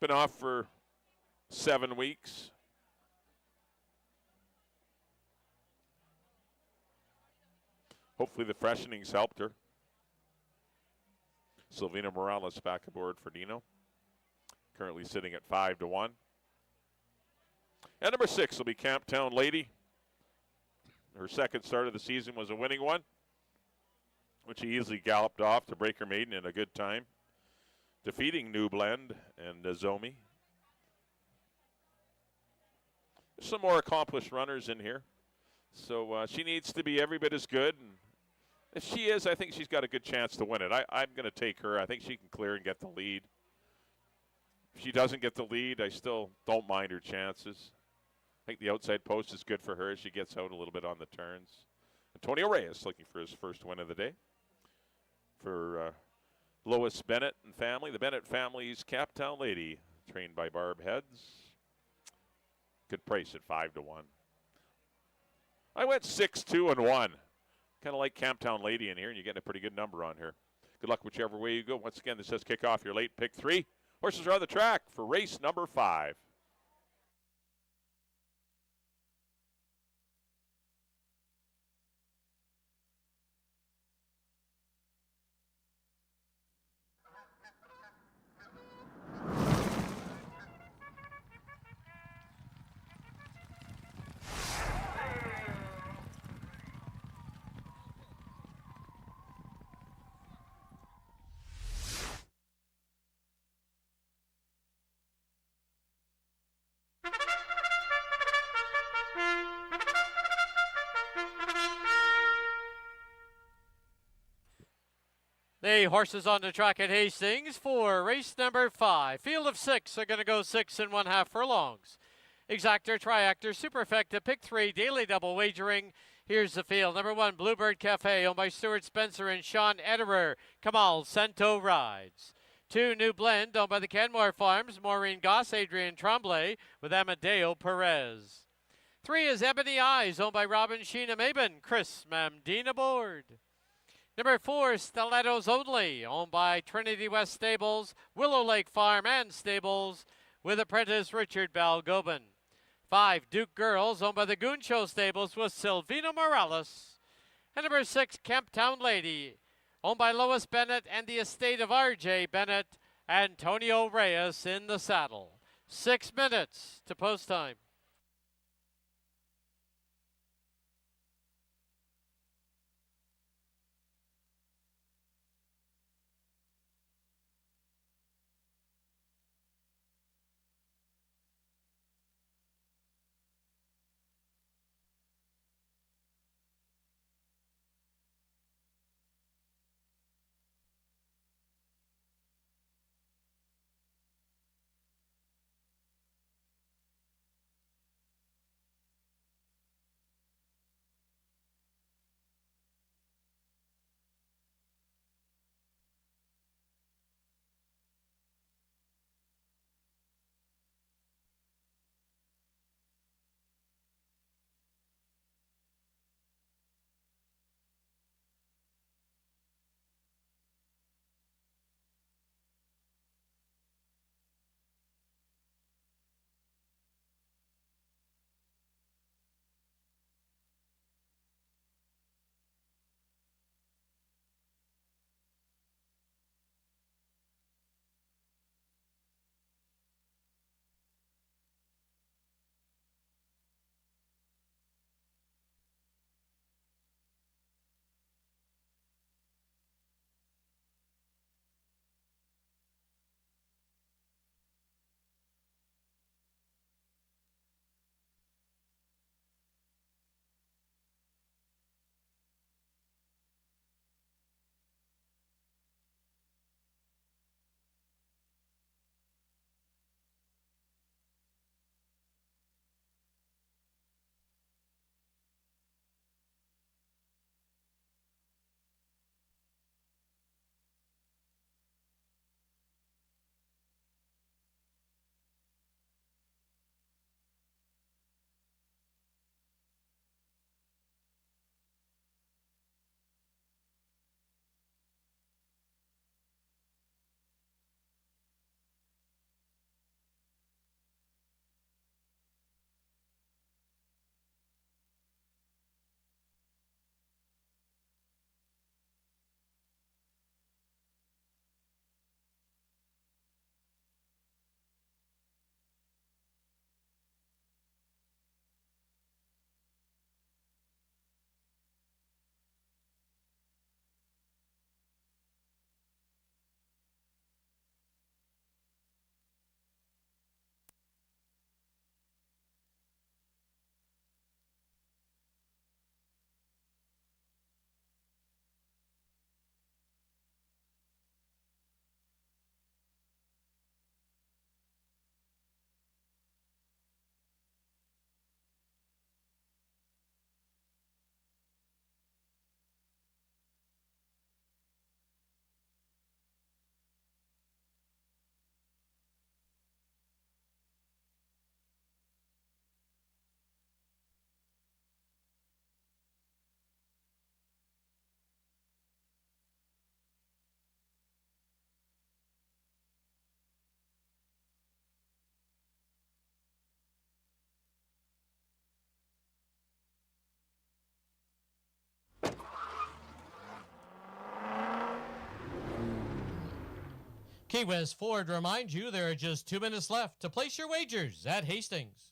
Been off for 7 weeks. Hopefully the freshening's helped her. Silvina Morales back aboard for Dino. Currently sitting at 5-1. And number 6 will be Camptown Lady. Her second start of the season was a winning one, which she easily galloped off to break her maiden in a good time, defeating New Blend and Zomi. There's some more accomplished runners in here, so she needs to be every bit as good. And if she is, I think she's got a good chance to win it. I'm going to take her. I think she can clear and get the lead. If she doesn't get the lead, I still don't mind her chances. I think the outside post is good for her as she gets out a little bit on the turns. Antonio Reyes looking for his first win of the day. For Lois Bennett and family, the Bennett family's Camptown Lady, trained by Barb Heads. Good price at 5-1. I went 6-2 and 1. Kind of like Camptown Lady in here, and you're getting a pretty good number on here. Good luck whichever way you go. Once again, this says kick off your late pick 3. Horses are on the track for race number 5. The horses on the track at Hastings for race number 5. Field of 6 are going to go 6 1/2 furlongs. Exactor, Triactor, Superfecta, Pick 3, Daily Double Wagering. Here's the field. Number 1, Bluebird Cafe, owned by Stuart Spencer and Sean Ederer. Kamal Cento rides. 2, New Blend, owned by the Canmore Farms, Maureen Goss, Adrian Tremblay, with Amadeo Perez. 3 is Ebony Eyes, owned by Robin Sheena Maben, Chris Mamdine aboard. Number 4, Stilettos Only, owned by Trinity West Stables, Willow Lake Farm and Stables, with apprentice Richard Balgobin. 5, Duke Girls, owned by the Goon Show Stables, with Silvina Morales. And number 6, Camptown Lady, owned by Lois Bennett and the estate of R.J. Bennett, Antonio Reyes in the saddle. 6 minutes to post time. Key West Ford reminds you there are just 2 minutes left to place your wagers at Hastings.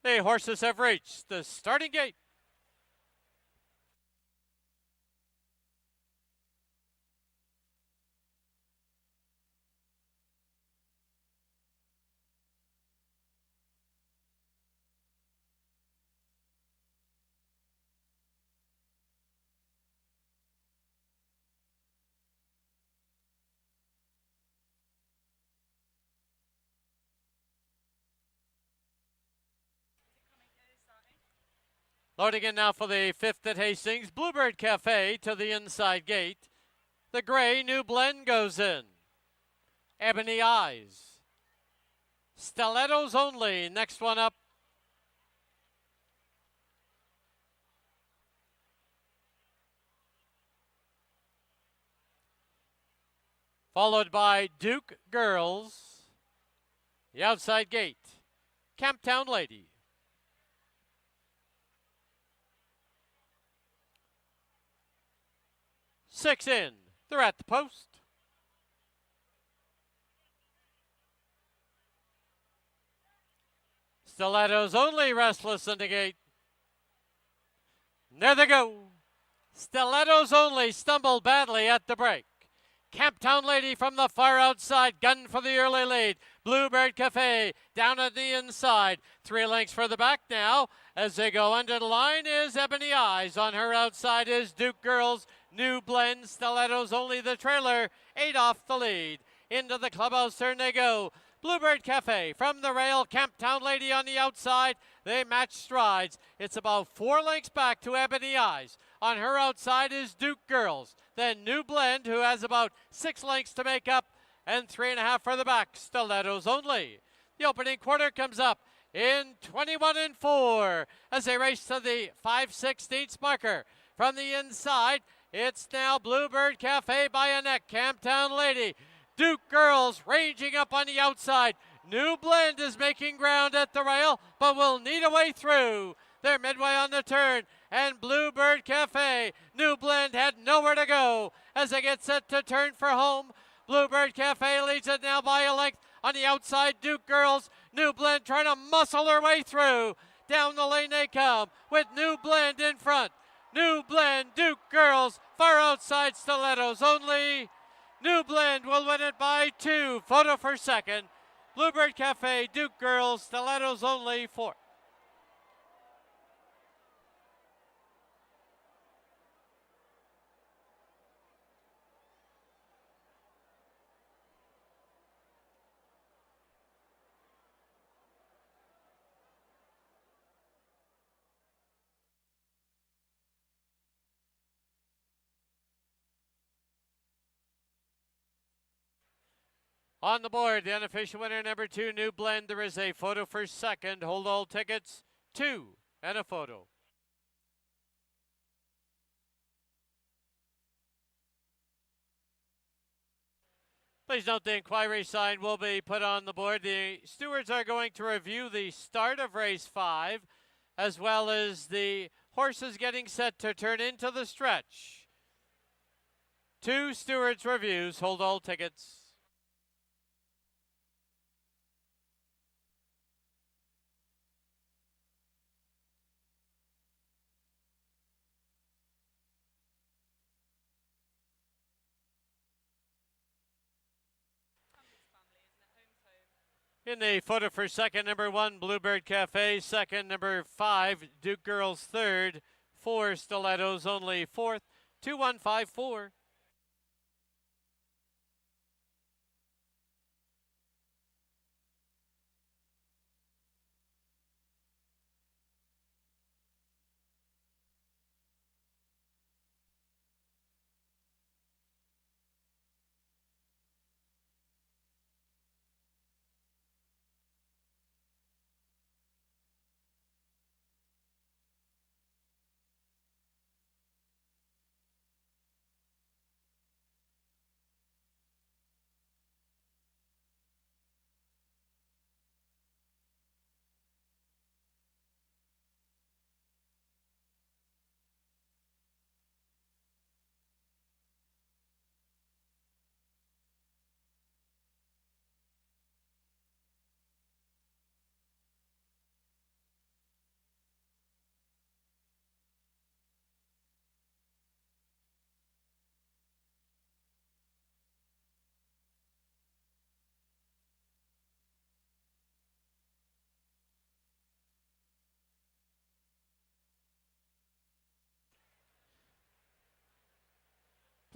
The horses have reached the starting gate. Loading in now for the 5th at Hastings. Bluebird Cafe to the inside gate. The gray New Blend goes in. Ebony Eyes. Stilettos Only, next one up. Followed by Duke Girls. The outside gate. Camptown Lady. Six in. They're at the post. Stilettos Only, Restless in the gate. There they go. Stilettos Only stumbled badly at the break. Camptown Lady from the far outside, gun for the early lead. Bluebird Cafe down at the inside. 3 lengths for the back now. As they go under the line is Ebony Eyes. On her outside is Duke Girls. New Blend, Stilettos Only the trailer. 8 off the lead. Into the clubhouse turn they go. Bluebird Cafe from the rail. Camptown Lady on the outside. They match strides. It's about 4 lengths back to Ebony Eyes. On her outside is Duke Girls. Then New Blend, who has about 6 lengths to make up, and 3.5 for the back. Stilettos Only. The opening quarter comes up in 21 and 4 as they race to the 5/16 marker. From the inside, it's now Bluebird Cafe by a neck. Camptown Lady. Duke Girls ranging up on the outside. New Blend is making ground at the rail, but will need a way through. They're midway on the turn, and Bluebird Cafe. New Blend had nowhere to go as they get set to turn for home. Bluebird Cafe leads it now by a length. On the outside, Duke Girls. New Blend trying to muscle her way through. Down the lane they come with New Blend in front. New Blend, Duke Girls, far outside, Stilettos Only. New Blend will win it by 2. Photo for second. Bluebird Cafe, Duke Girls, Stilettos Only 4. On the board, the unofficial winner, number 2, New Blend. There is a photo for second. Hold all tickets, 2, and a photo. Please note the inquiry sign will be put on the board. The stewards are going to review the start of race 5, as well as the horses getting set to turn into the stretch. 2 stewards reviews. Hold all tickets. In the photo for second, number 1, Bluebird Cafe. Second, number 5, Duke Girls. Third, 4, Stilettos Only. Fourth, 2154.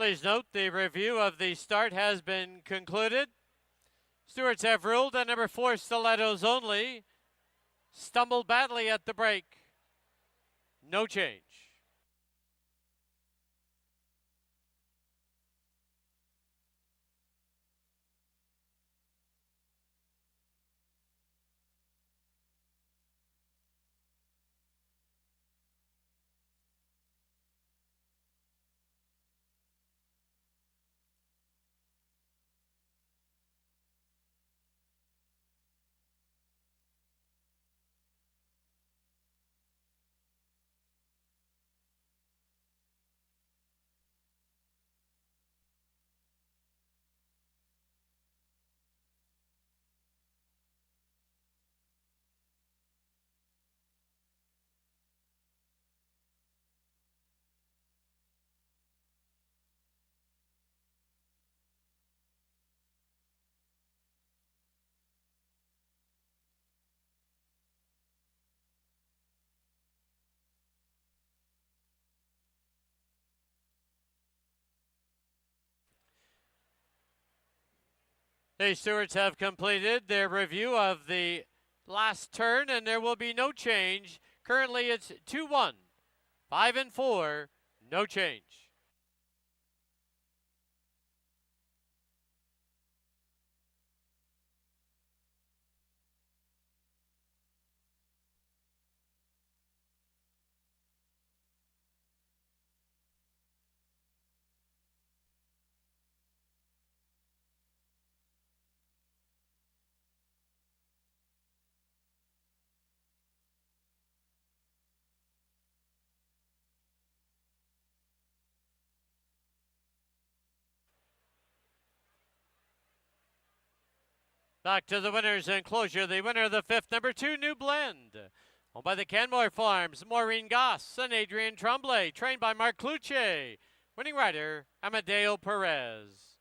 Please note the review of the start has been concluded. Stewards have ruled that number 4, Stilettos Only, stumbled badly at the break. No change. The stewards have completed their review of the last turn, and there will be no change. Currently, it's 2-1, 5 and 4, no change. Back to the winner's enclosure. The winner of the 5th, number 2, New Blend. Owned by the Canmore Farms, Maureen Goss and Adrian Tremblay. Trained by Mark Cluche. Winning rider, Amadeo Perez.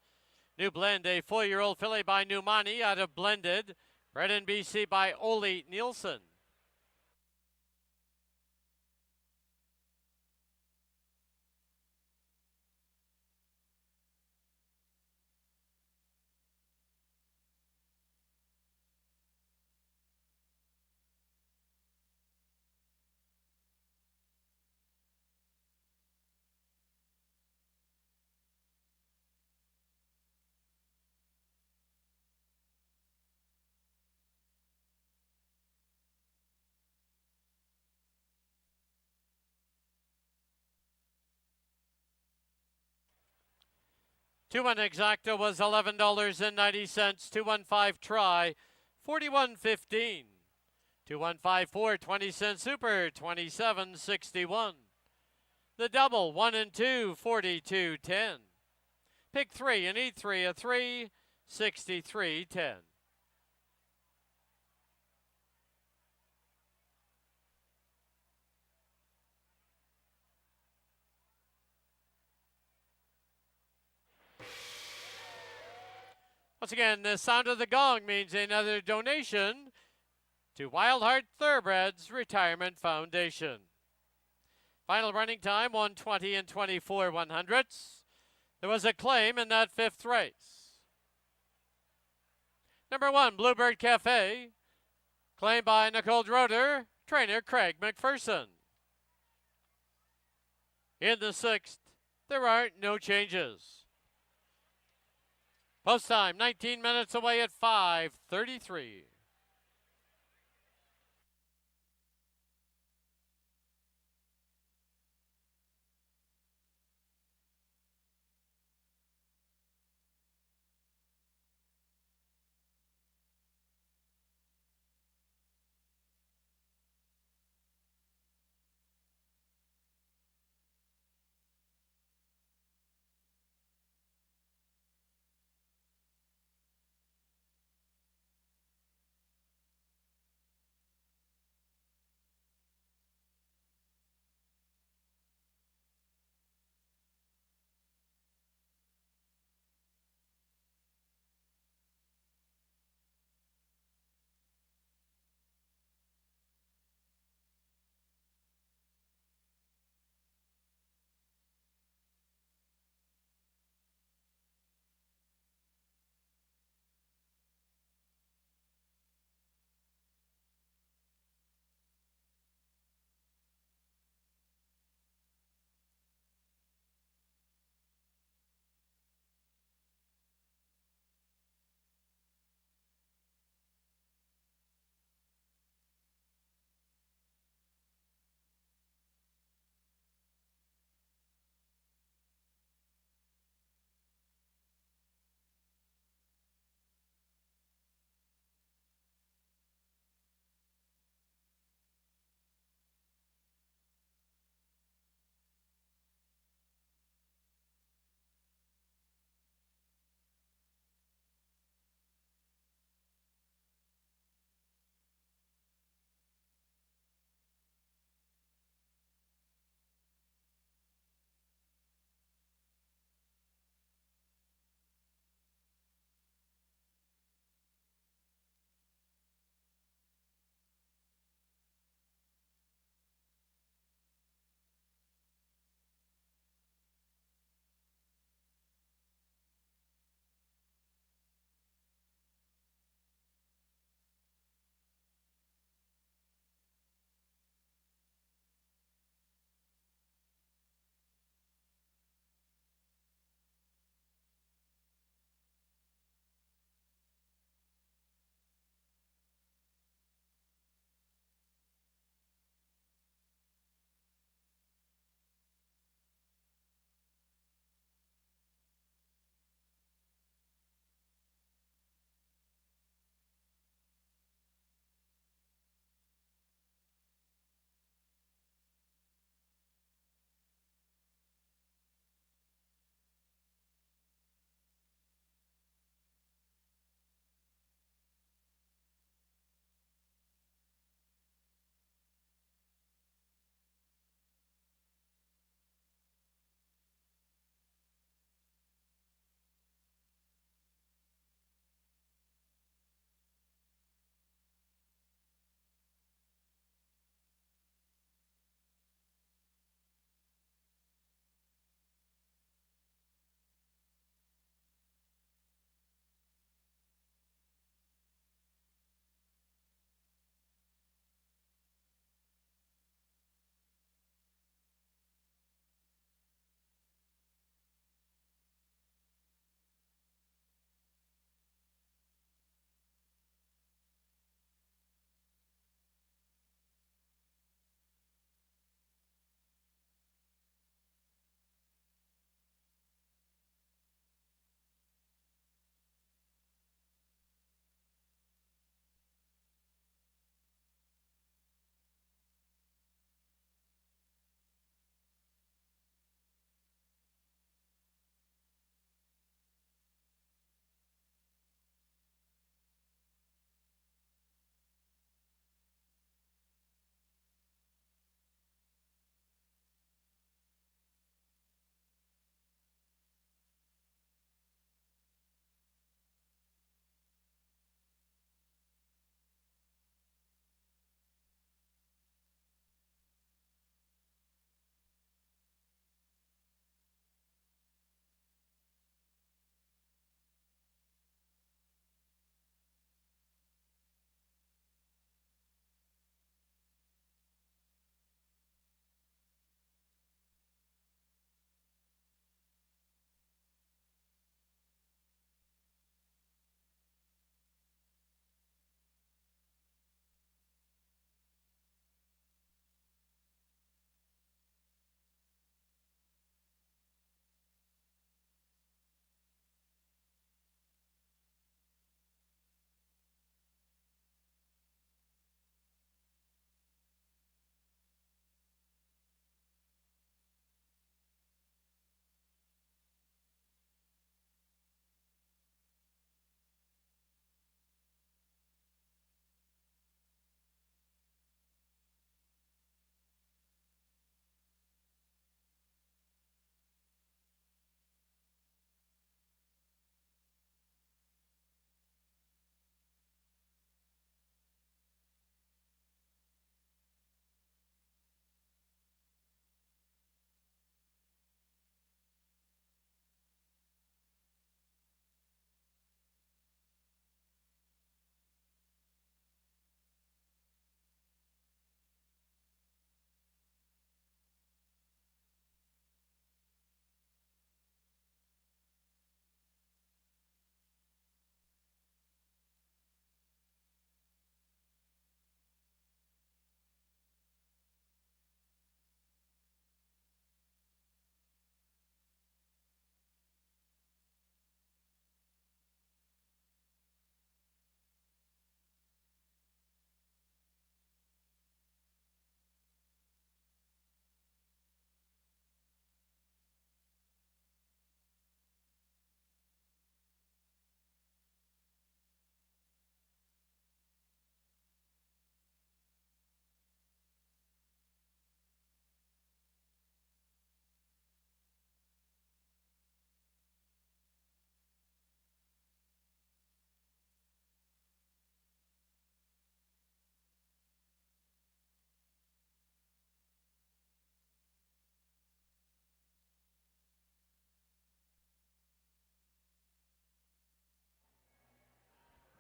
New Blend, a 4-year-old filly by Numani out of Blended. Bred in BC by Ole Nielsen. Two-one exacta was $11.90. 215 try, $41.15. 2154 20-cent super, $27.61. The double 1 and 2, $42.10. Pick 3 and eat 3 a 3, $63.10. Once again, the sound of the gong means another donation to Wild Heart Thoroughbreds Retirement Foundation. Final running time, 1:20 and 24 100ths. There was a claim in that 5th race. Number 1, Bluebird Cafe, claimed by Nicole Droder, trainer Craig McPherson. In the 6th, there are no changes. Post time, 19 minutes away at 5:33.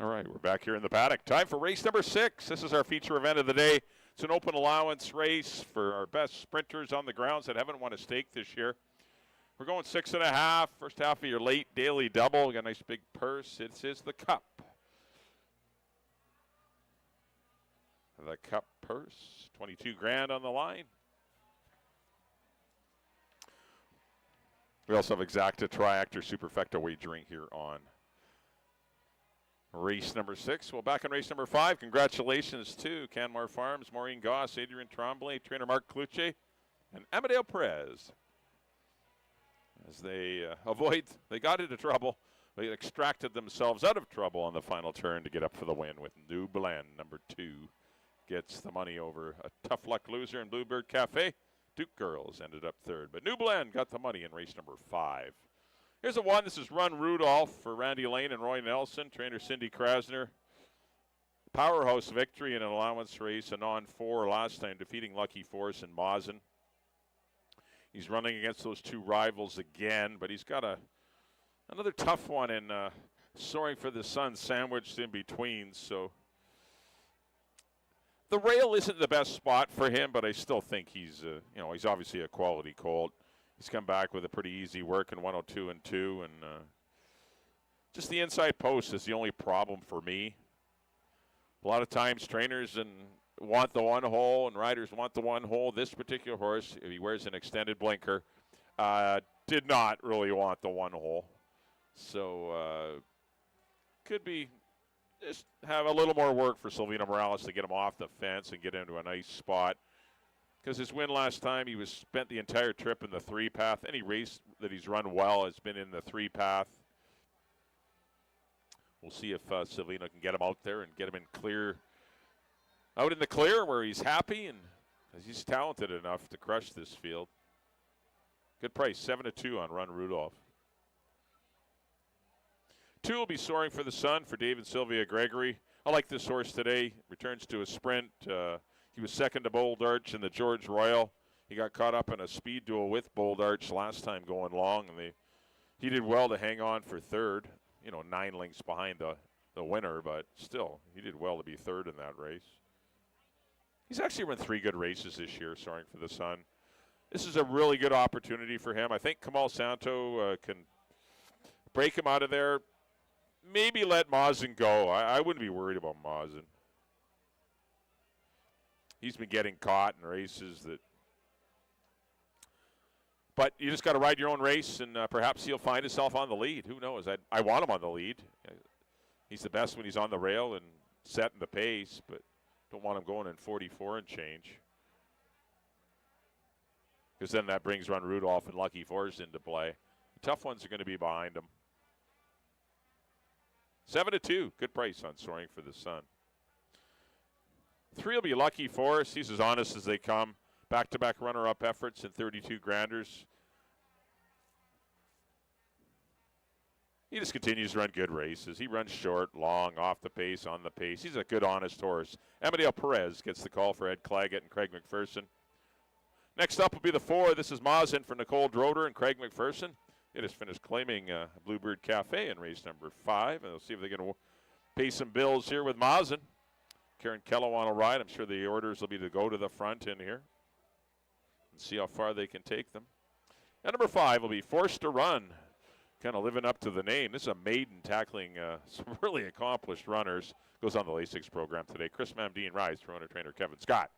All right, we're back here in the paddock. Time for race number 6. This is our feature event of the day. It's an open allowance race for our best sprinters on the grounds that haven't won a stake this year. We're going 6.5. First half of your late daily double. We got a nice big purse. It is the Cup. The Cup purse, 22 grand on the line. We also have Exacta Triactor Superfecta wagering here on race number 6. Well, back on race number 5. Congratulations to Canmore Farms, Maureen Goss, Adrian Tremblay, trainer Mark Cluche, and Amadeo Perez. As they they got into trouble. They extracted themselves out of trouble on the final turn to get up for the win with New Blend, number 2. Gets the money over a tough luck loser in Bluebird Cafe. Duke Girls ended up 3rd. But New Blend got the money in race number 5. Here's a 1. This is Run Rudolph for Randy Lane and Roy Nelson. Trainer Cindy Krasner. Powerhouse victory in an allowance race. A non-4 last time, defeating Lucky Force and Mazen. He's running against those 2 rivals again, but he's got another tough one in Soaring for the Sun sandwiched in between. So the rail isn't the best spot for him, but I still think he's he's obviously a quality colt. He's come back with a pretty easy work in 102 and 2, and just the inside post is the only problem for me. A lot of times trainers want the 1 hole and riders want the 1 hole. This particular horse, if he wears an extended blinker, did not really want the 1 hole. So could be just have a little more work for Silvino Morales to get him off the fence and get into a nice spot. Because his win last time, he spent the entire trip in the 3 path. Any race that he's run well has been in the 3 path. We'll see if Silvino can get him out there and get him out in the clear where he's happy and because he's talented enough to crush this field. Good price, 7-2 on Run Rudolph. 2 will be Soaring for the Sun for Dave and Sylvia Gregory. I like this horse today. Returns to a sprint. He was second to Bold Arch in the George Royal. He got caught up in a speed duel with Bold Arch last time going long, and he did well to hang on for 3rd. 9 lengths behind the winner, but still, he did well to be 3rd in that race. He's actually run 3 good races this year, Soaring for the Sun. This is a really good opportunity for him. I think Kamal Santo can break him out of there. Maybe let Mazen go. I wouldn't be worried about Mazen. He's been getting caught in races but you just got to ride your own race, and perhaps he'll find himself on the lead. Who knows? I want him on the lead. He's the best when he's on the rail and setting the pace, but don't want him going in 44 and change. Because then that brings Run Rudolph and Lucky Force into play. The tough ones are going to be behind him. 7-2, good price on Soaring for the Sun. 3 will be Lucky Force. He's as honest as they come. Back-to-back runner-up efforts in 32 granders. He just continues to run good races. He runs short, long, off the pace, on the pace. He's a good, honest horse. Amadeo Perez gets the call for Ed Claggett and Craig McPherson. Next up will be the 4. This is Mazen for Nicole Droder and Craig McPherson. They just finished claiming Bluebird Cafe in race number 5. And we'll see if they're going to pay some bills here with Mazen. Karen Kellowan will ride. I'm sure the orders will be to go to the front in here and see how far they can take them. And number 5 will be Forced to Run, kind of living up to the name. This is a maiden tackling some really accomplished runners. Goes on the Lasix program today. Chris Mamdine rides for owner trainer Kevin Scott.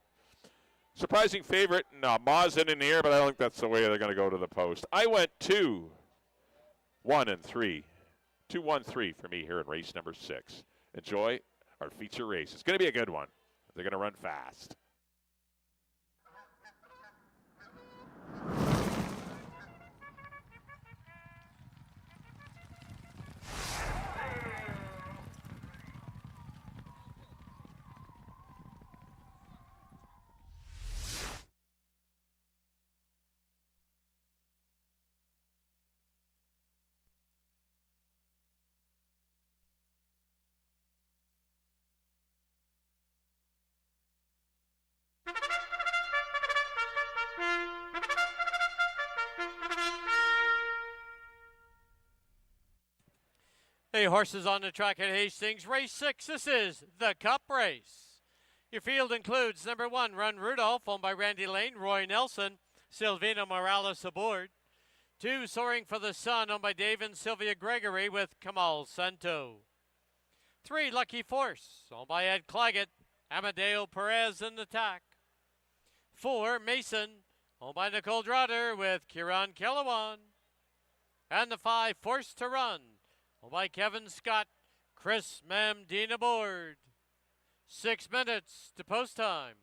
Surprising favorite, Mazen in the air, but I don't think that's the way they're going to go to the post. I went 2, 1, and 3. 2, 1, 3 for me here in race number 6. Enjoy our feature race. It's going to be a good one. They're going to run fast. Hey, horses on the track at Hastings. Race 6, this is the Cup Race. Your field includes number 1, Run Rudolph, owned by Randy Lane, Roy Nelson, Silvina Morales aboard. 2, Soaring for the Sun, owned by Dave and Sylvia Gregory with Kamal Santo. 3, Lucky Force, owned by Ed Claggett, Amadeo Perez in the tack. 4, Mason, owned by Nicole Drotter with Kieran Kellewan. And the 5, Forced to Run, owned by Kevin Scott, Chris Mamdine aboard. 6 minutes to post time.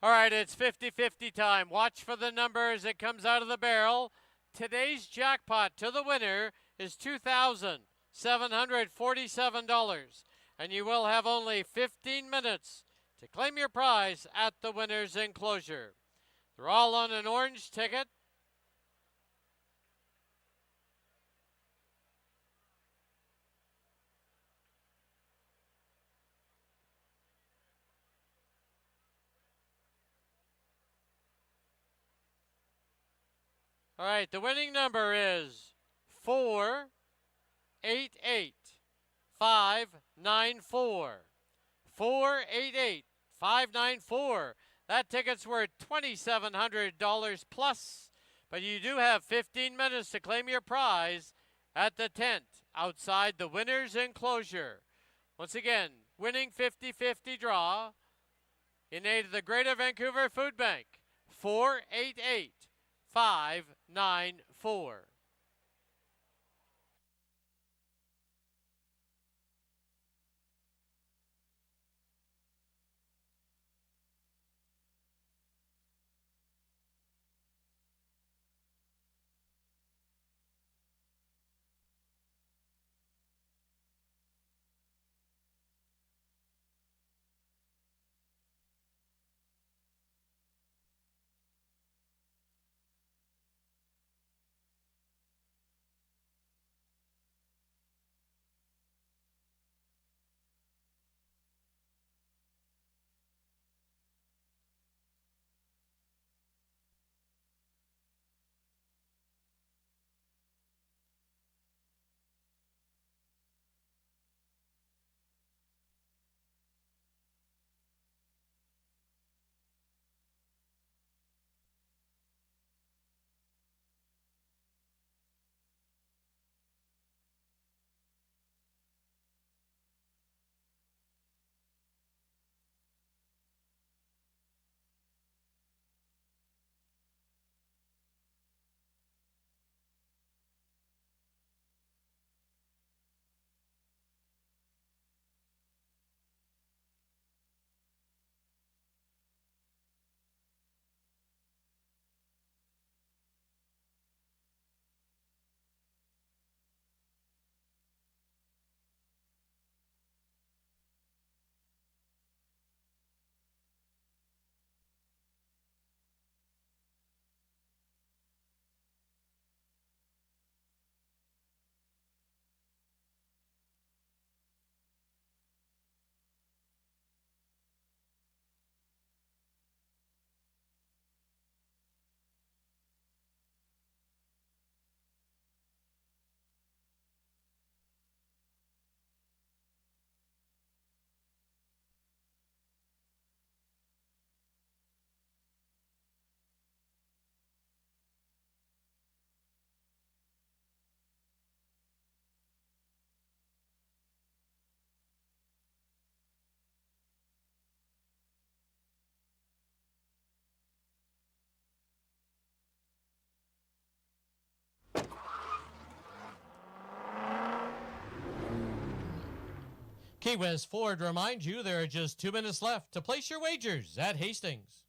All right, it's 50-50 time. Watch for the number as it comes out of the barrel. Today's jackpot to the winner is $2,747, and you will have only 15 minutes to claim your prize at the winner's enclosure. They're all on an orange ticket. All right, the winning number is 488-594. 488-594. That ticket's worth $2,700 plus, but you do have 15 minutes to claim your prize at the tent outside the winner's enclosure. Once again, winning 50-50 draw in aid of the Greater Vancouver Food Bank. 488-594. Key West Ford reminds you there are just 2 minutes left to place your wagers at Hastings.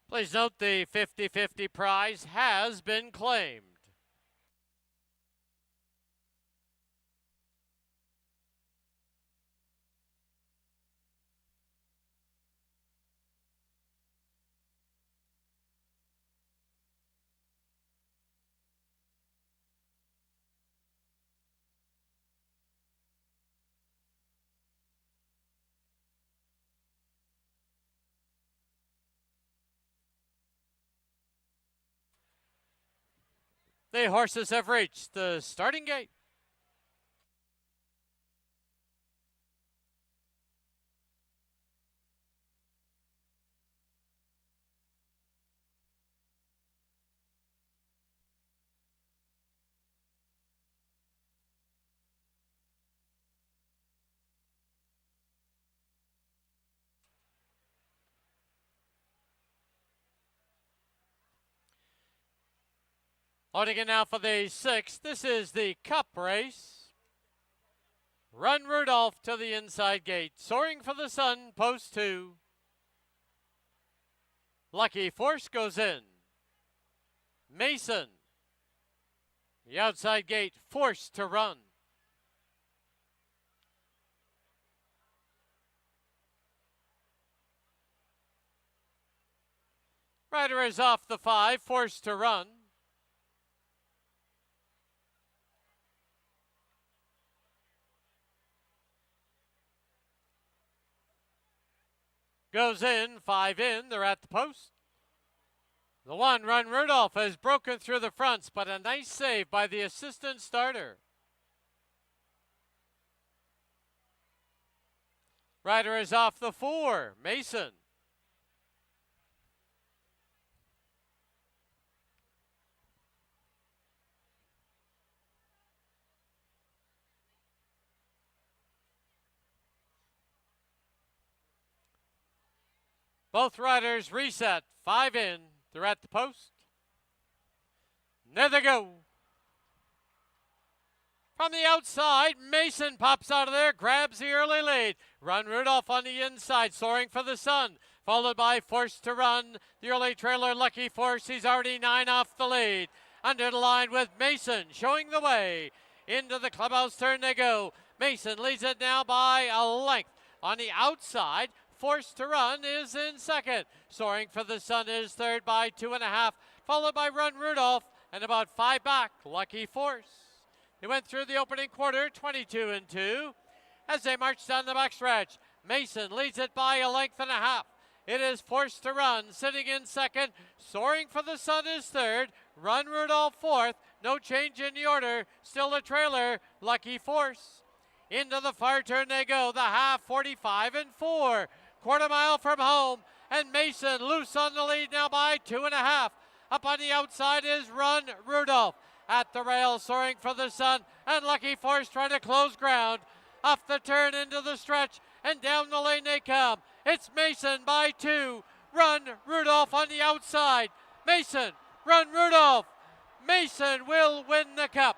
Please note the 50-50 prize has been claimed. The horses have reached the starting gate. Loading in now for the 6th. This is the Cup race. Run Rudolph to the inside gate. Soaring for the Sun, post 2. Lucky Force goes in. Mason. The outside gate, forced to run. Rider is off the 5, forced to run. Goes in, 5 in, they're at the post. The 1, Run Rudolph, has broken through the fronts, but a nice save by the assistant starter. Rider is off the 4, Mason. Both riders reset, 5 in, they're at the post. There they go. From the outside, Mason pops out of there, grabs the early lead. Run Rudolph on the inside, soaring for the Sun, followed by Forced to Run. The early trailer, Lucky Force, he's already 9 off the lead. Under the line with Mason, showing the way. Into the clubhouse turn they go. Mason leads it now by a length. On the outside, Forced to Run is in second. Soaring for the Sun is third by 2.5, followed by Run Rudolph, and about 5 back, Lucky Force. They went through the opening quarter, 22-2. As they march down the backstretch, Mason leads it by a length and a half. It is Forced to Run, sitting in second. Soaring for the Sun is third. Run Rudolph fourth. No change in the order. Still the trailer, Lucky Force. Into the far turn they go. The half, 45-4. Quarter mile from home. And Mason loose on the lead now by 2.5. Up on the outside is Run Rudolph. At the rail, soaring for the Sun, and Lucky Force trying to close ground. Off the turn into the stretch, and down the lane they come. It's Mason by 2. Run Rudolph on the outside. Mason, Run Rudolph. Mason will win the Cup.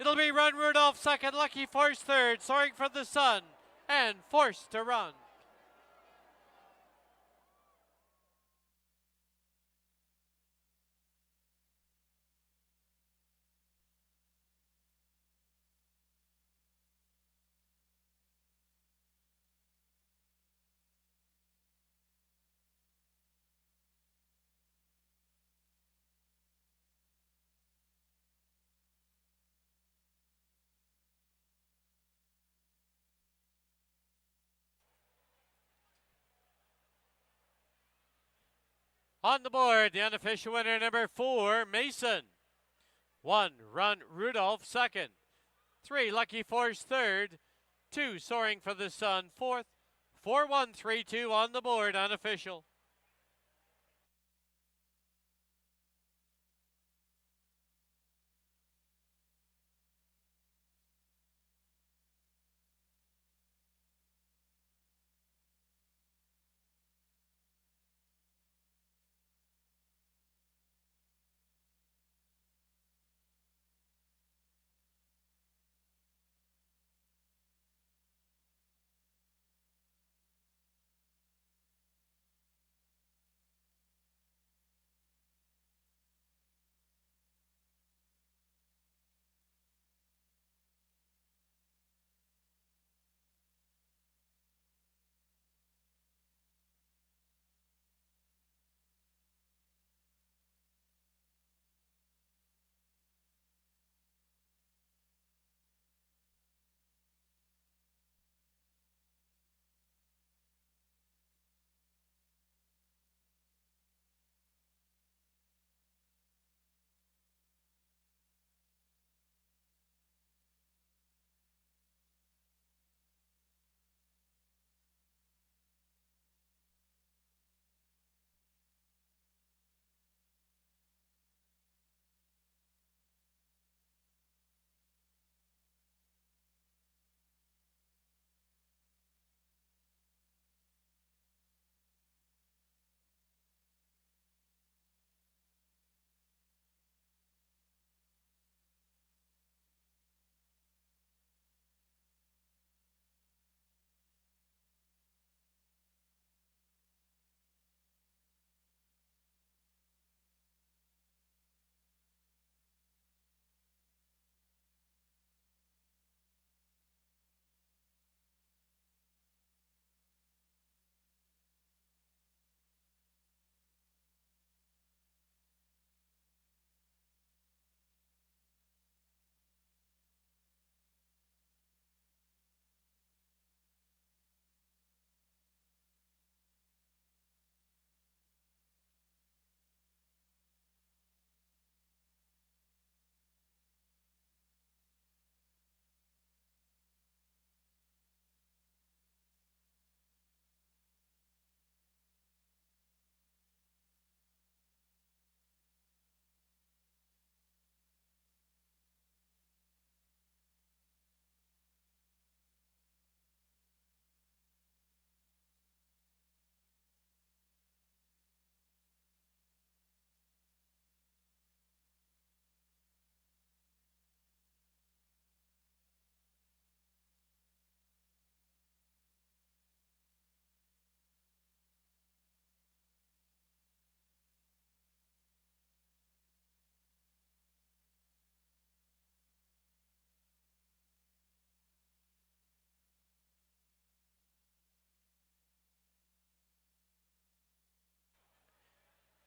It'll be Run Rudolph second, Lucky Force third, soaring for the Sun, and Forced to Run. On the board, the unofficial winner, number 4, Mason. 1, Run Rudolph, second. 3, Lucky Force, third. 2, Soaring for the Sun, fourth. 4-1-3-2 on the board, unofficial.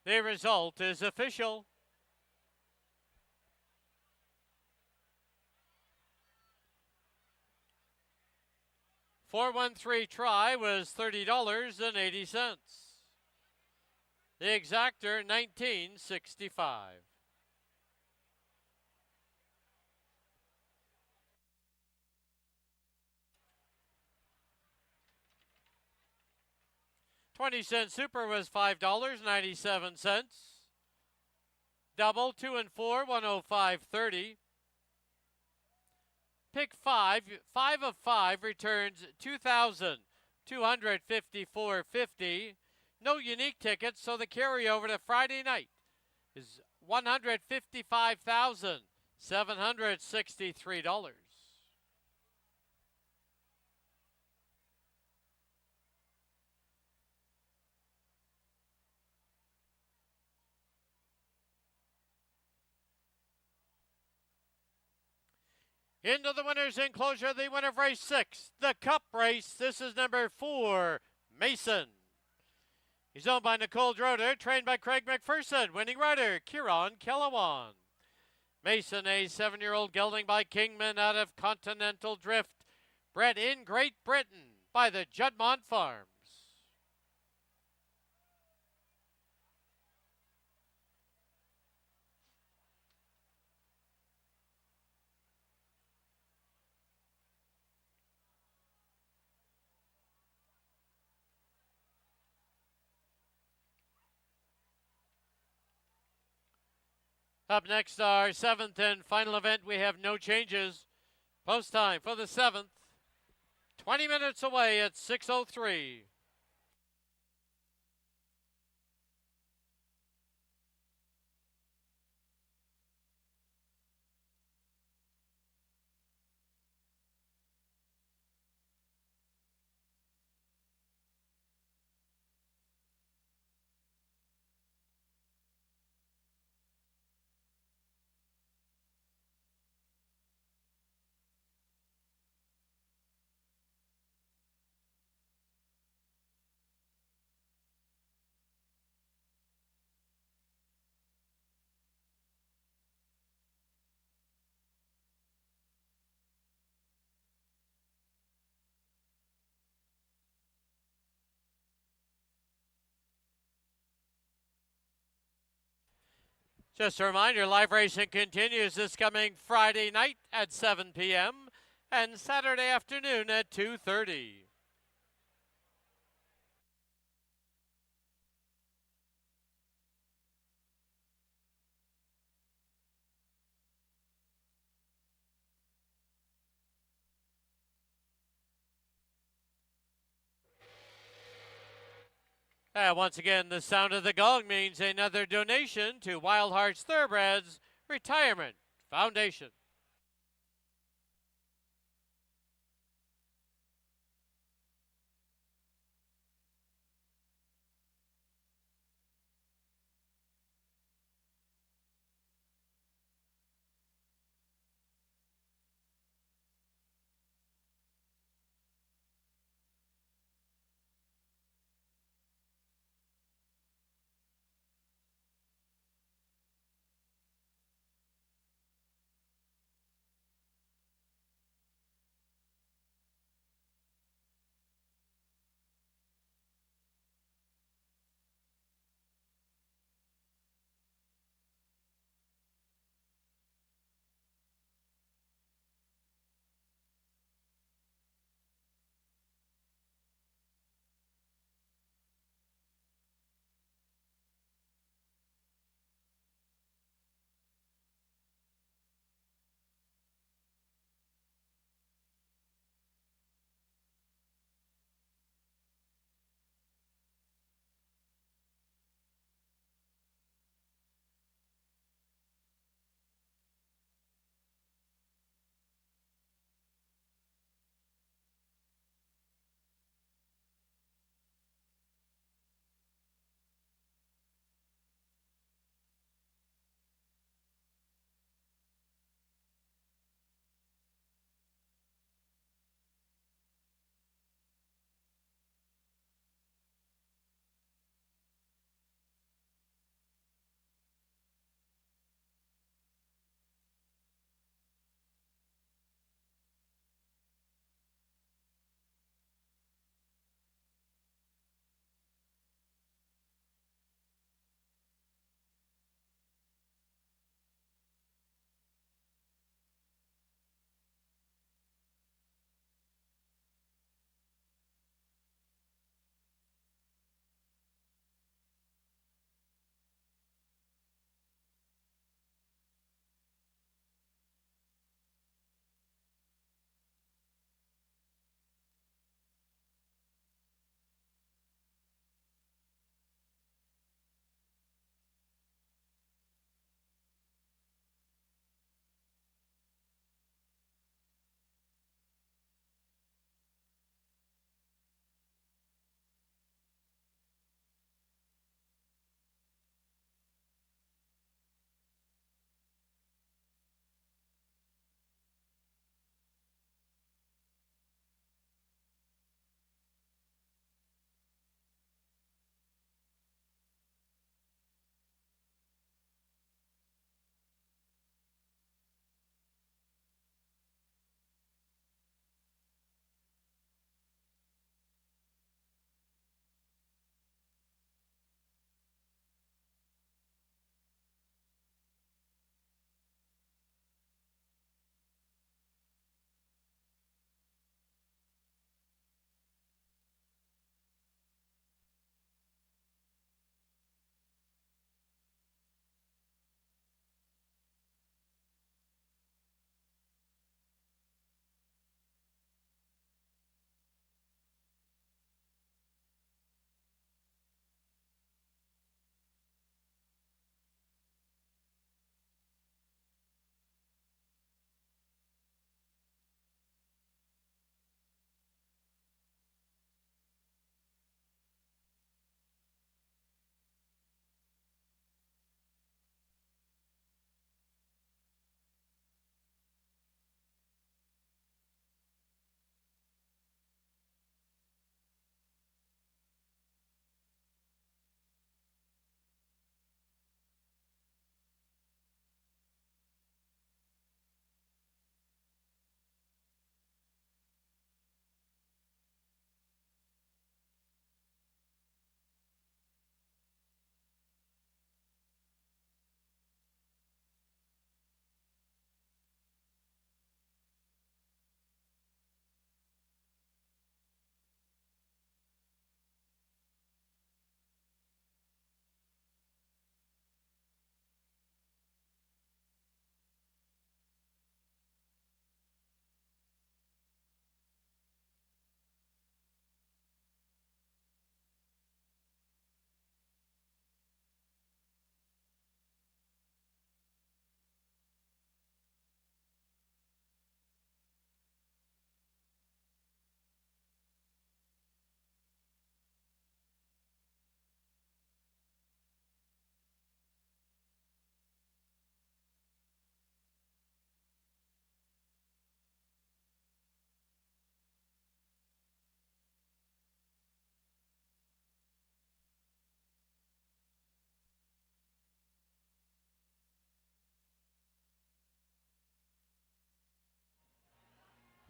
The result is official. 413 try was $30.80. The exactor, $19.65. $0.20 super was $5.97. Double, 2 and 4, 105.30. Pick 5, 5 of 5 returns $2,254.50. No unique tickets, so the carryover to Friday night is $155,763. Into the winner's enclosure, the winner of race 6, the Cup race. This is number 4, Mason. He's owned by Nicole Droder, trained by Craig McPherson, winning rider Kieran Kellawan. Mason, a 7-year-old gelding by Kingman out of Continental Drift, bred in Great Britain by the Juddmonte Farms. Up next, our 7th and final event. We have no changes. Post time for the 7th. 20 minutes away at 6:03. Just a reminder, live racing continues this coming Friday night at 7 p.m. and Saturday afternoon at 2:30. And once again, the sound of the gong means another donation to Wild Hearts Thoroughbreds Retirement Foundation.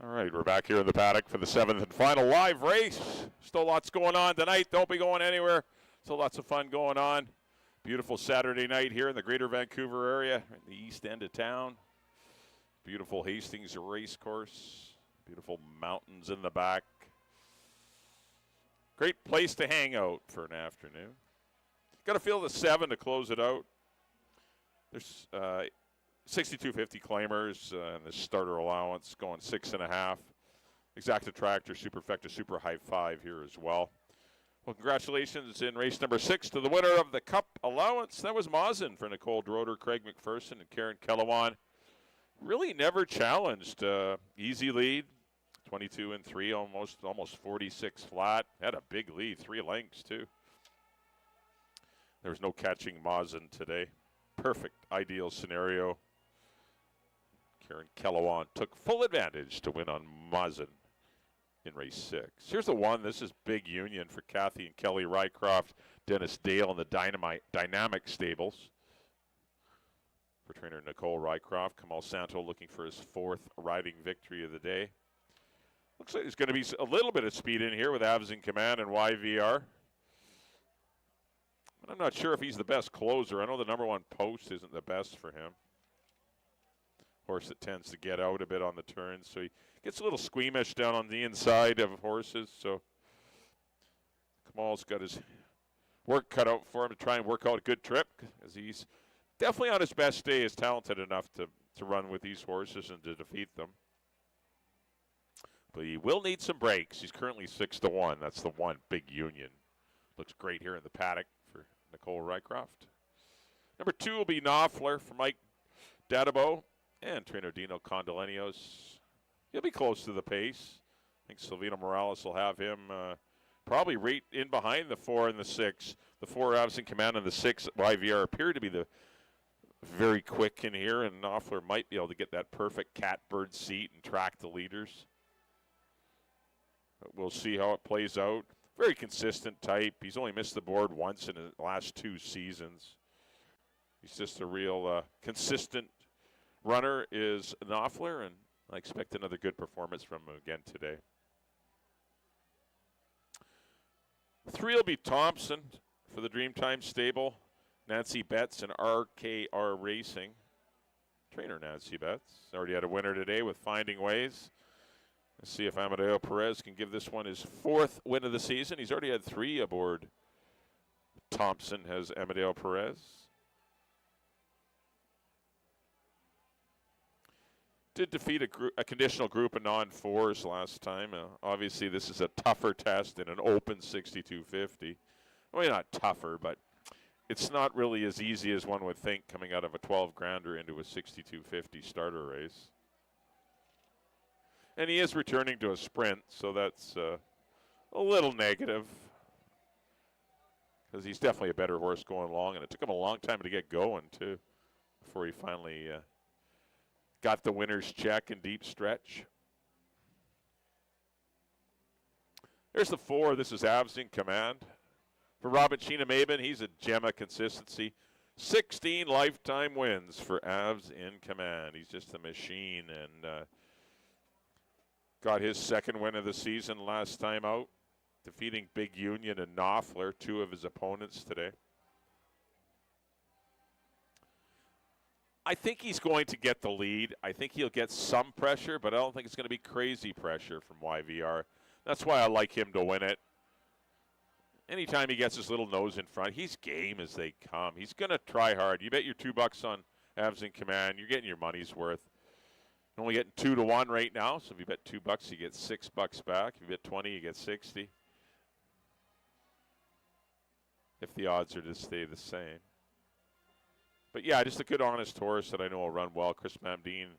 All right, we're back here in the paddock for the 7th and final live race. Still lots going on tonight. Don't be going anywhere. Still lots of fun going on. Beautiful Saturday night here in the greater Vancouver area, in the east end of town. Beautiful Hastings Racecourse. Beautiful mountains in the back. Great place to hang out for an afternoon. Got to field the 7 to close it out. There's 6250 claimers and the starter allowance going 6.5. Exacta Tractor, Superfecta, Super High 5 here as well. Well, congratulations in race number 6 to the winner of the Cup allowance. That was Mazin for Nicole Droder, Craig McPherson, and Karen Kellewan. Really never challenged. Easy lead, 22-3, almost 46 flat. Had a big lead, 3 lengths too. There was no catching Mazin today. Perfect, ideal scenario. Karen Kellewan took full advantage to win on Mazin in race 6. Here's the one. This is big union for Kathy and Kelly Rycroft, Dennis Dale, and the Dynamic Stables. For trainer Nicole Rycroft, Kamal Santo looking for his 4th riding victory of the day. Looks like there's going to be a little bit of speed in here with Avs in Command and YVR. But I'm not sure if he's the best closer. I know the number 1 post isn't the best for him. Horse that tends to get out a bit on the turns, so he gets a little squeamish down on the inside of horses. So Kamal's got his work cut out for him to try and work out a good trip, as he's definitely on his best day, is talented enough to run with these horses and to defeat them. But he will need some breaks. He's currently 6-1. That's the one big union. Looks great here in the paddock for Nicole Rycroft. Number 2 will be Knopfler for Mike Dadabo and trainer Dino Condolenios. He'll be close to the pace. I think Silvino Morales will have him probably right in behind the 4 and the 6. The 4 Avs in Command and the 6 YVR appear to be the very quick in here, and Knopfler might be able to get that perfect catbird seat and track the leaders. But we'll see how it plays out. Very consistent type. He's only missed the board once in the last 2 seasons. He's just a real consistent runner is Knopfler, and I expect another good performance from him again today. 3 will be Thompson for the Dreamtime stable. Nancy Betts and RKR Racing. Trainer Nancy Betts already had a winner today with Finding Ways. Let's see if Amadeo Perez can give this one his 4th win of the season. He's already had 3 aboard. Thompson has Amadeo Perez. Did defeat a conditional group of non-4s last time. Obviously, this is a tougher test in an open 6250. Well, not tougher, but it's not really as easy as one would think coming out of a 12-grounder into a 6250 starter race. And he is returning to a sprint, so that's a little negative, because he's definitely a better horse going along, and it took him a long time to get going, too, before he finally got the winner's check in deep stretch. There's the 4. This is Avs in Command. For Robin Sheena Maben, he's a gem of consistency. 16 lifetime wins for Avs in Command. He's just a machine, and got his 2nd win of the season last time out, defeating Big Union and Knopfler, 2 of his opponents today. I think he's going to get the lead. I think he'll get some pressure, but I don't think it's going to be crazy pressure from YVR. That's why I like him to win it. Anytime he gets his little nose in front, he's game as they come. He's going to try hard. You bet your $2 on Avs in Command, you're getting your money's worth. You're only getting 2-1 right now, so if you bet $2, you get $6 back. If you bet 20, you get 60. If the odds are to stay the same. But yeah, just a good, honest horse that I know will run well. Chris Mamdine,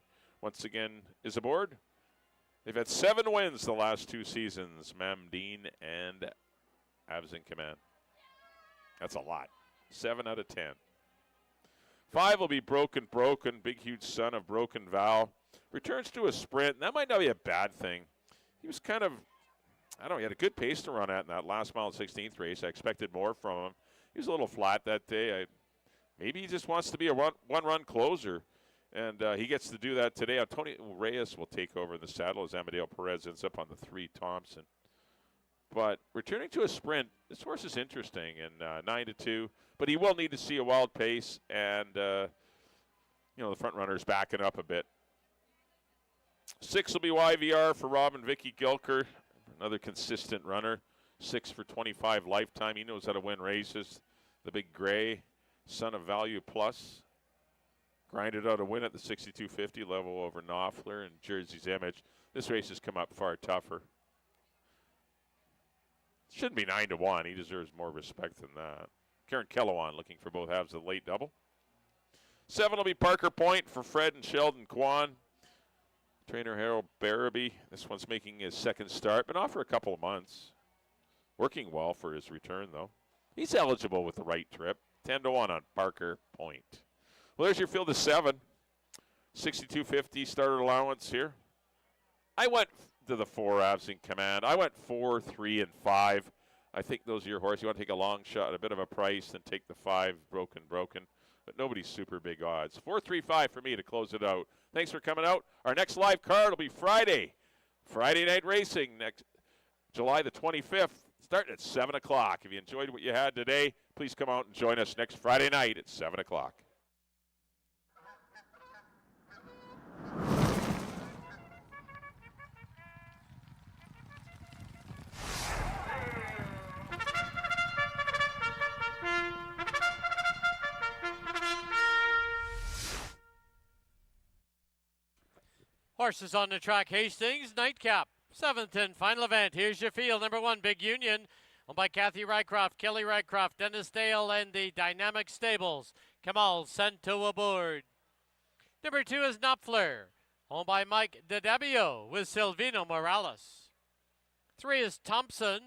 once again, is aboard. They've had 7 wins the last 2 seasons, Mamdine and Avs in Command. That's a lot. 7 out of 10. 5 will be Broken, big, huge son of Broken Val. Returns to a sprint, and that might not be a bad thing. He was kind of, I don't know, he had a good pace to run at in that last mile 16th race. I expected more from him. He was a little flat that day. Maybe he just wants to be a one-run closer. And he gets to do that today. Antonio Reyes will take over in the saddle as Amadeo Perez ends up on the 3 Thompson. But returning to a sprint, this horse is interesting, and 9-2. But he will need to see a wild pace, and the front runner's backing up a bit. 6 will be YVR for Robin Vicky Gilker, another consistent runner. 6 for 25 lifetime. He knows how to win races. The big gray, son of Value Plus. Grinded out a win at the 62.50 level over Knopfler and Jersey's Image. This race has come up far tougher. Shouldn't be 9-1. He deserves more respect than that. Karen Kellowan looking for both halves of the late double. 7 will be Parker Point for Fred and Sheldon Kwan. Trainer Harold Barabee. This one's making his second start. Been off for a couple of months. Working well for his return, though. He's eligible with the right trip. 10-1 on Parker Point. Well, there's your field of 7. 62.50 starter allowance here. I went to the 4 Avs in command. I went 4, 3, and 5. I think those are your horse. You want to take a long shot at a bit of a price and take the 5 broken. But nobody's super big odds. 4, 3, 5 for me to close it out. Thanks for coming out. Our next live card will be Friday. Friday night racing next July the 25th, starting at 7 o'clock. If you enjoyed what you had today, please come out and join us next Friday night at 7 o'clock. Horses on the track, Hastings, nightcap. 7th and final event. Here's your field. Number 1, Big Union, owned by Kathy Rycroft, Kelly Rycroft, Dennis Dale, and the Dynamic Stables. Kamal Santo aboard. Number 2 is Knopfler, owned by Mike DeDabio with Silvino Morales. 3 is Thompson,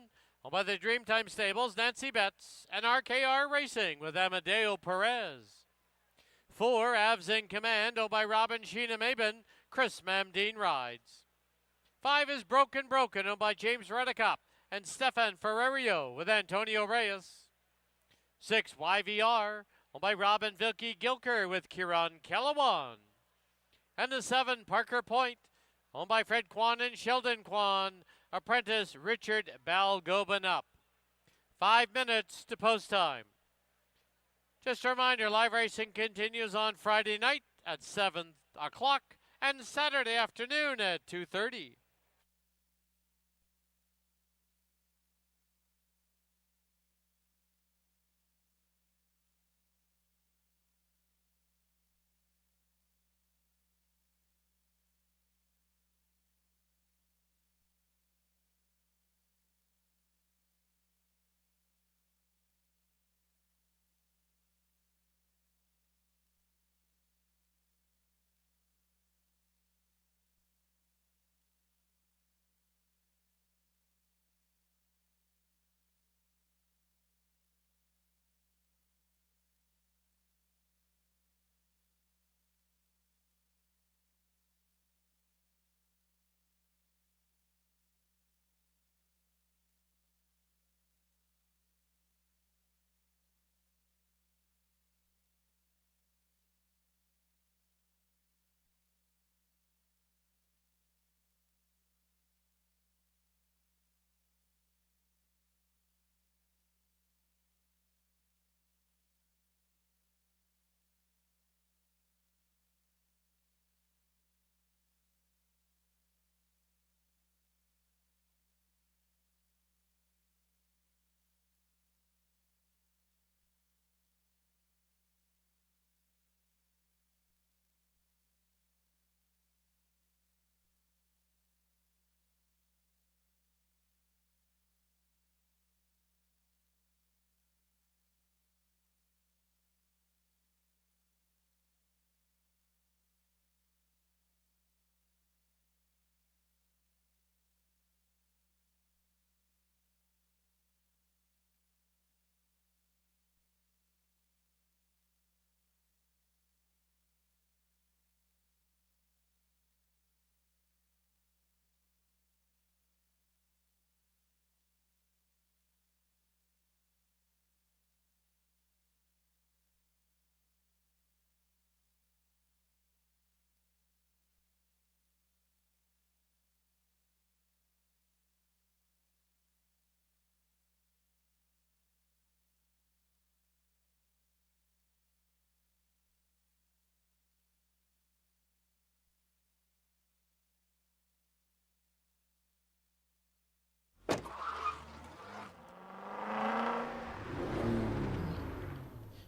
owned by the Dreamtime Stables, Nancy Betts, and RKR Racing with Amadeo Perez. 4, Avs in Command, owned by Robin Sheena Mabin, Chris Mamdine rides. 5 is Broken, owned by James Redicop and Stefan Ferrerio with Antonio Reyes. 6, YVR, owned by Robin Vilke Gilker with Kieran Kellowan. And the 7, Parker Point, owned by Fred Kwan and Sheldon Kwan, apprentice Richard Balgoban-up. 5 minutes to post time. Just a reminder, live racing continues on Friday night at 7 o'clock and Saturday afternoon at 2:30.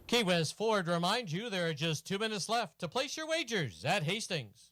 Key West Ford reminds you there are just 2 minutes left to place your wagers at Hastings.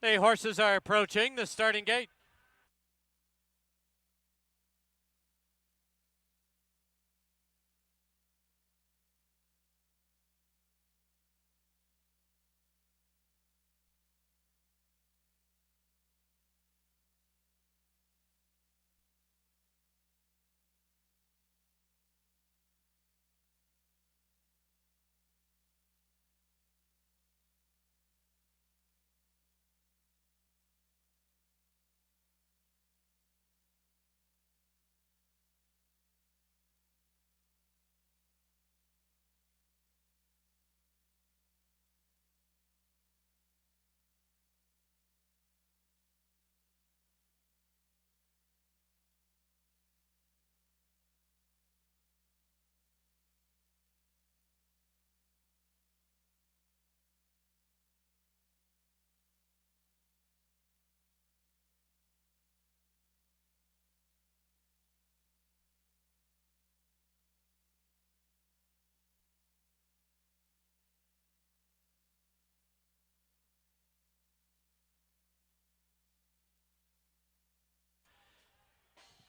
The horses are approaching the starting gate.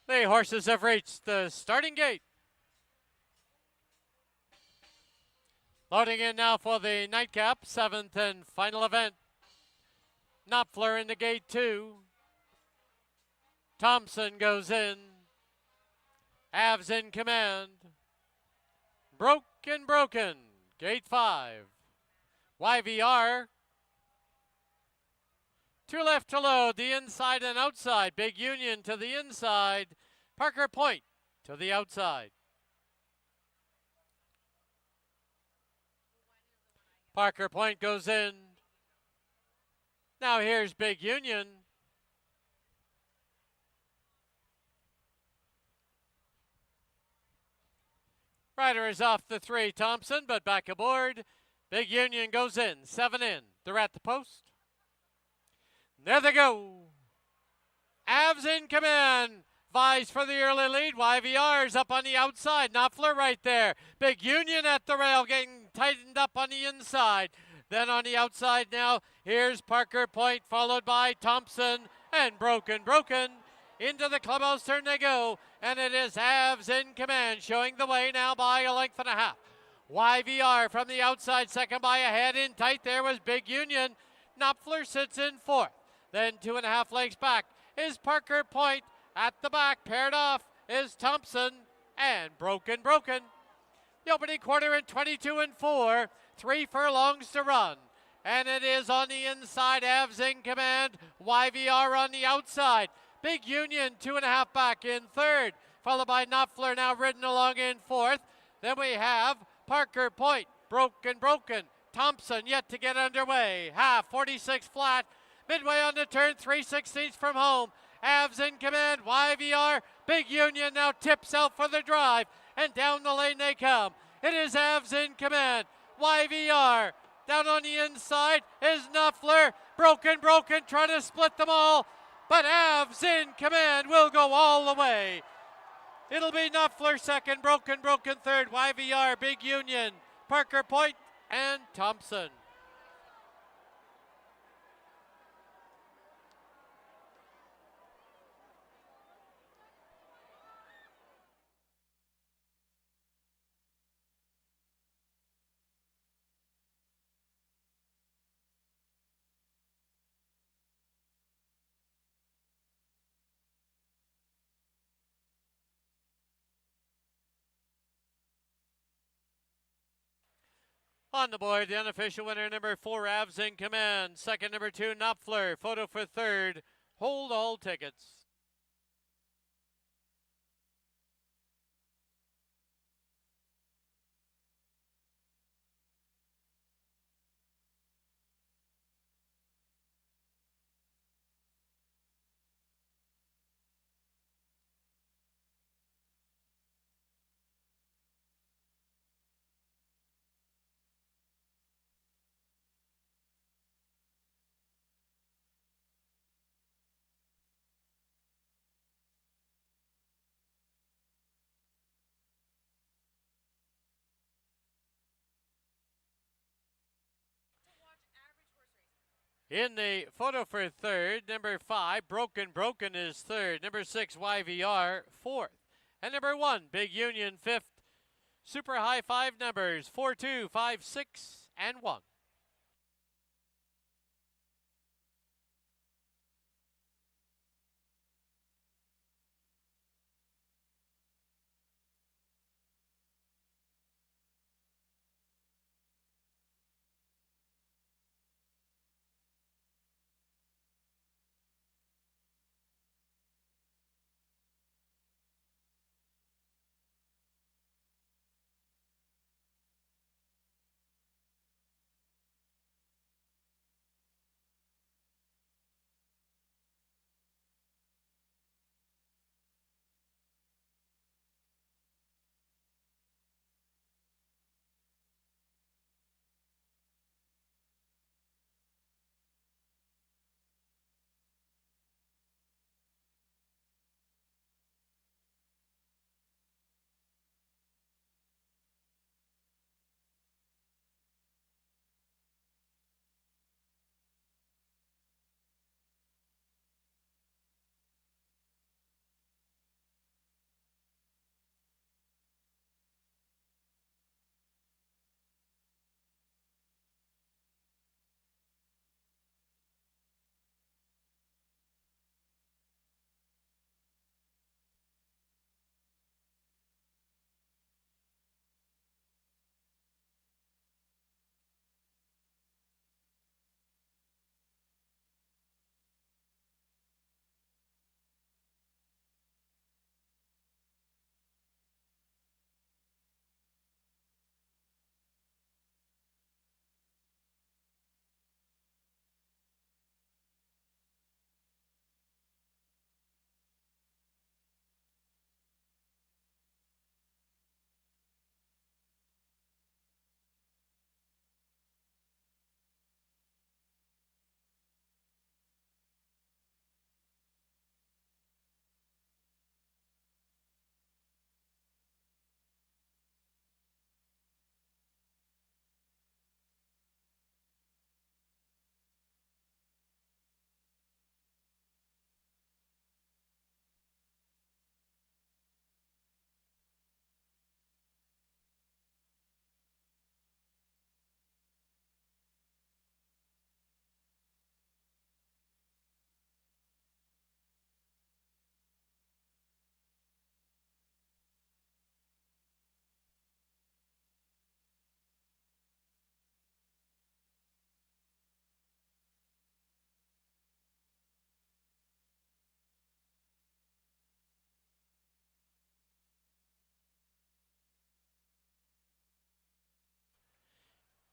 The horses have reached the starting gate. Loading in now for the nightcap, 7th and final event. Knopfler into gate 2. Thompson goes in. Avs in command. Broken, gate 5. YVR. 2 left to load, the inside and outside. Big Union to the inside. Parker Point to the outside. Parker Point goes in. Now here's Big Union. Rider is off the 3, Thompson, but back aboard. Big Union goes in, 7 in. They're at the post. There they go. Avs in command. Vies for the early lead. YVR's up on the outside. Knopfler right there. Big Union at the rail getting tightened up on the inside. Then on the outside now, here's Parker Point followed by Thompson and Broken. Into the clubhouse turn they go. And it is Avs in command, showing the way now by a length and a half. YVR from the outside, second by a head. In tight there was Big Union. Knopfler sits in 4th. Then 2.5 legs back is Parker Point. At the back, paired off, is Thompson and Broken. The opening quarter in 22 and 4, 3 furlongs to run. And it is on the inside, Avs in command, YVR on the outside. Big Union, 2.5 back in 3rd, followed by Knopfler now ridden along in 4th. Then we have Parker Point, Broken. Thompson yet to get underway. Half, 46 flat. Midway on the turn, 3/16 from home. Avs in command, YVR. Big Union now tips out for the drive, and down the lane they come. It is Avs in command, YVR. Down on the inside is Knopfler. Broken, trying to split them all, but Avs in command will go all the way. It'll be Knopfler second, Broken third, YVR, Big Union, Parker Point, and Thompson. On the board, the unofficial winner, number 4, Avs in command. Second, number 2, Knopfler. Photo for third. Hold all tickets. In the photo for third, number 5, Broken Broken is third. Number 6, YVR, fourth. And number 1, Big Union, fifth. Super high 5 numbers, 4, 2, 5, 6, and 1.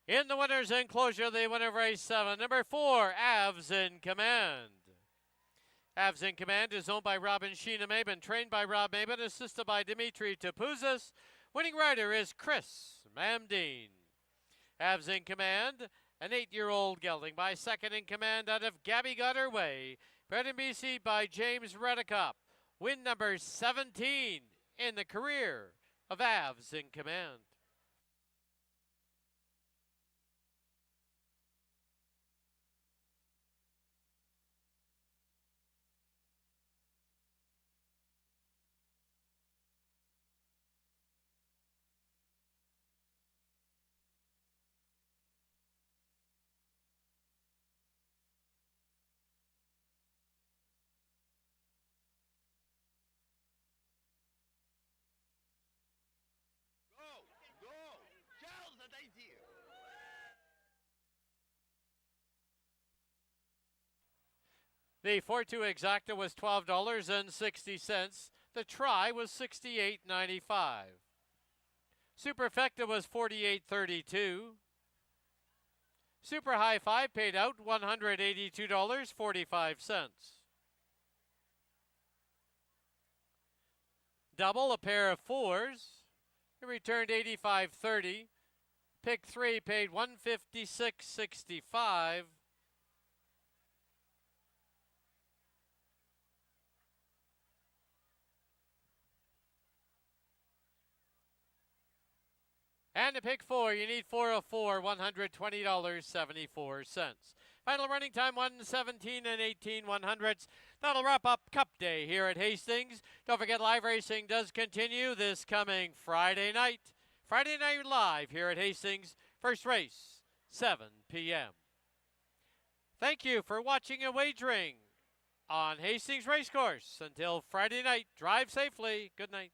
In the winner's enclosure, the winner of race 7, number 4, Avs in Command. Avs in Command is owned by Robin Sheena Maben, trained by Rob Maben, assisted by Dimitri Topuzis. Winning rider is Chris Mamdine. Avs in Command, an 8-year-old gelding by second in command out of Gabby Got Her Way. Bred in BC by James Reddicup. Win number 17 in the career of Avs in Command. The 4-2 exacta was $12.60. The try was $68.95. Superfecta was $48.32. Super High 5 paid out $182.45. Double, a pair of fours. It returned $85.30. Pick 3 paid $156.65. And to pick 4, you need 4 of 4, $120.74. Final running time 1:17 and 18/100ths. That'll wrap up Cup Day here at Hastings. Don't forget, live racing does continue this coming Friday night. Friday Night Live here at Hastings. First race, 7 p.m. Thank you for watching and wagering on Hastings Racecourse. Until Friday night, drive safely. Good night.